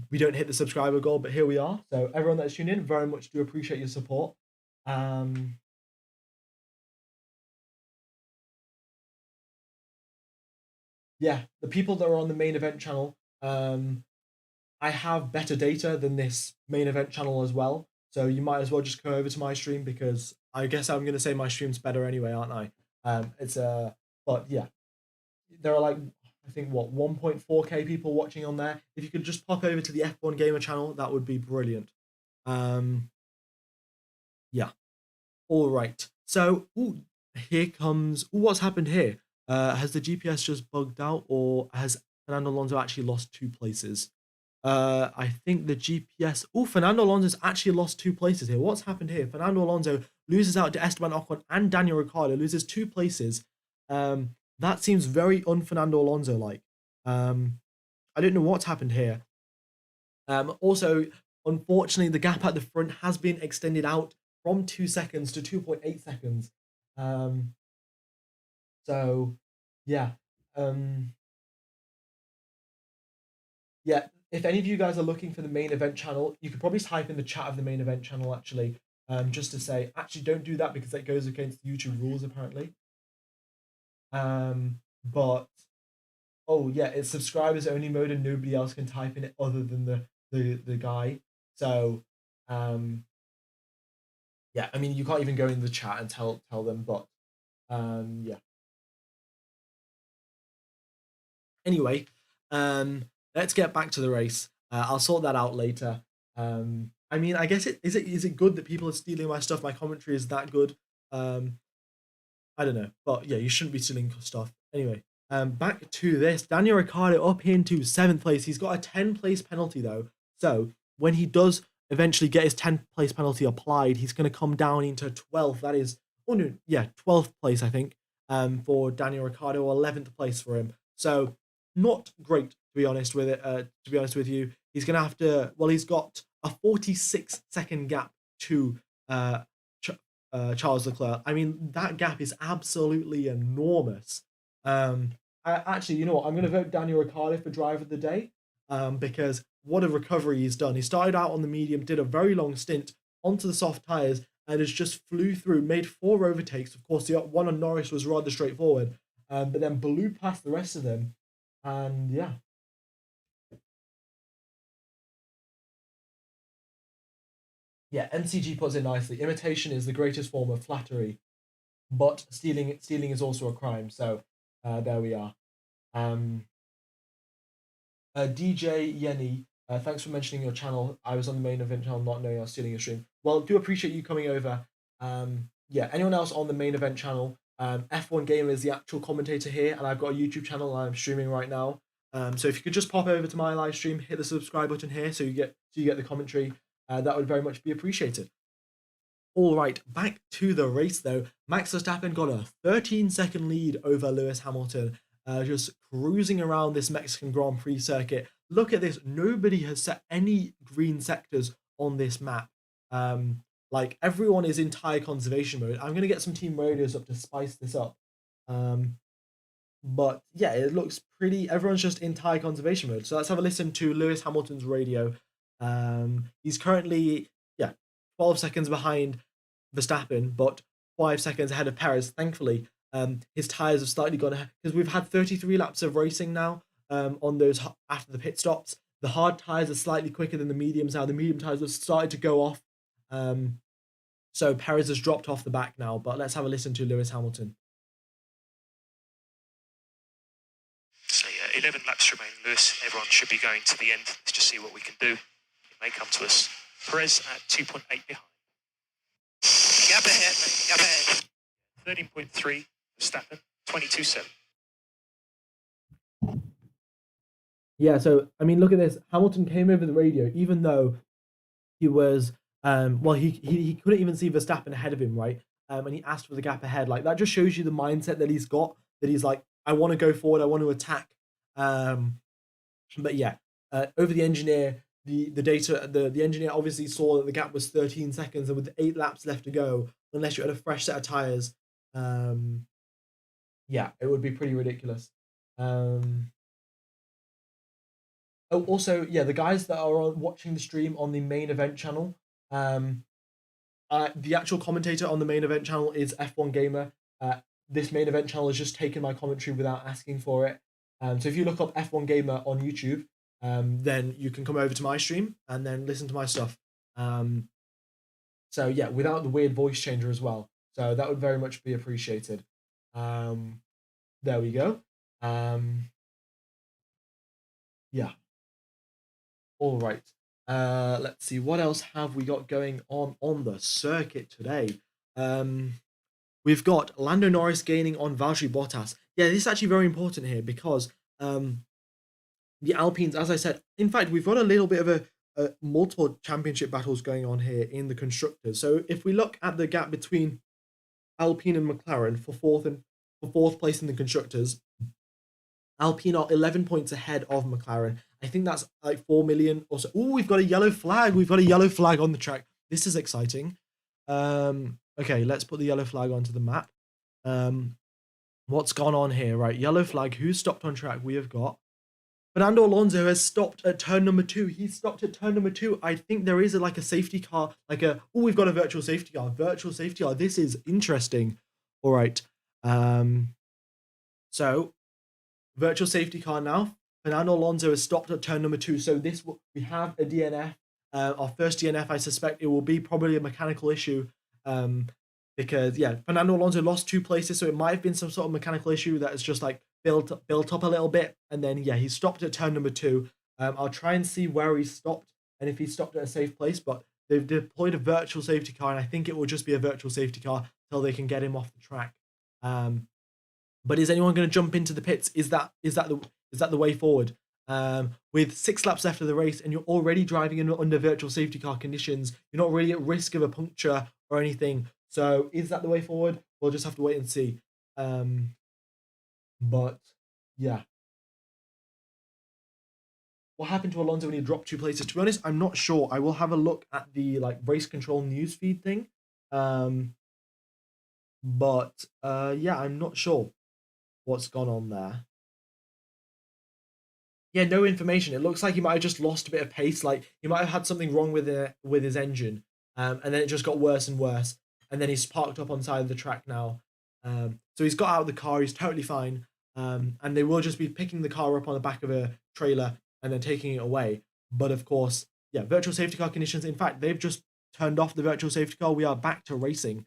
we don't hit the subscriber goal, but here we are. So everyone that's tuned in, very much do appreciate your support. Yeah, the people that are on the main event channel, I have better data than this main event channel as well. So you might as well just go over to my stream because I guess I'm going to say my stream's better anyway, aren't I? But yeah, there are like, I think 1.4k people watching on there. If you could just pop over to the F1 Gamer channel, that would be brilliant. Yeah. All right. So here comes. What's happened here? Has the GPS just bugged out, or has Fernando Alonso actually lost 2 places? I think the GPS. Oh, Fernando Alonso's actually lost 2 places here. What's happened here? Fernando Alonso loses out to Esteban Ocon and Daniel Ricciardo, loses 2 places. That seems very un-Fernando Alonso like. I don't know what's happened here. Also, unfortunately, the gap at the front has been extended out from 2 seconds to 2.8 seconds. So, yeah. Yeah, if any of you guys are looking for the main event channel, you could probably type in the chat of the main event channel, actually, just to say, actually, don't do that because that goes against YouTube rules, apparently. But, oh, yeah, it's subscribers only mode and nobody else can type in it other than the guy. So, yeah, I mean, you can't even go in the chat and tell them, but, yeah. Anyway, let's get back to the race. I'll sort that out later. I mean, I guess is it good that people are stealing my stuff? My commentary is that good. I don't know, but yeah, you shouldn't be stealing stuff. Anyway, back to this. Daniel Ricciardo up into 7th place. He's got a 10-place penalty though. So when he does eventually get his 10th-place penalty applied, he's going to come down into 12th. That is, 12th place, I think, for Daniel Ricciardo, 11th place for him. So not great, to be honest with it. To be honest with you, he's going to have to. Well, he's got a 46-second gap to Charles Leclerc. I mean, that gap is absolutely enormous. Actually, you know what? I'm going to vote Daniel Ricciardo for driver of the day because what a recovery he's done. He started out on the medium, did a very long stint onto the soft tires, and has just flew through, made 4 overtakes. Of course, the one on Norris was rather straightforward, but then blew past the rest of them. And yeah. Yeah, MCG puts it nicely. Imitation is the greatest form of flattery, but stealing is also a crime. So there we are. DJ Yenny, thanks for mentioning your channel. I was on the main event channel, not knowing I was stealing your stream. Well, do appreciate you coming over. Yeah, anyone else on the main event channel? F1 Gamer is the actual commentator here, and I've got a YouTube channel I'm streaming right now. So if you could just pop over to my live stream, hit the subscribe button here, so you get the commentary. That would very much be appreciated. All right, back to the race though. Max Verstappen got a 13-second lead over Lewis Hamilton, just cruising around this Mexican Grand Prix circuit. Look at this, nobody has set any green sectors on this map. Like everyone is in tire conservation mode. I'm gonna get some team radios up to spice this up. But yeah, it looks pretty, everyone's just in tire conservation mode. So let's have a listen to Lewis Hamilton's radio. He's currently 12 seconds behind Verstappen, but 5 seconds ahead of Perez. Thankfully, his tires have slightly gone ahead because we've had 33 laps of racing now. On those after the pit stops, the hard tires are slightly quicker than the mediums now. The medium tires have started to go off, so Perez has dropped off the back now. But let's have a listen to Lewis Hamilton. So yeah, 11 laps remain, Lewis. Everyone should be going to the end. Let's just see what we can do. It may come to us. Perez at 2.8 behind. Gap ahead, mate. Gap ahead. 13.3, Verstappen, 22.7. Yeah, so I mean, look at this. Hamilton came over the radio, even though he was, well, he couldn't even see Verstappen ahead of him, right? And he asked for the gap ahead. Like that just shows you the mindset that he's got. That he's like, I want to go forward, I want to attack. But yeah, over the engineer, the data, the engineer obviously saw that the gap was 13 seconds, and with 8 laps left to go, unless you had a fresh set of tires, yeah, it would be pretty ridiculous. Oh, also, yeah, the guys that are watching the stream on the main event channel, the actual commentator on the main event channel is F1 Gamer. This main event channel has just taken my commentary without asking for it. So if you look up F1 Gamer on YouTube, then you can come over to my stream and then listen to my stuff. So yeah, without the weird voice changer as well. So that would very much be appreciated. There we go. Yeah. All right. Let's see. What else have we got going on the circuit today? We've got Lando Norris gaining on Valtteri Bottas. Yeah, this is actually very important here because the Alpines, as I said, in fact, we've got a little bit of a multiple championship battles going on here in the constructors. So if we look at the gap between Alpine and McLaren for fourth place in the constructors, Alpine are 11 points ahead of McLaren. I think that's like 4 million or so. Oh, we've got a yellow flag. We've got a yellow flag on the track. This is exciting. Okay, let's put the yellow flag onto the map. What's gone on here? Right, yellow flag. Who's stopped on track? We have got Fernando Alonso has stopped at turn number 2. He's stopped at turn number 2. I think there is like a safety car, we've got a virtual safety car. Virtual safety car. This is interesting. All right. So virtual safety car now. Fernando Alonso has stopped at turn number 2. So we have a DNF. Our first DNF, I suspect it will be probably a mechanical issue. Because yeah, Fernando Alonso lost 2 places, so it might have been some sort of mechanical issue that is just like built up a little bit, and then yeah, he stopped at turn number 2. I'll try and see where he stopped and if he stopped at a safe place, but they've deployed a virtual safety car, and I think it will just be a virtual safety car until they can get him off the track. But is anyone going to jump into the pits? Is that the way forward? With 6 laps left of the race, and you're already driving under virtual safety car conditions, you're not really at risk of a puncture or anything. So is that the way forward? We'll just have to wait and see. But yeah, what happened to Alonso when he dropped 2 places? To be honest, I'm not sure. I will have a look at the race control newsfeed thing. But yeah, I'm not sure what's gone on there. Yeah, no information. It looks like he might have just lost a bit of pace. Like he might have had something wrong with his engine, and then it just got worse and worse. And then he's parked up on the side of the track now. So he's got out of the car. He's totally fine. And they will just be picking the car up on the back of a trailer and then taking it away. But of course, yeah, virtual safety car conditions. In fact, they've just turned off the virtual safety car, we are back to racing.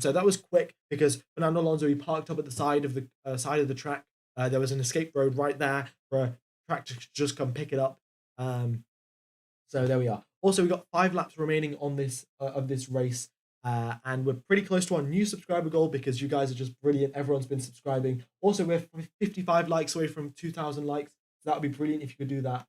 So that was quick because Fernando Alonso, he parked up at the side of the track. There was an escape road right there for a track to just come pick it up. So there we are. Also, we got 5 laps remaining on this of this race, and we're pretty close to our new subscriber goal because you guys are just brilliant. Everyone's been subscribing. Also, we're 55 likes away from 2,000 likes. So that would be brilliant if you could do that.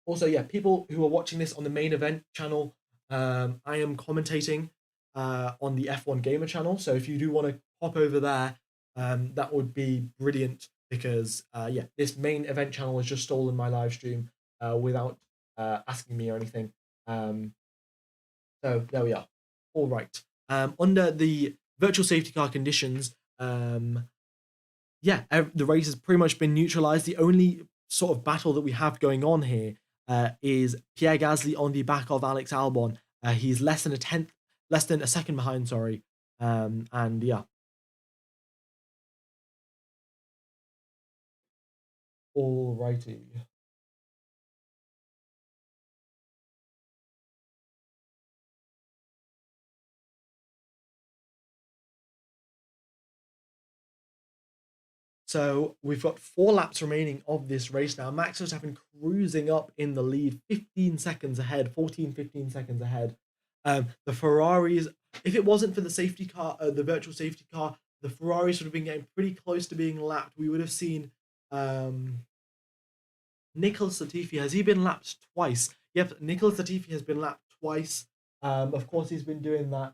Also, yeah, people who are watching this on the main event channel, I am commentating on the F1 Gamer channel. So if you do want to pop over there, that would be brilliant because yeah, this main event channel has just stolen my live stream without asking me or anything. So there we are. All right. Under the virtual safety car conditions, yeah, the race has pretty much been neutralized. The only sort of battle that we have going on here is Pierre Gasly on the back of Alex Albon. He's less than a second behind, sorry. And yeah. Alrighty. So we've got 4 laps remaining of this race now. Max Verstappen cruising up in the lead, 15 seconds ahead, 15 seconds ahead. The Ferraris, if it wasn't for the safety car, the virtual safety car, the Ferraris would have been getting pretty close to being lapped. We would have seen Nicholas Latifi. Has he been lapped twice? Yep, Nicholas Latifi has been lapped twice. Of course, he's been doing that.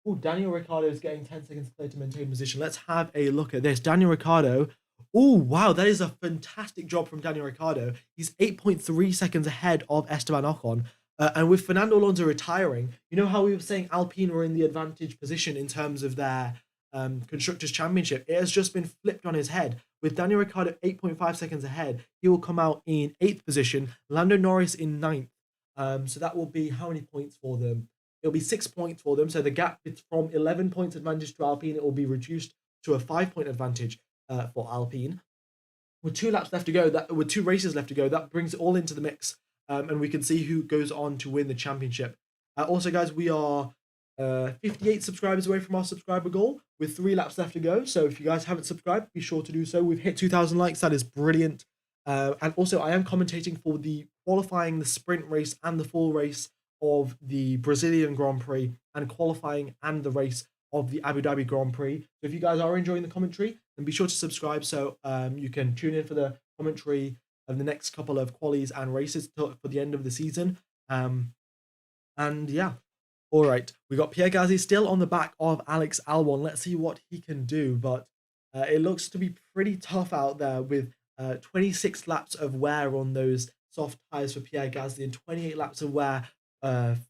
Oh, Daniel Ricciardo is getting 10 seconds clear to maintain position. Let's have a look at this. Daniel Ricciardo. Oh, wow. That is a fantastic job from Daniel Ricciardo. He's 8.3 seconds ahead of Esteban Ocon. And with Fernando Alonso retiring, you know how we were saying Alpine were in the advantage position in terms of their Constructors' Championship? It has just been flipped on his head. With Daniel Ricciardo 8.5 seconds ahead, he will come out in 8th position. Lando Norris in 9th. So that will be how many points for them? It'll be 6 points for them. So the gap is from 11 points advantage to Alpine. It will be reduced to a 5-point advantage for Alpine. With 2 laps left to go, with 2 races left to go, that brings it all into the mix. And we can see who goes on to win the championship. Also, guys, we are 58 subscribers away from our subscriber goal with 3 laps left to go. So if you guys haven't subscribed, be sure to do so. We've hit 2,000 likes. That is brilliant. And also, I am commentating for the qualifying, the sprint race, and the full race of the Brazilian Grand Prix, and qualifying and the race of the Abu Dhabi Grand Prix. So if you guys are enjoying the commentary, then be sure to subscribe so you can tune in for the commentary of the next couple of qualies and races for the end of the season. And yeah. All right, we got Pierre Gasly still on the back of Alex Albon. Let's see what he can do, but it looks to be pretty tough out there with 26 laps of wear on those soft tyres for Pierre Gasly and 28 laps of wear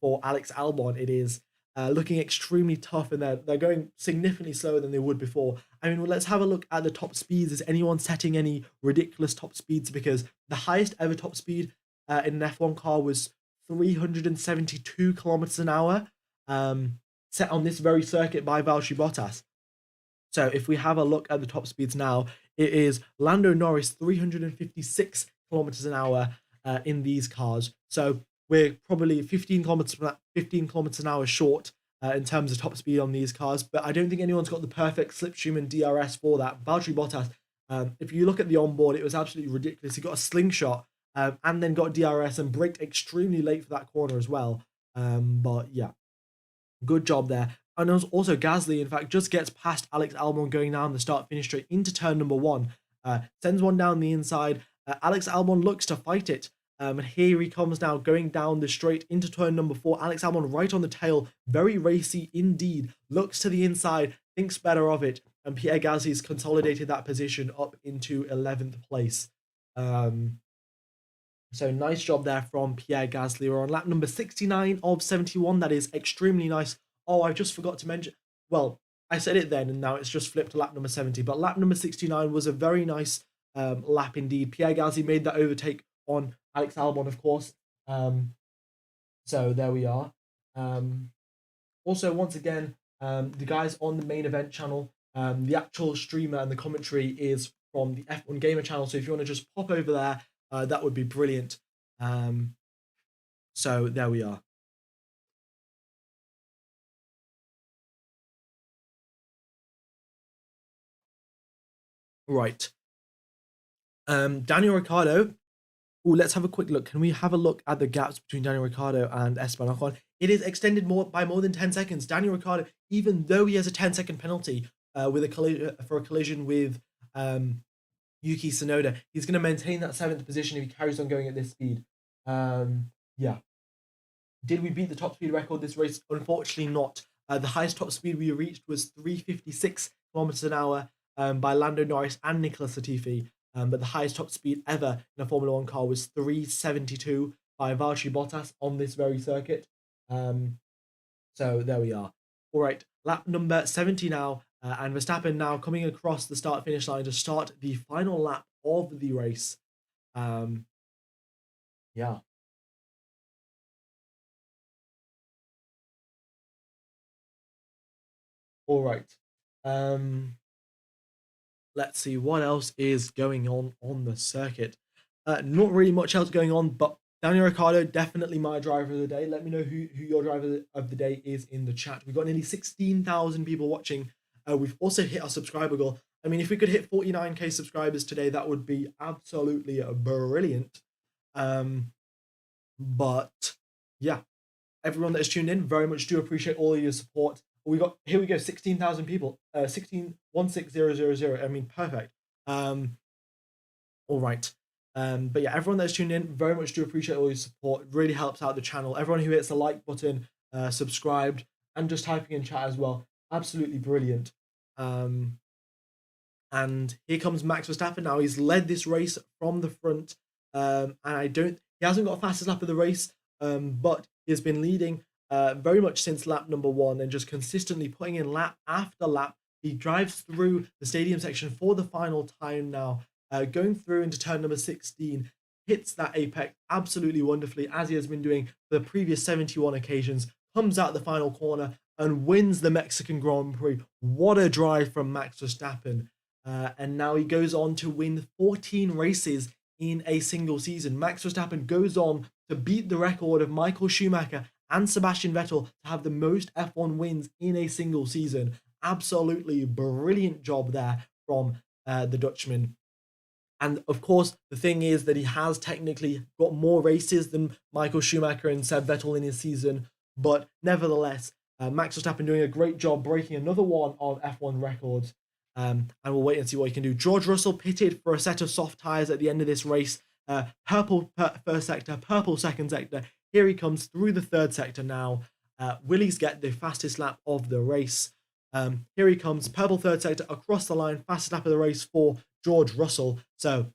for Alex Albon. It is looking extremely tough, and they're going significantly slower than they would before. I mean, let's have a look at the top speeds. Is anyone setting any ridiculous top speeds? Because the highest ever top speed in an F1 car was 372 kilometers an hour, set on this very circuit by Valtteri Bottas. So if we have a look at the top speeds now, it is Lando Norris 356 kilometers an hour in these cars. So we're probably 15 kilometers an hour short in terms of top speed on these cars, but I don't think anyone's got the perfect slipstream and DRS for that. Valtteri Bottas, if you look at the onboard, it was absolutely ridiculous. He got a slingshot and then got DRS and braked extremely late for that corner as well. But yeah, good job there. And also Gasly, in fact, just gets past Alex Albon going down the start-finish straight into turn number 1. Sends one down the inside. Alex Albon looks to fight it. And here he comes now going down the straight into turn number 4. Alex Albon right on the tail. Very racy indeed. Looks to the inside. Thinks better of it. And Pierre Gasly's consolidated that position up into 11th place. So nice job there from Pierre Gasly. We're on lap number 69 of 71. That is extremely nice. Oh, I just forgot to mention. Well, I said it then, and now it's just flipped to lap number 70. But lap number 69 was a very nice lap indeed. Pierre Gasly made that overtake on Alex Albon, of course. So there we are. Also, once again, the guys on the main event channel, the actual streamer and the commentary is from the F1 Gamer channel. So if you want to just pop over there, that would be brilliant. So there we are. Right. Daniel Ricciardo. Oh, let's have a quick look. Can we have a look at the gaps between Daniel Ricciardo and Esteban Ocon? It is extended by more than 10 seconds. Daniel Ricciardo, even though he has a 10-second penalty with a collision with Yuki Tsunoda, he's going to maintain that 7th position if he carries on going at this speed. Yeah. Did we beat the top speed record this race? Unfortunately not. The highest top speed we reached was 356 kilometers an hour by Lando Norris and Nicholas Latifi. But the highest top speed ever in a Formula One car was 372 by Valtteri Bottas on this very circuit. So there we are. All right, lap number 70 now, and Verstappen now coming across the start-finish line to start the final lap of the race. Yeah. All right. Let's see what else is going on the circuit. Not really much else going on, but Daniel Ricciardo, definitely my driver of the day. Let me know who your driver of the day is in the chat. We've got nearly 16,000 people watching. We've also hit our subscriber goal. I mean, if we could hit 49k subscribers today, that would be absolutely brilliant. But yeah, everyone that has tuned in, very much do appreciate all of your support. Here we go, 16,000 people, 160,000. I mean, perfect. All right. But yeah, everyone that's tuned in, very much do appreciate all your support. It really helps out the channel. Everyone who hits the like button, subscribed, and just typing in chat as well, absolutely brilliant. And here comes Max Verstappen now. He's led this race from the front, and he hasn't got fastest lap of the race, but he has been leading very much since lap number 1 and just consistently putting in lap after lap. He drives through the stadium section for the final time now, going through into turn number 16, hits that apex absolutely wonderfully, as he has been doing for the previous 71 occasions, comes out the final corner and wins the Mexican Grand Prix. What a drive from Max Verstappen. And now he goes on to win 14 races in a single season. Max Verstappen goes on to beat the record of Michael Schumacher and Sebastian Vettel to have the most F1 wins in a single season. Absolutely brilliant job there from the Dutchman. And of course, the thing is that he has technically got more races than Michael Schumacher and Seb Vettel in his season. But nevertheless, Max Verstappen doing a great job breaking another one of F1 records. And we'll wait and see what he can do. George Russell pitted for a set of soft tyres at the end of this race. Purple first sector, purple second sector. Here he comes through the third sector now. Will he get the fastest lap of the race? Here he comes, purple third sector across the line, fastest lap of the race for George Russell. So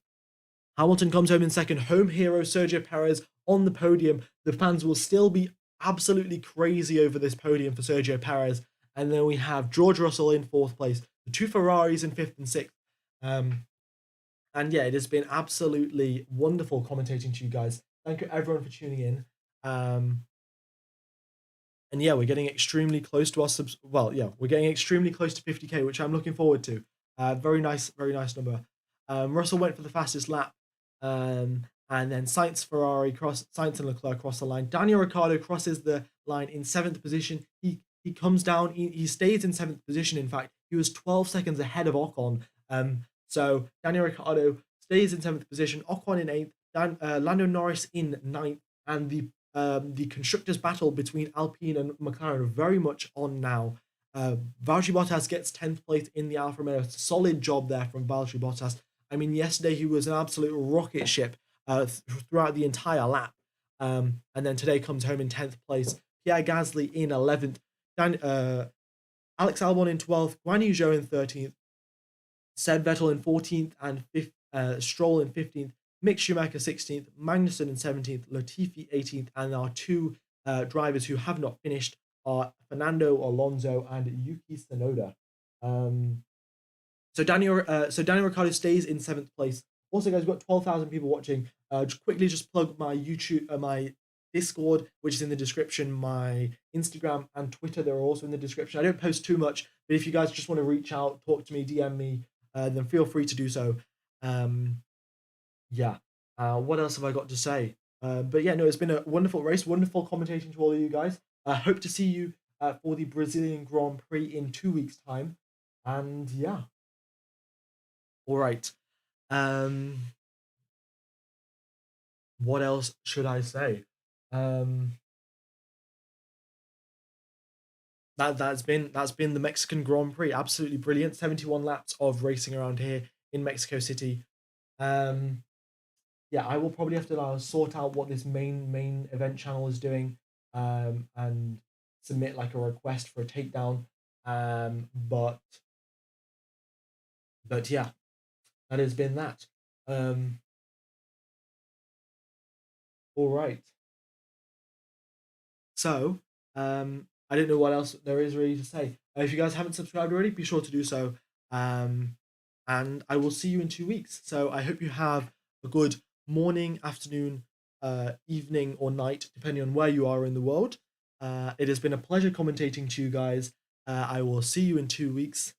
Hamilton comes home in second. Home hero Sergio Perez on the podium. The fans will still be absolutely crazy over this podium for Sergio Perez. And then we have George Russell in 4th place, the 2 Ferraris in 5th and 6th. And yeah, it has been absolutely wonderful commentating to you guys. Thank you everyone for tuning in. And yeah, we're getting extremely close to we're getting extremely close to 50k, which I'm looking forward to. Very nice number. Russell went for the fastest lap. And then Sainz and Leclerc cross the line. Daniel Ricciardo crosses the line in 7th position. He comes down, he stays in 7th position. In fact, he was 12 seconds ahead of Ocon. So Daniel Ricciardo stays in 7th position, Ocon in 8th, Lando Norris in 9th, and the constructors battle between Alpine and McLaren are very much on now. Valtteri Bottas gets 10th place in the Alfa Romeo. Solid job there from Valtteri Bottas. I mean, yesterday he was an absolute rocket ship throughout the entire lap. And then today comes home in 10th place. Pierre Gasly in 11th. Alex Albon in 12th. Guan Yu Zhou in 13th. Seb Vettel in 14th and 5th. Stroll in 15th. Mick Schumacher 16th. Magnussen in 17th. Latifi 18th. And our 2 drivers who have not finished are Fernando Alonso and Yuki Tsunoda. So Daniel Ricciardo stays in 7th place. Also, guys, we've got 12,000 people watching. Just plug my YouTube, my Discord, which is in the description. My Instagram and Twitter, they're also in the description. I don't post too much, but if you guys just want to reach out, talk to me, DM me, then feel free to do so. What else have I got to say? But yeah, no, it's been a wonderful race, wonderful commentating to all of you guys. I hope to see you for the Brazilian Grand Prix in 2 weeks' time. And yeah. All right. What else should I say? That's been the Mexican Grand Prix. Absolutely brilliant. 71 laps of racing around here in Mexico City. Yeah, I will probably have to now sort out what this main event channel is doing, and submit like a request for a takedown. But yeah, that has been that. All right. So, I don't know what else there is really to say. If you guys haven't subscribed already, be sure to do so. And I will see you in 2 weeks. So I hope you have a good morning, afternoon, evening, or night, depending on where you are in the world. It has been a pleasure commentating to you guys. I will see you in 2 weeks.